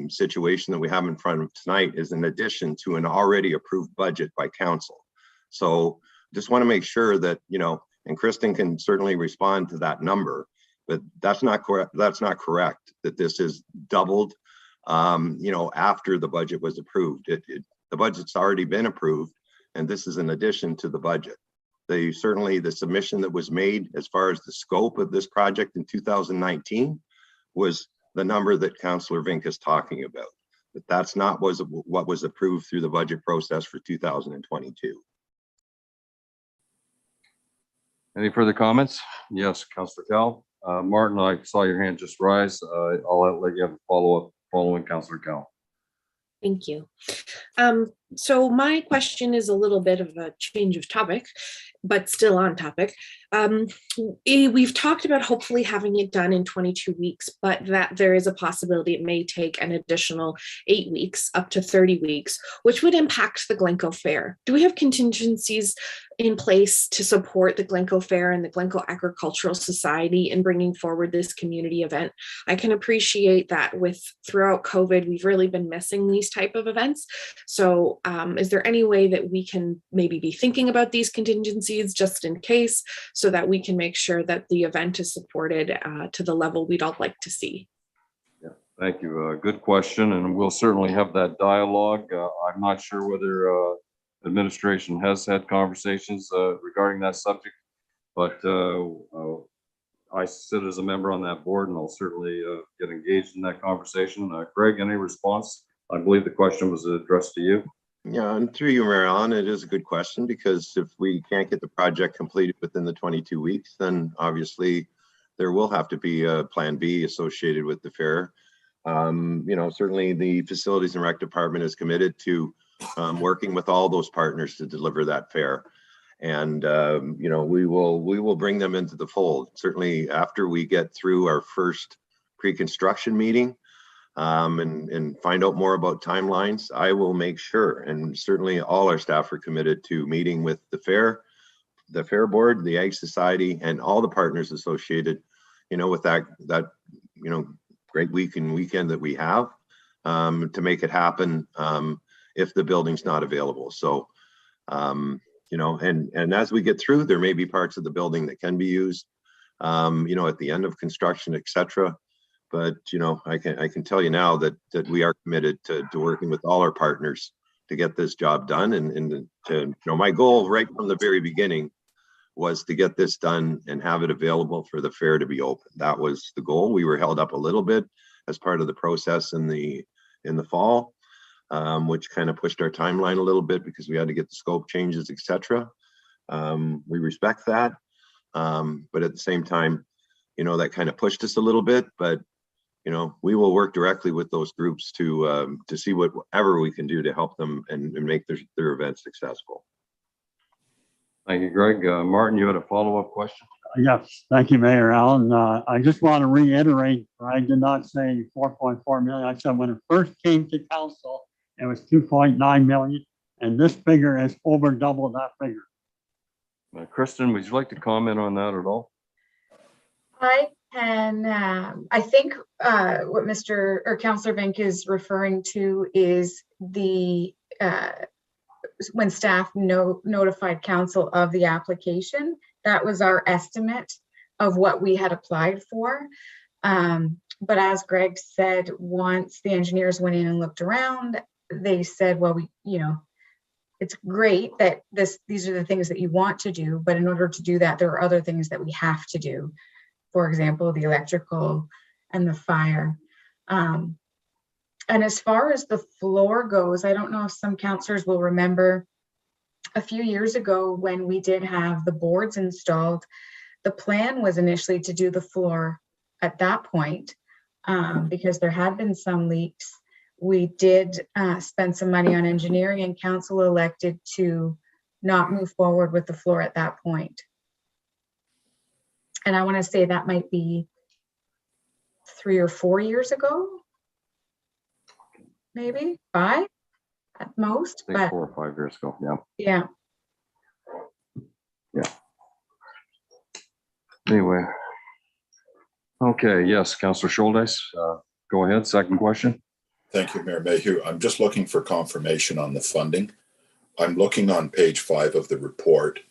situation that we have in front of tonight is in addition to an already approved budget by council. So just want to make sure that, and Kristen can certainly respond to that number, but that's not correct. That's not correct that this is doubled, after the budget was approved. The budget's already been approved, and this is in addition to the budget. Certainly the submission that was made as far as the scope of this project in 2019 was the number that Councillor Vink is talking about. But that's not what was approved through the budget process for 2022. Any further comments? Yes, Councillor Cal. Martin, I saw your hand just rise. I'll let you have a follow-up following Councillor Cal. Thank you. So my question is a little bit of a change of topic, but still on topic. We've talked about hopefully having it done in 22 weeks, but that there is a possibility it may take an additional 8 weeks, up to 30 weeks, which would impact the Glencoe Fair. Do we have contingencies in place to support the Glencoe Fair and the Glencoe Agricultural Society in bringing forward this community event. I can appreciate that with throughout COVID, we've really been missing these type of events. So is there any way that we can maybe be thinking about these contingencies just in case, so that we can make sure that the event is supported to the level we'd all like to see? Yeah, thank you. Good question, and we'll certainly have that dialogue. I'm not sure whether administration has had conversations regarding that subject, but I sit as a member on that board, and I'll certainly get engaged in that conversation. Greg, any response? I believe the question was addressed to you. Yeah, and through you, Mary Ellen, it is a good question, because if we can't get the project completed within the 22 weeks, then obviously there will have to be a plan B associated with the fair. You know, certainly the Facilities and Rec Department is committed to working with all those partners to deliver that fair. And, you know, we will bring them into the fold. Certainly after we get through our first pre-construction meeting and find out more about timelines, I will make sure, and certainly all our staff are committed to meeting with the fair board, the Ag Society, and all the partners associated, you know, with that, you know, great week and weekend that we have to make it happen if the building's not available. So, you know, and as we get through, there may be parts of the building that can be used, you know, at the end of construction, etc. But, you know, I can tell you now that we are committed to working with all our partners to get this job done. And to, you know, my goal right from the very beginning was to get this done and have it available for the fair to be open. That was the goal. We were held up a little bit as part of the process in the fall, which kind of pushed our timeline a little bit because we had to get the scope changes, etc. We respect that, but at the same time, you know, that kind of pushed us a little bit. But you know, we will work directly with those groups to see whatever we can do to help them and make their event successful. Thank you, Greg. Martin, you had a follow-up question? Yes, thank you, Mayor Allen. I just want to reiterate, I did not say 4.4 million. I said when it first came to council, it was 2.9 million, and this figure is over double that figure. Kristen, would you like to comment on that at all? I can, I think what Mr. or Councillor Vink is referring to is the when staff notified council of the application. That was our estimate of what we had applied for. But as Greg said, once the engineers went in and looked around, they said, well, you know, it's great that these are the things that you want to do, but in order to do that, there are other things that we have to do. For example, the electrical and the fire. And as far as the floor goes, I don't know if some councillors will remember a few years ago when we did have the boards installed, the plan was initially to do the floor at that point because there had been some leaks. We did spend some money on engineering, and council elected to not move forward with the floor at that point. And I want to say that might be 3 or 4 years ago. Maybe 5 at most, I think but 4 or 5 years ago. Yeah. yeah. Yeah. Anyway. Okay. Yes, Councillor Scholdice, go ahead. Second question. Thank you, Mayor Mayhew. I'm just looking for confirmation on the funding. I'm looking on page 5 of the report,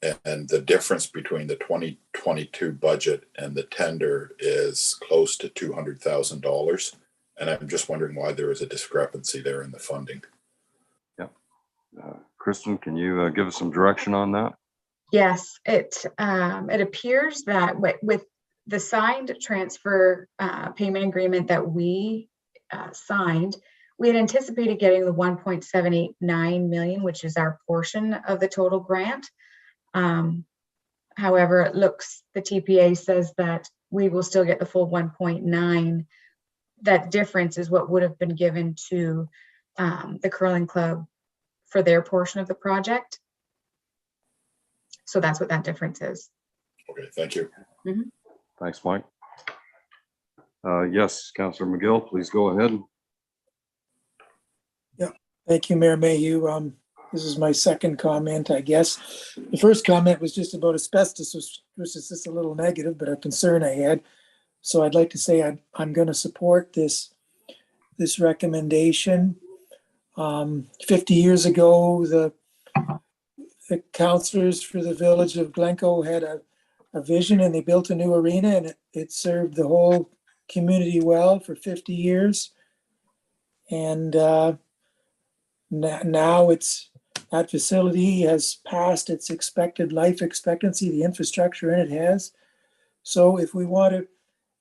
and the difference between the 2022 budget and the tender is close to $200,000. And I'm just wondering why there is a discrepancy there in the funding. Yeah. Kristen, can you give us some direction on that? Yes, it appears that with the signed transfer payment agreement that we signed, we had anticipated getting the 1.789 million, which is our portion of the total grant. However, it looks, the TPA says that we will still get the full 1.9. That difference is what would have been given to the curling club for their portion of the project. So that's what that difference is. Okay, thank you. Mm-hmm. Thanks, Mike. Yes, Councillor McGill, please go ahead. Yeah, thank you, Mayor Mayhew. This is my second comment, I guess. The first comment was just about asbestos, which is just a little negative, but a concern I had. So I'd like to say I'm going to support this recommendation. 50 years ago, the councillors for the village of Glencoe had a vision, and they built a new arena, and it served the whole community well for 50 years. And now that facility has passed its expected life expectancy, the infrastructure in it has. So if we want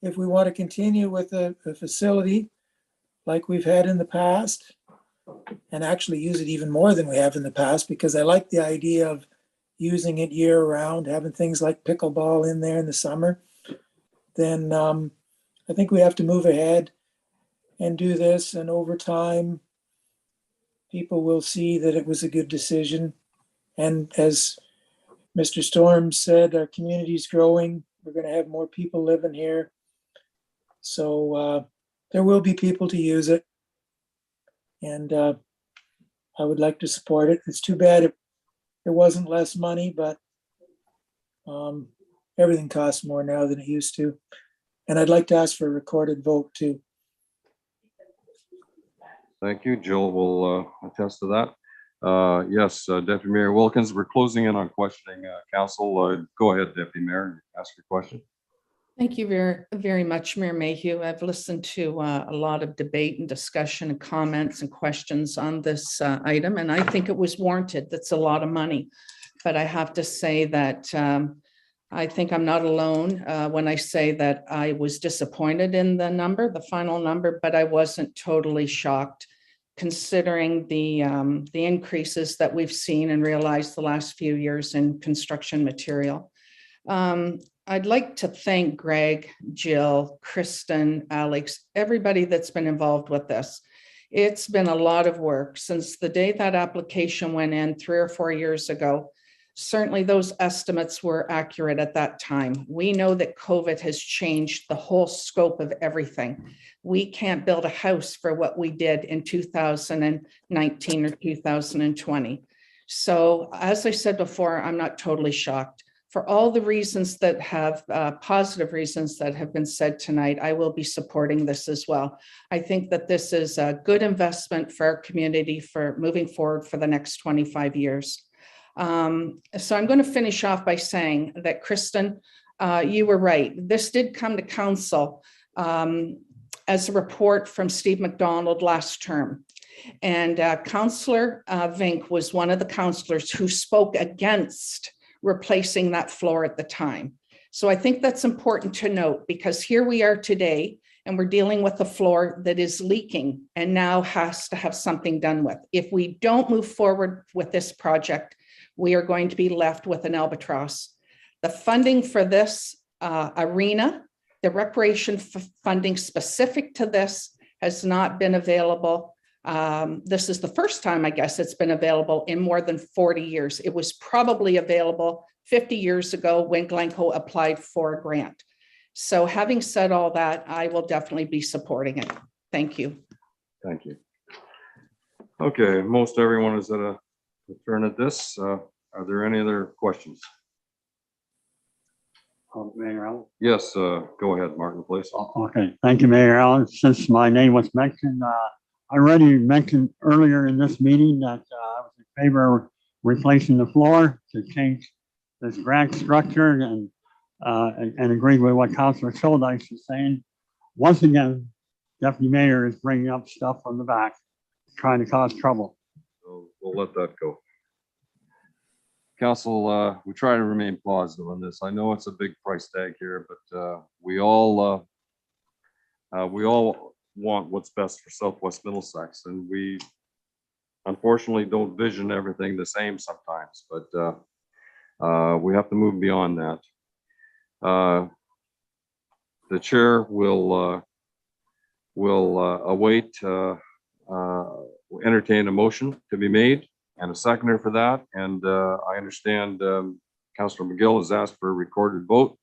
to continue with a facility like we've had in the past, and actually use it even more than we have in the past, because I like the idea of using it year round, having things like pickleball in there in the summer, then I think we have to move ahead and do this. And over time, people will see that it was a good decision. And as Mr. Storm said, our community's growing. We're going to have more people living here. So there will be people to use it. And I would like to support it. It's too bad it wasn't less money, but everything costs more now than it used to. And I'd like to ask for a recorded vote too. Thank you. Jill will attest to that. Yes, Deputy Mayor Wilkins, we're closing in on questioning council. Go ahead, Deputy Mayor, ask your question. Thank you very, very much, Mayor Mayhew. I've listened to a lot of debate and discussion and comments and questions on this item, and I think it was warranted. That's a lot of money. But I have to say that I think I'm not alone when I say that I was disappointed in the number, the final number, but I wasn't totally shocked considering the increases that we've seen and realized the last few years in construction material. I'd like to thank Greg, Jill, Kristen, Alex, everybody that's been involved with this. It's been a lot of work since the day that application went in 3 or 4 years ago. Certainly those estimates were accurate at that time. We know that COVID has changed the whole scope of everything. We can't build a house for what we did in 2019 or 2020. So as I said before, I'm not totally shocked. For all the reasons that have positive reasons that have been said tonight, I will be supporting this as well. I think that this is a good investment for our community for moving forward for the next 25 years. So I'm going to finish off by saying that, Kristen, you were right. This did come to council as a report from Steve McDonald last term. And Councillor Vink was one of the councillors who spoke against replacing that floor at the time. So I think that's important to note, because here we are today and we're dealing with a floor that is leaking and now has to have something done with. If we don't move forward with this project, we are going to be left with an albatross. The funding for this arena, the recreation funding specific to this, has not been available. This is the first time, I guess, it's been available in more than 40 years. It was probably available 50 years ago when Glencoe applied for a grant. So having said all that, I will definitely be supporting it. Thank you. Thank you. Okay, most everyone is at a turn at this. Are there any other questions? Mayor Allen. Yes, go ahead, Martin, please. Okay, thank you, Mayor Allen. Since my name was mentioned, I already mentioned earlier in this meeting that I was in favor of replacing the floor to change this grant structure and agree with what Councilor Soldice is saying. Once again, Deputy Mayor is bringing up stuff from the back, trying to cause trouble. So we'll let that go. Council, we try to remain positive on this. I know it's a big price tag here, but we all want what's best for Southwest Middlesex, and we unfortunately don't vision everything the same sometimes, but we have to move beyond that. The chair will await, entertain a motion to be made and a seconder for that, and I understand Councillor McGill has asked for a recorded vote,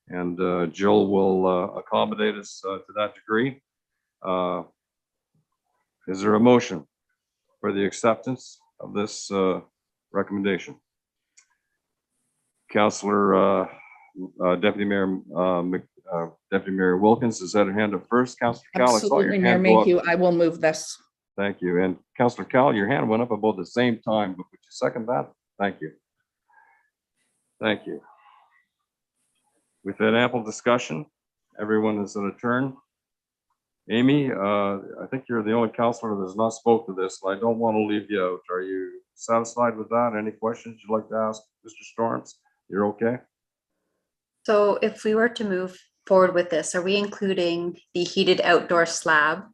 and Jill will accommodate us to that degree. Is there a motion for the acceptance of this recommendation? Councillor Deputy Mayor Deputy Mayor Wilkins has had her hand up first. Councillor Cal, I saw your Absolutely, Mayor hand go up. Mayhew, I will move this. Thank you. And Councillor Cal, your hand went up about the same time, but would you second that? Thank you. Thank you. We've had ample discussion. Everyone is in a turn. Amy, I think you're the only councillor that has not spoke to this, and I don't want to leave you out. Are you satisfied with that? Any questions you'd like to ask Mr. Storms? You're okay? So if we were to move forward with this, are we including the heated outdoor slab,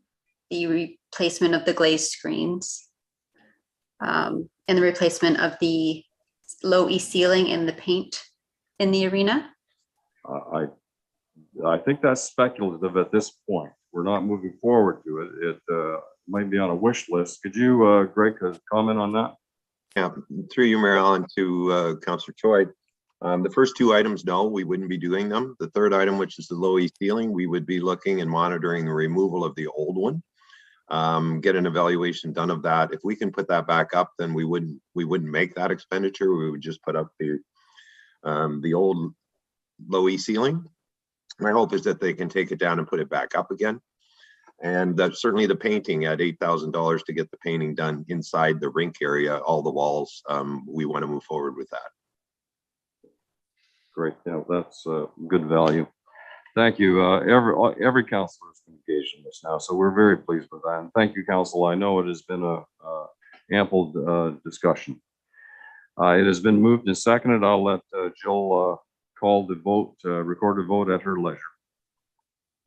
the replacement of the glazed screens, and the replacement of the low E ceiling and the paint in the arena? I think that's speculative at this point. We're not moving forward to it. It might be on a wish list. Could you, Greg, comment on that? Yeah, through you, Mayor Allen, to Councillor Choi. The first two items, no, we wouldn't be doing them. The third item, which is the low E ceiling, we would be looking and monitoring the removal of the old one. Get an evaluation done of that. If we can put that back up, then we wouldn't make that expenditure. We would just put up the old low E ceiling. My hope is that they can take it down and put it back up again. And that's certainly the painting at $8,000 to get the painting done inside the rink area, all the walls. We want to move forward with that. Great. Yeah, that's good value. Thank you. Every councillor is engaged in this now, so we're very pleased with that. And thank you, council. I know it has been a ample discussion. It has been moved and seconded. I'll let Jill call the vote, record a vote at her leisure.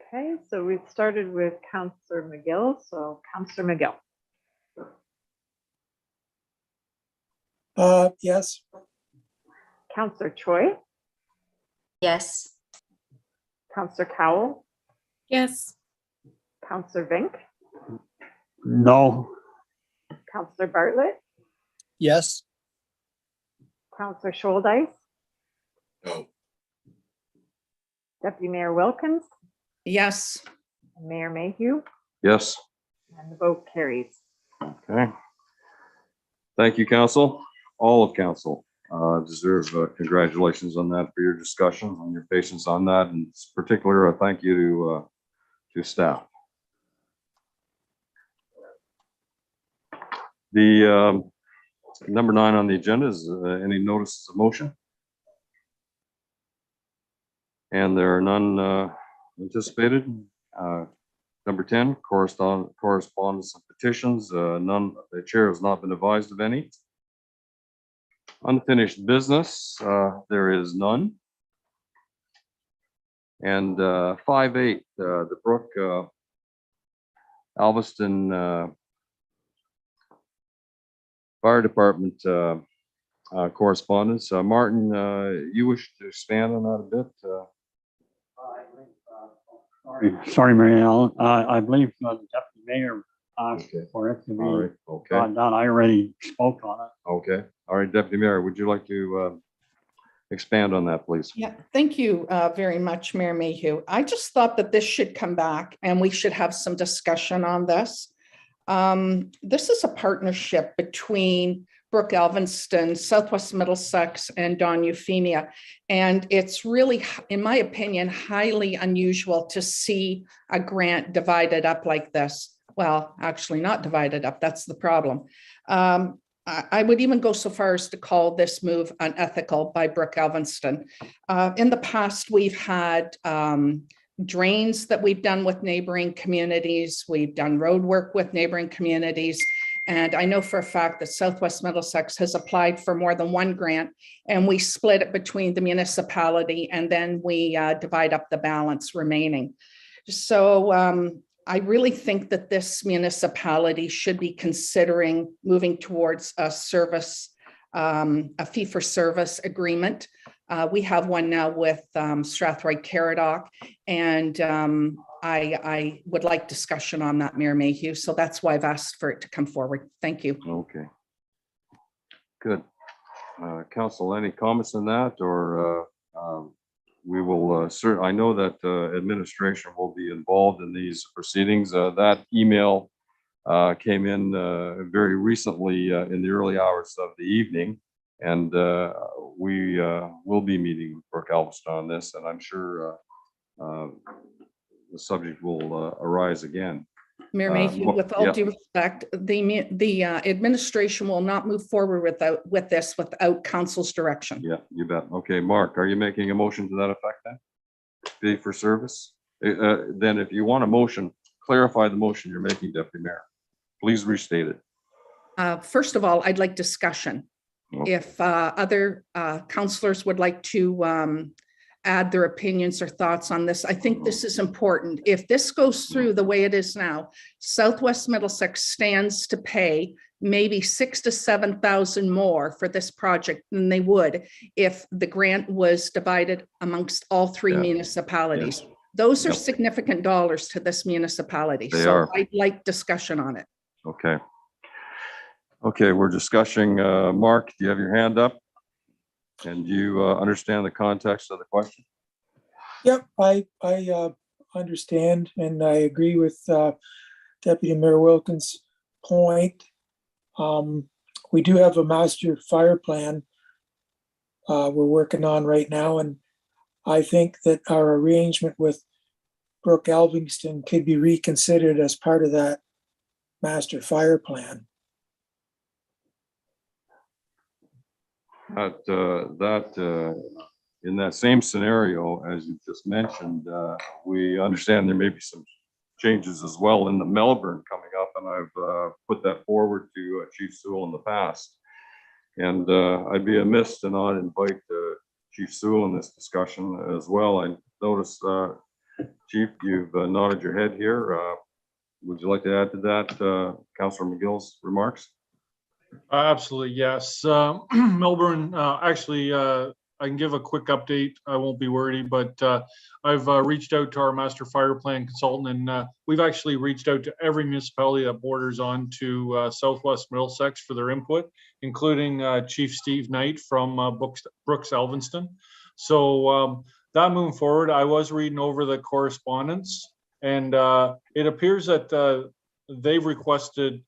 Okay, so we've started with Councillor McGill. So Councillor McGill. Yes. Councillor Choi. Yes. Councillor Cowell. Yes. Councillor Vink. No. Councillor Bartlett. Yes. Councillor Scholdice. No. Deputy Mayor Wilkins. Yes. And Mayor Mayhew. Yes. And the vote carries. Okay. Thank you, council. All of council deserve congratulations on that for your discussions and your patience on that. And in particular, a thank you to staff. The number 9 on the agenda is any notices of motion. And there are none anticipated. Number 10, correspondence and petitions. None, the chair has not been advised of any. Unfinished business, there is none. And 5.8, the Brook Alveston Fire Department correspondence. Martin, you wish to expand on that a bit? Sorry, Mary Ellen. I believe the deputy mayor asked Okay. for it to All be right, okay, brought down. I already spoke on it. okay. All right, Deputy Mayor, would you like to expand on that, please? Yeah, thank you very much, Mayor Mayhew. I just thought that this should come back and we should have some discussion on this. This is a partnership between Brook Alveston, Southwest Middlesex, and Don Euphemia. And it's really, in my opinion, highly unusual to see a grant divided up like this. Well, actually not divided up, that's the problem. I would even go so far as to call this move unethical by Brook Alveston. In the past, we've had drains that we've done with neighboring communities. We've done road work with neighboring communities. And I know for a fact that Southwest Middlesex has applied for more than one grant, and we split it between the municipality, and then we divide up the balance remaining. So I really think that this municipality should be considering moving towards a service, a fee-for-service agreement. We have one now with Strathroy Caradoc, and I would like discussion on that, Mayor Mayhew. So that's why I've asked for it to come forward. Thank you. Okay. Good. Council, any comments on that, or we will I know that administration will be involved in these proceedings. That email came in very recently in the early hours of the evening. And we will be meeting with Brooke Elviston on this, and I'm sure the subject will arise again. Mayor Mayhew, with all yeah. due respect, the administration will not move forward with this without council's direction. Yeah, you bet. Okay, Mark, are you making a motion to that effect then? Fee for service? Then if you want a motion, clarify the motion you're making, Deputy Mayor. Please restate it. First of all, I'd like discussion. Okay. If other councillors would like to add their opinions or thoughts on this, I think this is important. If this goes through the way it is now, Southwest Middlesex stands to pay maybe 6,000 to 7,000 more for this project than they would if the grant was divided amongst all three municipalities. Those are significant dollars to this municipality. They so are. I'd like discussion on it. Okay. Okay, we're discussing, Mark, do you have your hand up? And do you understand the context of the question? Yep, I understand, and I agree with Deputy Mayor Wilkins' point. We do have a master fire plan we're working on right now, and I think that our arrangement with Brooke Elviston could be reconsidered as part of that master fire plan. In that same scenario, as you just mentioned, we understand there may be some changes as well in the Melbourne coming up, and I've put that forward to Chief Sewell in the past. And I'd be amiss to not invite Chief Sewell in this discussion as well. I noticed, Chief, you've nodded your head here. Would you like to add to that, Councillor McGill's remarks? Absolutely, yes. Melbourne, actually, I can give a quick update. I won't be wordy, but I've reached out to our master fire plan consultant, and we've actually reached out to every municipality that borders on to Southwest Middlesex for their input, including Chief Steve Knight from Brooks Elviston. So that moving forward, I was reading over the correspondence, and it appears that they've requested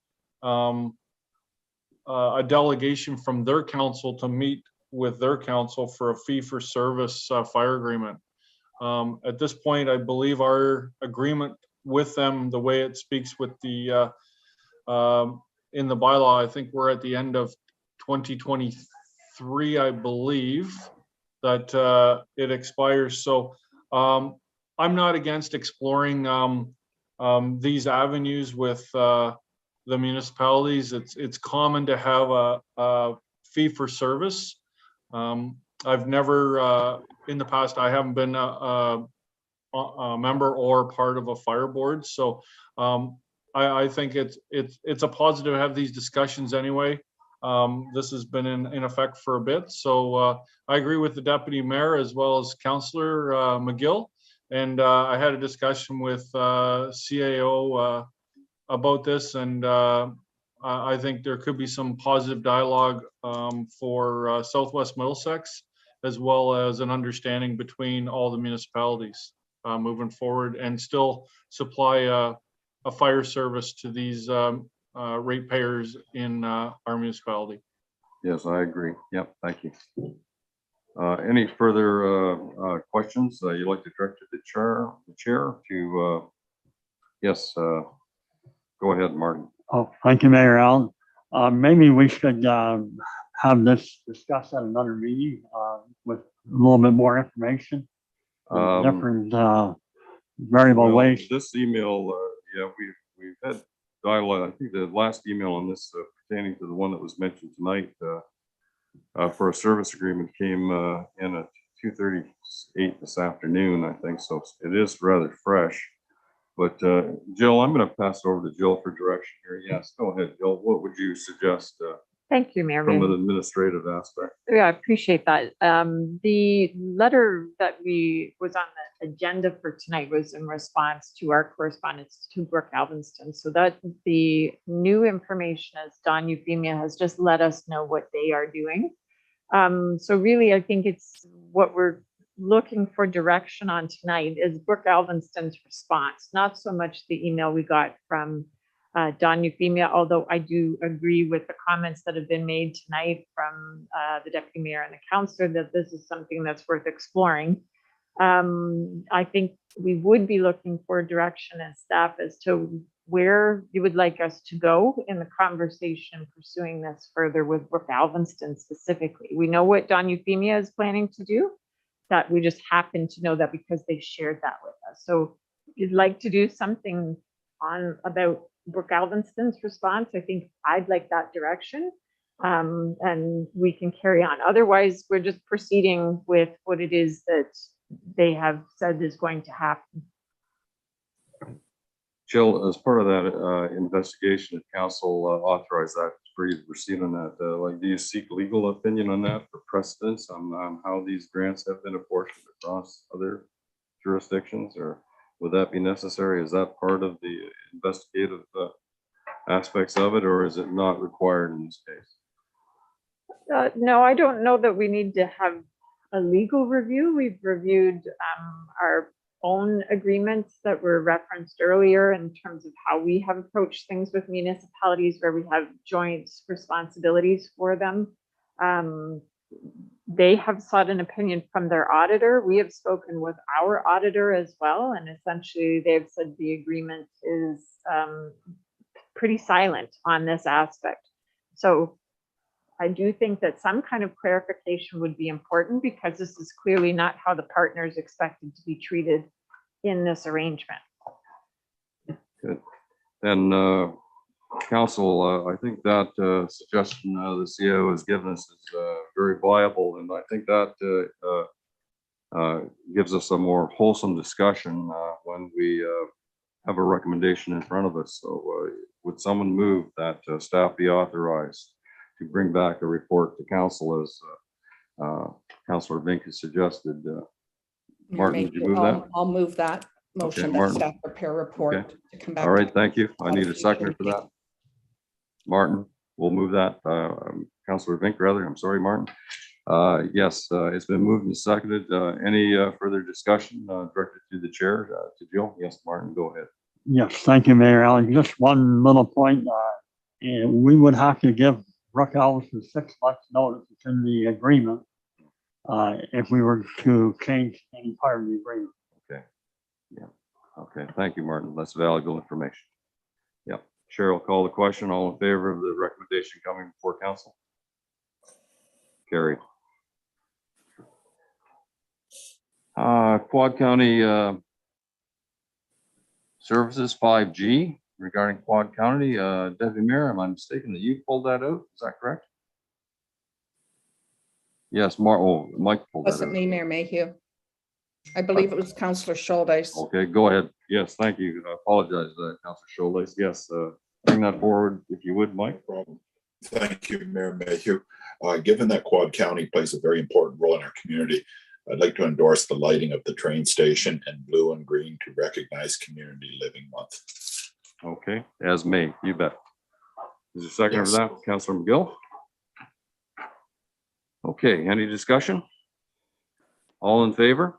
a delegation from their council to meet with their council for a fee for service fire agreement. At this point, I believe our agreement with them, the way it speaks with the in the bylaw, I think we're at the end of 2023, I believe, that it expires. So I'm not against exploring these avenues with the municipalities. It's common to have a fee for service. I've never, in the past, I haven't been a member or part of a fire board. So I think it's a positive to have these discussions anyway. This has been in effect for a bit. So I agree with the deputy mayor as well as Councillor McGill. And I had a discussion with CAO about this, and I think there could be some positive dialogue for Southwest Middlesex, as well as an understanding between all the municipalities moving forward, and still supply a fire service to these ratepayers in our municipality. Yes, I agree. Yep, thank you. Any further questions you'd like to direct to the chair to? Yes, go ahead, Martin. Oh, thank you, Mayor Allen. Maybe we should have this discussed at another meeting with a little bit more information. Different variable Well, ways. this email, yeah, we've had dialogue. I think the last email on this pertaining to the one that was mentioned tonight for a service agreement came in at 2:38 this afternoon, I think. So it is rather fresh. But Jill, I'm going to pass it over to Jill for direction here. Yes, go ahead, Jill. What would you suggest Thank you, Mayor. from an administrative aspect? Yeah, I appreciate that. The letter that was on the agenda for tonight was in response to our correspondence to Brooke Elviston. So that the new information, as Don Euphemia has just let us know what they are doing. So really, I think it's what we're looking for direction on tonight is Brooke Elviston's response, not so much the email we got from Don Euphemia, although I do agree with the comments that have been made tonight from the deputy mayor and the councillor that this is something that's worth exploring. I think we would be looking for direction as staff as to where you would like us to go in the conversation pursuing this further with Brook Alvinston specifically. We know what Don Euphemia is planning to do, that we just happen to know that because they shared that with us. So if you'd like to do something on about Brook Alvinston's response, I think I'd like that direction. And we can carry on. Otherwise, we're just proceeding with what it is that they have said is going to happen. Jill, as part of that investigation, if council authorized that for you to proceed on that, like, do you seek legal opinion on that for precedence on how these grants have been apportioned across other jurisdictions, or would that be necessary? Is that part of the investigative aspects of it, or is it not required in this case? No, I don't know that we need to have a legal review. We've reviewed our own agreements that were referenced earlier in terms of how we have approached things with municipalities where we have joint responsibilities for them. They have sought an opinion from their auditor. We have spoken with our auditor as well, and essentially they've said the agreement is pretty silent on this aspect. So I do think that some kind of clarification would be important, because this is clearly not how the partner is expected to be treated in this arrangement. Good. Then council, I think that suggestion the CEO has given us is very viable, and I think that gives us a more wholesome discussion when we have a recommendation in front of us. So would someone move that staff be authorized to bring back a report to council as Councillor Vink has suggested? Martin, did you move that? I'll move that motion, that Martin. staff prepare a report to come back. All right, thank you. I need a seconder for that. Martin, we'll move that. Councillor Vink, rather. I'm sorry, Martin. Yes, it's been moved and seconded. Any further discussion directed to the chair, to Jill? Yes, Martin, go ahead. Yes, thank you, Mayor Allen. Just one little point. And we would have to give Brook Alvinston 6 months notice. It's in the agreement if we were to change any part of the agreement. Okay. Yeah. Okay. Thank you, Martin. That's valuable information. Yep. Cheryl, call the question. All in favor of the recommendation coming before council? Carried. Quad County Services 5G regarding Quad County. Deputy Mayor, am I mistaken that you pulled that out? Is that correct? Yes, Mike pulled that out. Wasn't me, Mayor Mayhew. I believe it was Councillor Schuldeis. Okay, go ahead. Yes, thank you. I apologize, Councillor Schuldeis. Yes, bring that forward if you would, Mike. Thank you, Mayor Mayhew. Given that Quad County plays a very important role in our community, I'd like to endorse the lighting of the train station in blue and green to recognize Community Living Month. Okay, as May, you bet. Is there a second Yes. for that, Councillor McGill? Okay, any discussion? All in favor?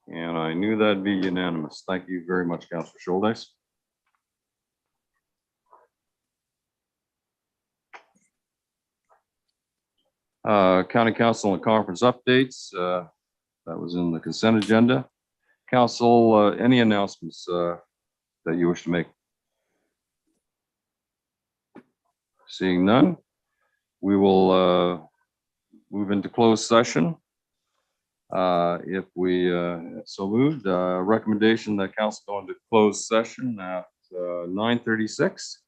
And I knew that'd be unanimous. Thank you very much, Councillor Schuldeis. County Council and conference updates. That was in the consent agenda. Council, any announcements that you wish to make? Seeing none, we will move into closed session. If we so moved, recommendation that council go into closed session at 9:36.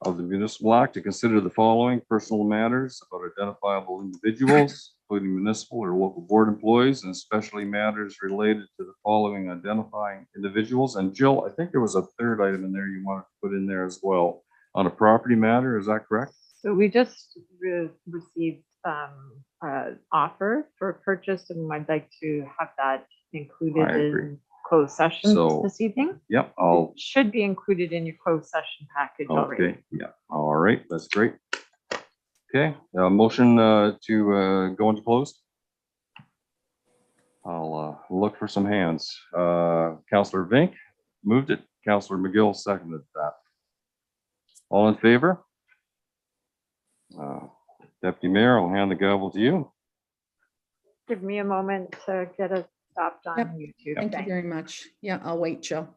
Of the municipal act to consider the following personal matters about identifiable individuals, including municipal or local board employees, and especially matters related to the following identifying individuals. And Jill, I think there was a third item in there you wanted to put in there as well on a property matter. Is that correct? So we just received offer for purchase, and I'd like to have that included I agree. in closed session So, this evening. Yep, It should be included in your closed session package already. okay, yeah, all right, that's great. Okay, motion to go into closed. I'll look for some hands. Counselor Vink moved it. Counselor McGill seconded that. All in favor? Deputy Mayor, I'll hand the gavel to you. Give me a moment to get it stopped Yep. on YouTube. Thank you Thanks. very much. Yeah, I'll wait, Jill.